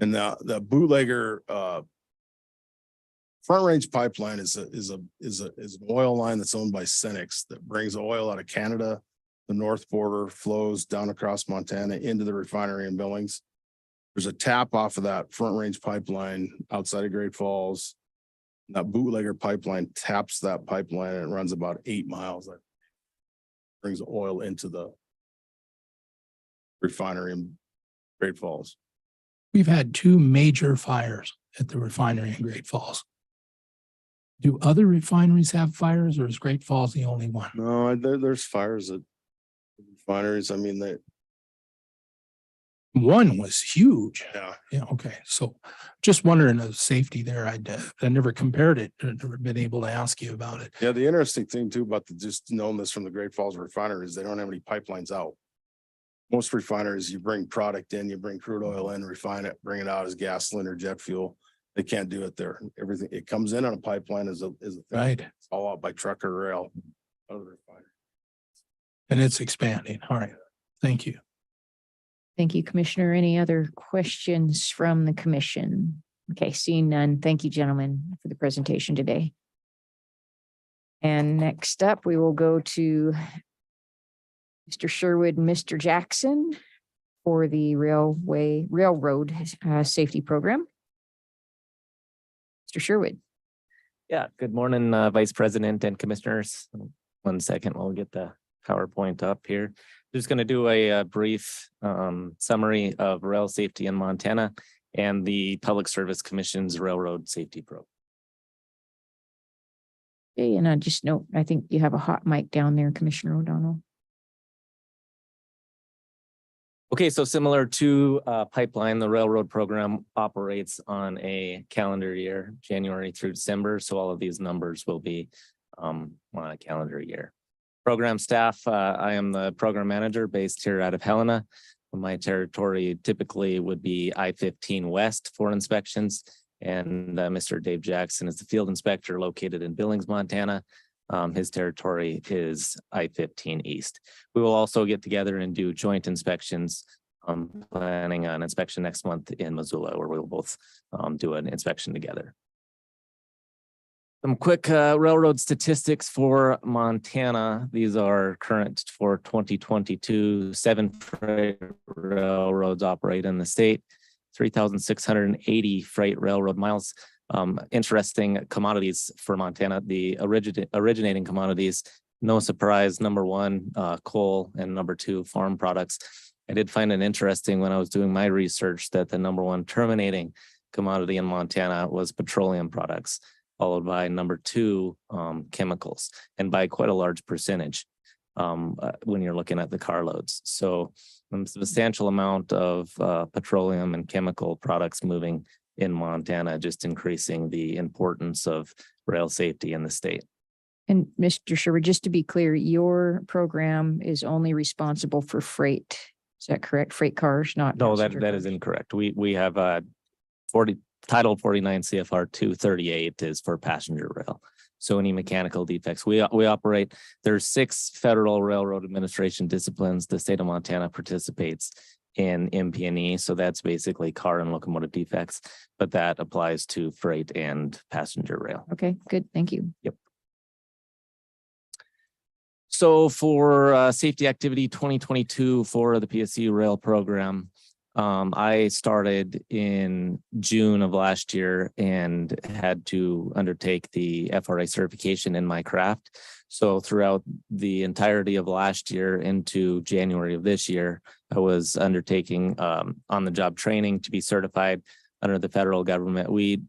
And the Bootlegger Front Range pipeline is an oil line that's owned by Cenex that brings oil out of Canada. The north border flows down across Montana into the refinery in Billings. There's a tap off of that Front Range pipeline outside of Great Falls. That Bootlegger pipeline taps that pipeline, and it runs about 8 miles. That brings oil into the refinery in Great Falls. We've had 2 major fires at the refinery in Great Falls. Do other refineries have fires, or is Great Falls the only one? No, there's fires at refineries. I mean, one was huge. Yeah. Yeah. Okay. So just wondering the safety there. I never compared it. I've never been able to ask you about it. Yeah. The interesting thing too about just knowing this from the Great Falls refinery is they don't have any pipelines out. Most refineries, you bring product in, you bring crude oil in, refine it, bring it out as gasoline or jet fuel. They can't do it there. Everything, it comes in on a pipeline as a thing. Right. It's all out by truck or rail. And it's expanding. All right. Thank you. Thank you, Commissioner. Any other questions from the commission? Okay, seeing none. Thank you, gentlemen, for the presentation today. And next up, we will go to Mr. Sherwood and Mr. Jackson for the railroad safety program. Mr. Sherwood. Yeah, good morning, Vice President and Commissioners. 1 second, we'll get the PowerPoint up here. Just going to do a brief summary of rail safety in Montana and the Public Service Commission's Railroad Safety Program. Okay, and I just note, I think you have a hot mic down there, Commissioner O'Donnell. Okay, so similar to pipeline, the railroad program operates on a calendar year, January through December. So all of these numbers will be on a calendar year. Program staff, I am the program manager based here out of Helena. My territory typically would be I-15 West for inspections. And Mr. Dave Jackson is the field inspector located in Billings, Montana. His territory is I-15 East. We will also get together and do joint inspections. Planning on inspection next month in Missoula, where we'll both do an inspection together. Some quick railroad statistics for Montana. These are current for 2022. 7 freight railroads operate in the state. 3,680 freight railroad miles. Interesting commodities for Montana. The originating commodities, no surprise, number 1, coal, and number 2, farm products. I did find it interesting when I was doing my research that the number 1 terminating commodity in Montana was petroleum products, followed by number 2, chemicals, and by quite a large percentage when you're looking at the carloads. So a substantial amount of petroleum and chemical products moving in Montana, just increasing the importance of rail safety in the state. And Mr. Sherwood, just to be clear, your program is only responsible for freight. Is that correct? Freight cars, not No, passenger that cars? is incorrect. We have Title 49 CFR 238 is for passenger rail. So any mechanical defects, we operate, there's 6 federal railroad administration disciplines. The state of Montana participates in MP&E. So that's basically car and locomotive defects, but that applies to freight and passenger rail. Okay, good. Thank you. Yep. So for safety activity 2022 for the PSC rail program, I started in June of last year and had to undertake the FRA certification in my craft. So throughout the entirety of last year into January of this year, I was undertaking on-the-job training to be certified under the federal government. We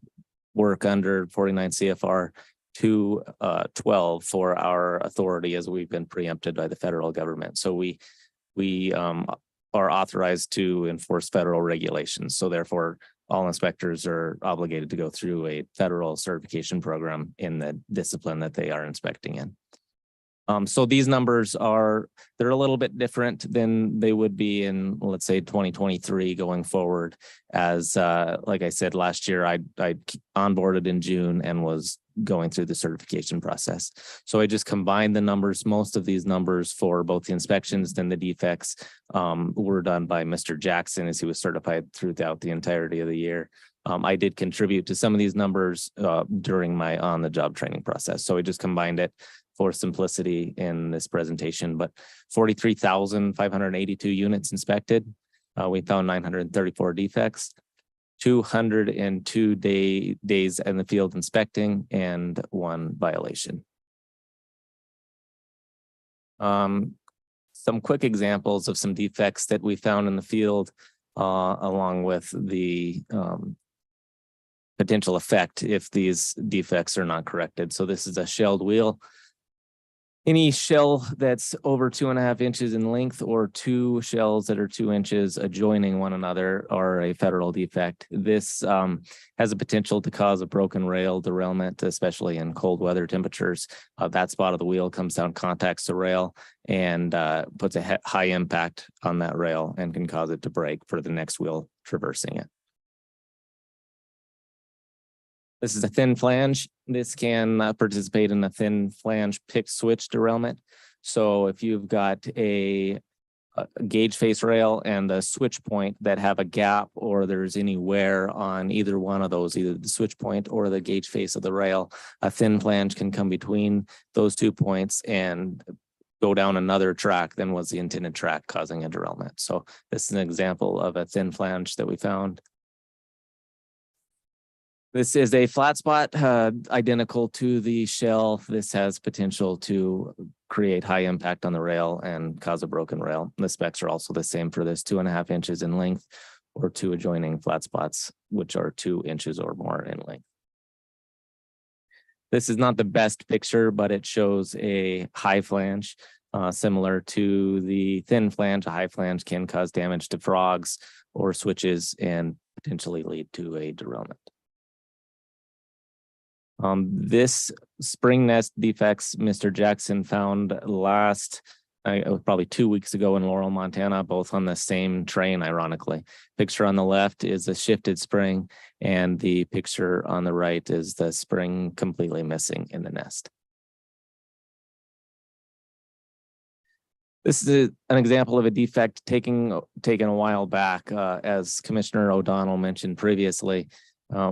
work under 49 CFR 212 for our authority as we've been preempted by the federal government. So we are authorized to enforce federal regulations. So therefore, all inspectors are obligated to go through a federal certification program in the discipline that they are inspecting in. So these numbers they're a little bit different than they would be in, let's say, 2023 going forward. As like I said, last year, I onboarded in June and was going through the certification process. So I just combined the numbers. Most of these numbers for both the inspections and the defects were done by Mr. Jackson as he was certified throughout the entirety of the year. I did contribute to some of these numbers during my on-the-job training process. So I just combined it for simplicity in this presentation, but 43,582 units inspected. We found 934 defects, 202 days in the field inspecting, and 1 violation. Some quick examples of some defects that we found in the field, along with the potential effect if these defects are not corrected. So this is a shelled wheel. Any shell that's over 2.5 inches in length or 2 shells that are 2 inches adjoining one another are a federal defect. This has a potential to cause a broken rail derailment, especially in cold weather temperatures. That spot of the wheel comes down, contacts the rail, and puts a high impact on that rail and can cause it to break for the next wheel traversing it. This is a thin flange. This can participate in a thin flange pick switch derailment. So if you've got a gauge face rail and a switch point that have a gap, or there's any wear on either one of those, either the switch point or the gauge face of the rail, a thin flange can come between those 2 points and go down another track than was the intended track, causing a derailment. So this is an example of a thin flange that we found. This is a flat spot, identical to the shell. This has potential to create high impact on the rail and cause a broken rail. The specs are also the same for this, 2.5 inches in length, or 2 adjoining flat spots, which are 2 inches or more in length. This is not the best picture, but it shows a high flange, similar to the thin flange. A high flange can cause damage to frogs or switches and potentially lead to a derailment. This spring nest defects Mr. Jackson found probably 2 weeks ago in Laurel, Montana, both on the same train, ironically. Picture on the left is a shifted spring, and the picture on the right is the spring completely missing in the nest. This is an example of a defect taken a while back. As Commissioner O'Donnell mentioned previously,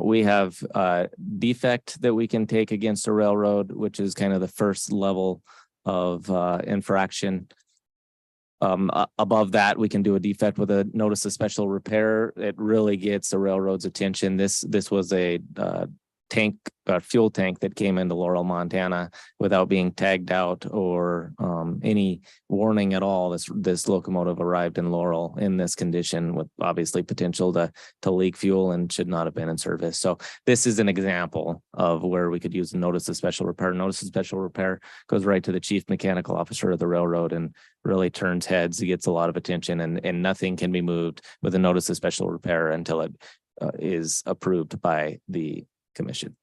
we have a defect that we can take against a railroad, which is kind of the first level of infraction. Above that, we can do a defect with a notice of special repair. It really gets the railroad's attention. This was a fuel tank that came into Laurel, Montana without being tagged out or any warning at all. This locomotive arrived in Laurel in this condition with obviously potential to leak fuel and should not have been in service. So this is an example of where we could use a notice of special repair. Notice of special repair goes right to the chief mechanical officer of the railroad and really turns heads. It gets a lot of attention, and nothing can be moved with a notice of special repair until it is approved by the commission.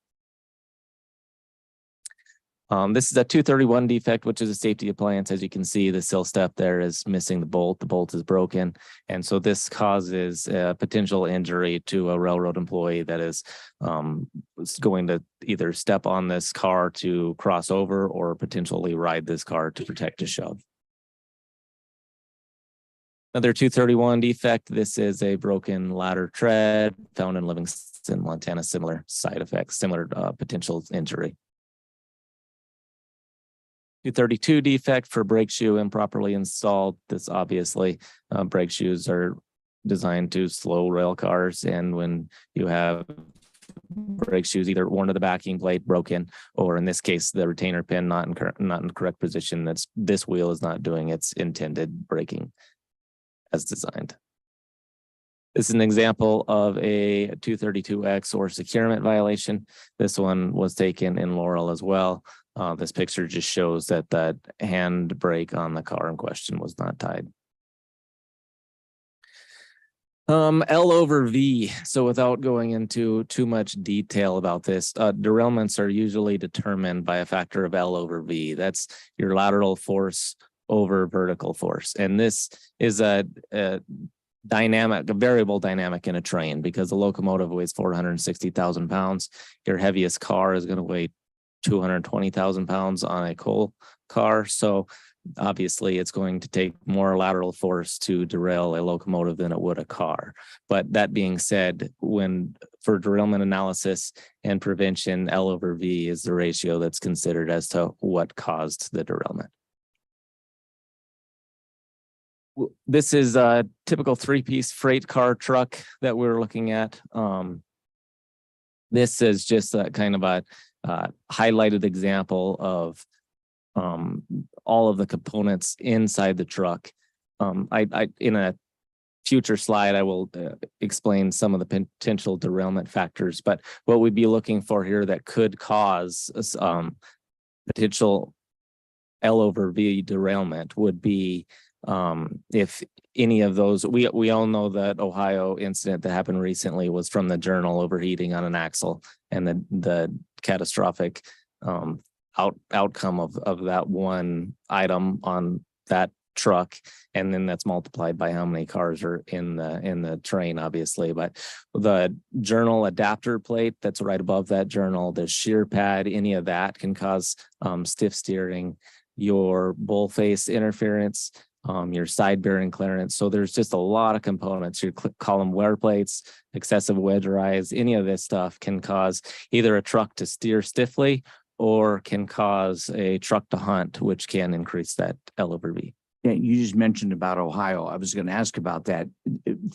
This is a 231 defect, which is a safety appliance. As you can see, the sill step there is missing the bolt. The bolt is broken. And so this causes a potential injury to a railroad employee that is going to either step on this car to cross over or potentially ride this car to protect a shove. Another 231 defect. This is a broken ladder tread found in Livingston, Montana. Similar side effects, similar potential injury. 232 defect for brake shoe improperly installed. This obviously brake shoes are designed to slow rail cars, and when you have brake shoes either worn to the backing plate, broken, or in this case the retainer pin not in correct position, this wheel is not doing its intended braking as designed. This is an example of a 232X or securement violation. This one was taken in Laurel as well. This picture just shows that the handbrake on the car in question was not tied. L over V. So without going into too much detail about this, derailments are usually determined by a factor of L over V. That's your lateral force over vertical force. And this is a variable dynamic in a train, because the locomotive weighs 460,000 pounds. Your heaviest car is going to weigh 220,000 pounds on a coal car. So obviously it's going to take more lateral force to derail a locomotive than it would a car. But that being said, for derailment analysis and prevention, L over V is the ratio that's considered as to what caused the derailment. This is a typical 3-piece freight car truck that we're looking at. This is just a kind of a highlighted example of all of the components inside the truck. In a future slide, I will explain some of the potential derailment factors, but what we'd be looking for here that could cause potential L over V derailment would be if any of those, we all know that Ohio incident that happened recently was from the journal overheating on an axle, and the catastrophic outcome of that one item on that truck, and then that's multiplied by how many cars are in the train, obviously. But the journal adapter plate that's right above that journal, the shear pad, any of that can cause stiff steering, your bull face interference, your side bearing clearance. So there's just a lot of components. Your column wear plates, excessive wedge rise, any of this stuff can cause either a truck to steer stiffly or can cause a truck to hunt, which can increase that L over V. Yeah, you just mentioned about Ohio. I was going to ask about that.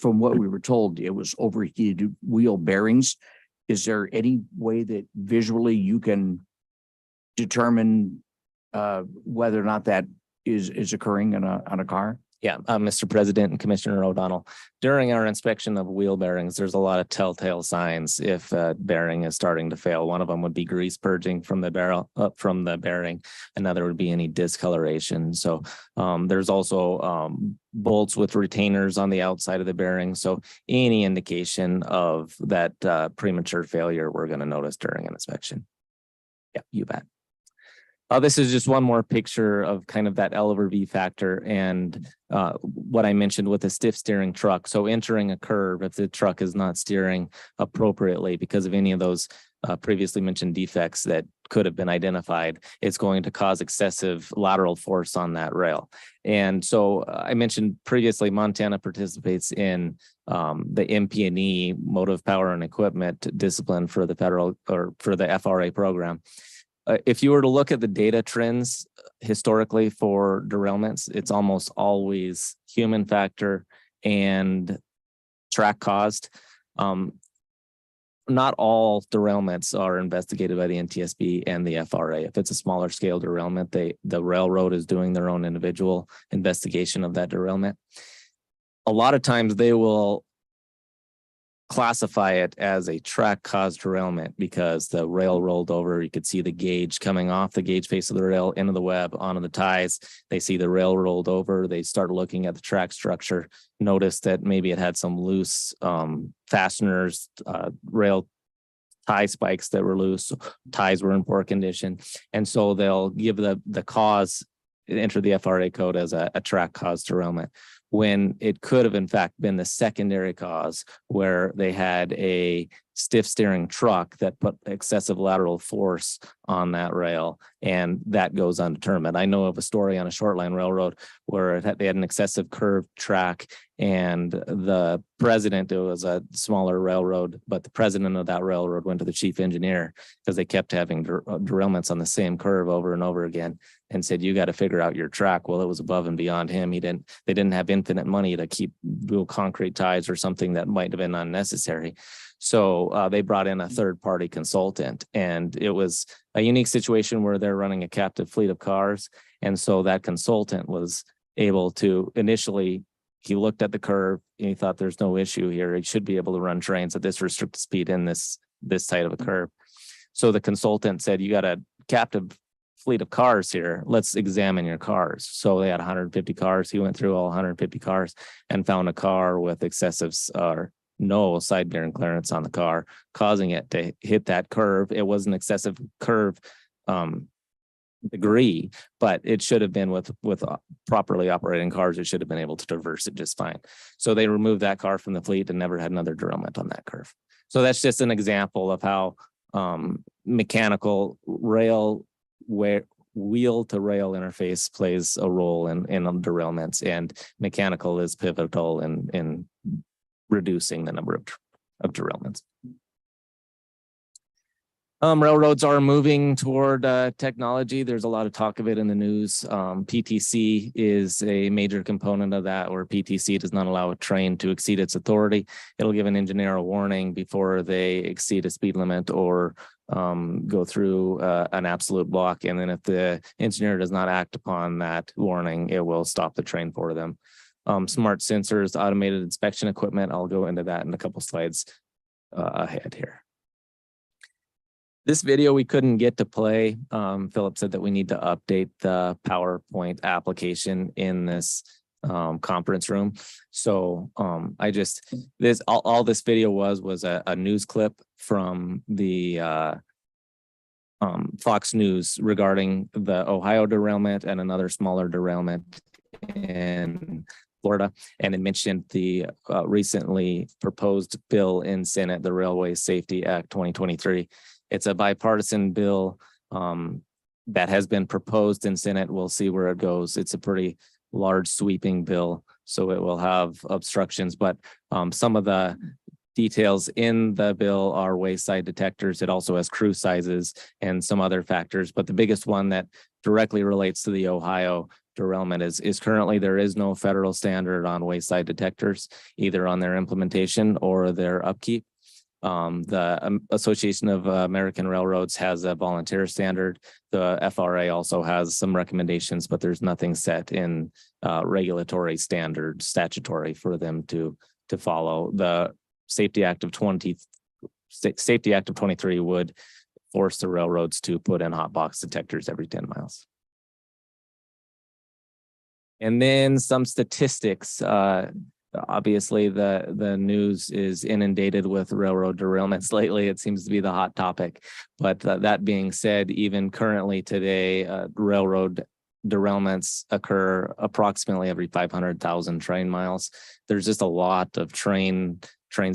From what we were told, it was overheated wheel bearings. is there any way that visually you can determine whether or not that is occurring on a car? Yeah, Mr. President and Commissioner O'Donnell, during our inspection of wheel bearings, there's a lot of telltale signs if a bearing is starting to fail. One of them would be grease purging from the from the bearing. Another would be any discoloration. So there's also bolts with retainers on the outside of the bearing. So any indication of that premature failure, we're going to notice during an inspection. Yeah, you bet. This is just one more picture of kind of that L over V factor and what I mentioned with a stiff steering truck. So entering a curve, if the truck is not steering appropriately because of any of those previously mentioned defects that could have been identified, it's going to cause excessive lateral force on that rail. And so I mentioned previously, Montana participates in the MP&E, motive power and equipment discipline for the federal or for the FRA program. If you were to look at the data trends historically for derailments, it's almost always human factor and track caused. Not all derailments are investigated by the NTSB and the FRA. If it's a smaller scale derailment, the railroad is doing their own individual investigation of that derailment. A lot of times they will classify it as a track caused derailment because the rail rolled over. You could see the gauge coming off the gauge face of the rail into the web onto the ties. They see the rail rolled over. They start looking at the track structure, notice that maybe it had some loose fasteners, rail tie spikes that were loose, ties were in poor condition. And so they'll give the cause, enter the FRA code as a track caused derailment, when it could have in fact been the secondary cause where they had a stiff steering truck that put excessive lateral force on that rail, and that goes undetermined. I know of a story on a short line railroad where they had an excessive curved track, and the president, it was a smaller railroad, but the president of that railroad went to the chief engineer because they kept having derailments on the same curve over and over again, and said, you got to figure out your track. Well, it was above and beyond him. They didn't have infinite money to keep dual concrete ties or something that might have been unnecessary. So they brought in a third party consultant, and it was a unique situation where they're running a captive fleet of cars. And so that consultant was able to initially, he looked at the curve and he thought there's no issue here. He should be able to run trains at this restricted speed in this tight of a curve. So the consultant said, you got a captive fleet of cars here. Let's examine your cars. So they had 150 cars. He went through all 150 cars and found a car with excessive no side bearing clearance on the car, causing it to hit that curve. It was an excessive curve degree, but it should have been with properly operating cars. It should have been able to traverse it just fine. So they removed that car from the fleet and never had another derailment on that curve. So that's just an example of how mechanical rail wheel to rail interface plays a role in derailments, and mechanical is pivotal in reducing the number of derailments. Railroads are moving toward technology. There's a lot of talk of it in the news. PTC is a major component of that, where PTC does not allow a train to exceed its authority. It'll give an engineer a warning before they exceed a speed limit or go through an absolute block. And then if the engineer does not act upon that warning, it will stop the train for them. Smart sensors, automated inspection equipment. I'll go into that in a couple slides ahead here. This video we couldn't get to play. Philip said that we need to update the PowerPoint application in this conference room. So all this video was a news clip from the Fox News regarding the Ohio derailment and another smaller derailment in Florida, and it mentioned the recently proposed bill in Senate, the Railway Safety Act 2023. It's a bipartisan bill that has been proposed in Senate. We'll see where it goes. It's a pretty large sweeping bill, so it will have obstructions, but some of the details in the bill are wayside detectors. It also has crew sizes and some other factors, but the biggest one that directly relates to the Ohio derailment is currently there is no federal standard on wayside detectors, either on their implementation or their upkeep. The Association of American Railroads has a volunteer standard. The FRA also has some recommendations, but there's nothing set in regulatory standard statutory for them to follow. The Safety Act of 23 would force the railroads to put in hot box detectors every 10 miles. And then some statistics. Obviously, the news is inundated with railroad derailments lately. It seems to be the hot topic. But that being said, even currently today, railroad derailments occur approximately every 500,000 train miles. There's just a lot of trains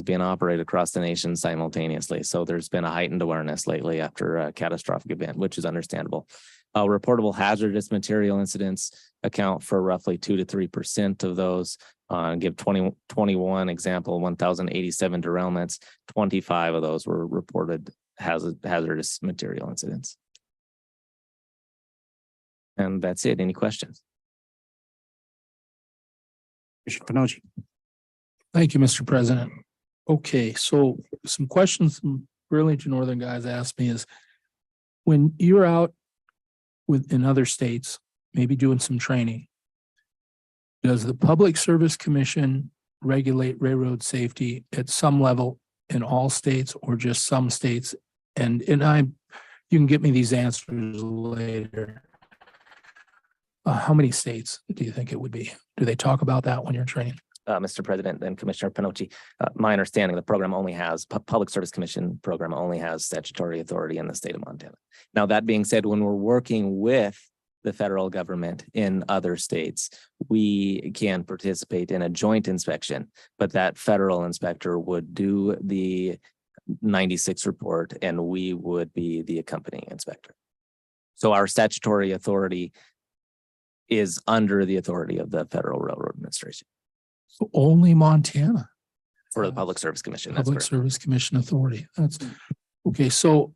being operated across the nation simultaneously. So there's been a heightened awareness lately after a catastrophic event, which is understandable. Reportable hazardous material incidents account for roughly 2 to 3% of those. Give 2021 example, 1,087 derailments, 25 of those were reported hazardous material incidents. And that's it. Any questions? Commissioner Panoche. Thank you, Mr. President. Okay, so some questions some Burlington Northern guys asked me is, when you're out in other states, maybe doing some training, does the Public Service Commission regulate railroad safety at some level in all states or just some states? And you can get me these answers later. How many states do you think it would be? Do they talk about that when you're training? Mr. President and Commissioner Panoche, my understanding, the program only has, Public Service Commission program only has statutory authority in the state of Montana. Now, that being said, when we're working with the federal government in other states, we can participate in a joint inspection, but that federal inspector would do the 96 report and we would be the accompanying inspector. So our statutory authority is under the authority of the Federal Railroad Administration. So only Montana for the Public Service Commission. That's Public correct. Service Commission authority. That's okay. So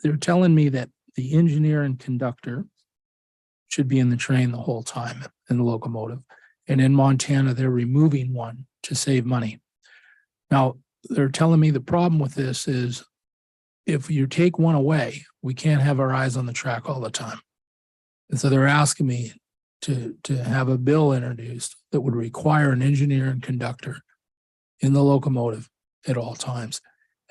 they're telling me that the engineer and conductor should be in the train the whole time in the locomotive. And in Montana, they're removing one to save money. Now, they're telling me the problem with this is if you take one away, we can't have our eyes on the track all the time. And so they're asking me to have a bill introduced that would require an engineer and conductor in the locomotive at all times.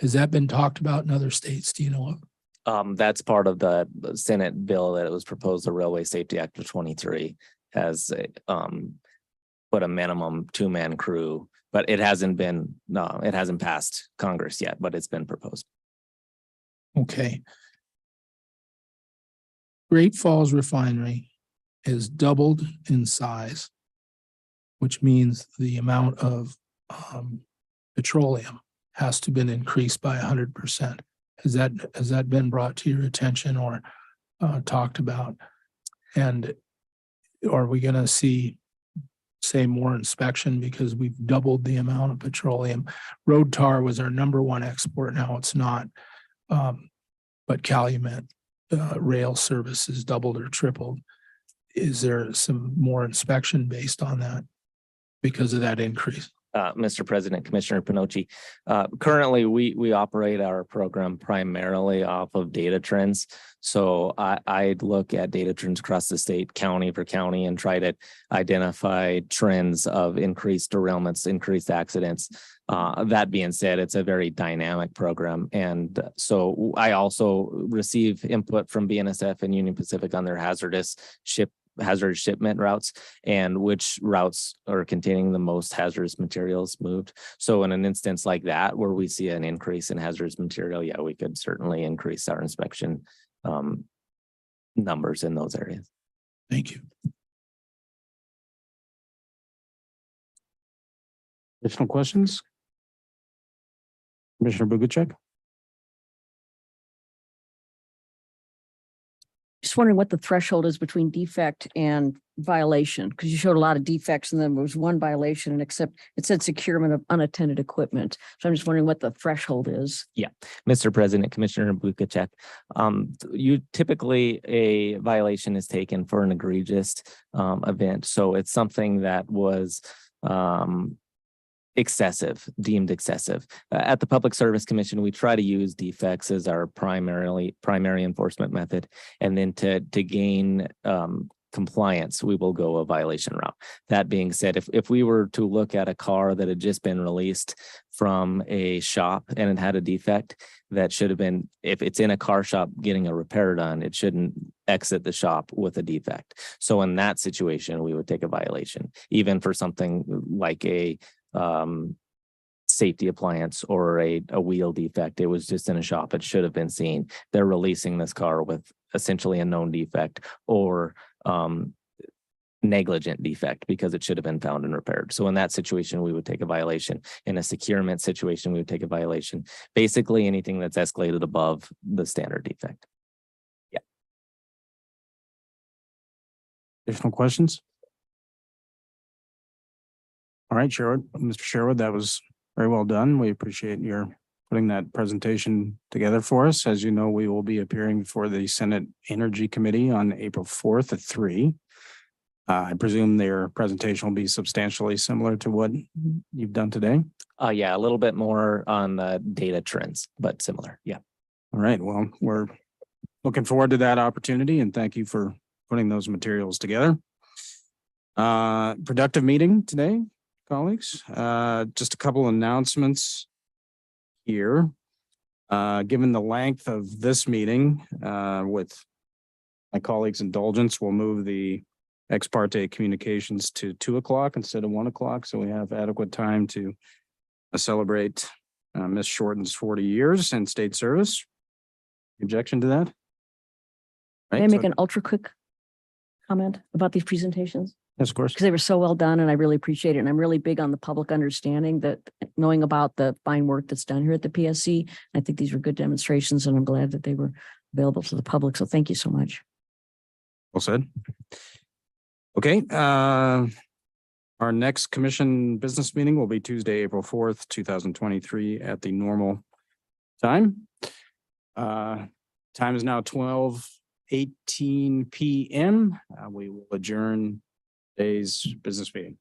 Has that been talked about in other states? Do you know of? That's part of the Senate bill that was proposed. The Railway Safety Act of 23 has put a minimum 2-man crew, but it hasn't passed Congress yet, but it's been proposed. Okay. Great Falls Refinery has doubled in size, which means the amount of petroleum has to been increased by 100%. Has that been brought to your attention or talked about? And are we going to see, say, more inspection because we've doubled the amount of petroleum? Road tar was our #1 export. Now it's not, but Calumet rail service is doubled or tripled. Is there some more inspection based on that because of that increase? Mr. President, Commissioner Panoche, currently we operate our program primarily off of data trends. So I'd look at data trends across the state, county for county, and try to identify trends of increased derailments, increased accidents. That being said, it's a very dynamic program. And so I also receive input from BNSF and Union Pacific on their hazardous shipment routes and which routes are containing the most hazardous materials moved. So in an instance like that, where we see an increase in hazardous material, yeah, we could certainly increase our inspection numbers in those areas. Thank you. Additional questions? Commissioner Bugachek? Just wondering what the threshold is between defect and violation, because you showed a lot of defects and then there was one violation, and except it said securement of unattended equipment. So I'm just wondering what the threshold is. Yeah, Mr. President, Commissioner Bukacek, you typically a violation is taken for an egregious event. So it's something that was deemed excessive. At the Public Service Commission, we try to use defects as our primary enforcement method. And then to gain compliance, we will go a violation route. That being said, if we were to look at a car that had just been released from a shop and it had a defect that should have been, if it's in a car shop getting a repair done, it shouldn't exit the shop with a defect. So in that situation, we would take a violation, even for something like a safety appliance or a wheel defect. It was just in a shop. It should have been seen. They're releasing this car with essentially a known defect or negligent defect because it should have been found and repaired. So in that situation, we would take a violation. In a securement situation, we would take a violation. Basically anything that's escalated above the standard defect. Yeah. Additional questions? All right, Sherwood, Mr. Sherwood, that was very well done. We appreciate your putting that presentation together for us. As you know, we will be appearing for the Senate Energy Committee on April 4th at 3. I presume their presentation will be substantially similar to what you've done today. Yeah, a little bit more on the data trends, but similar. Yeah. All right. Well, we're looking forward to that opportunity and thank you for putting those materials together. Productive meeting today, colleagues. Just a couple announcements here. Given the length of this meeting, with my colleagues' indulgence, we'll move the ex parte communications to 2 o'clock instead of 1 o'clock. So we have adequate time to celebrate Ms. Shorten's 40 years in state service. Objection to that? May I make an ultra quick comment about these presentations? Yes, of course. Because they were so well done and I really appreciate it. And I'm really big on the public understanding that knowing about the fine work that's done here at the PSC. I think these were good demonstrations and I'm glad that they were available to the public. So thank you so much. Well said. Okay, our next commission business meeting will be Tuesday, April 4th, 2023 at the normal time. Time is now 12:18 p.m. We will adjourn today's business meeting.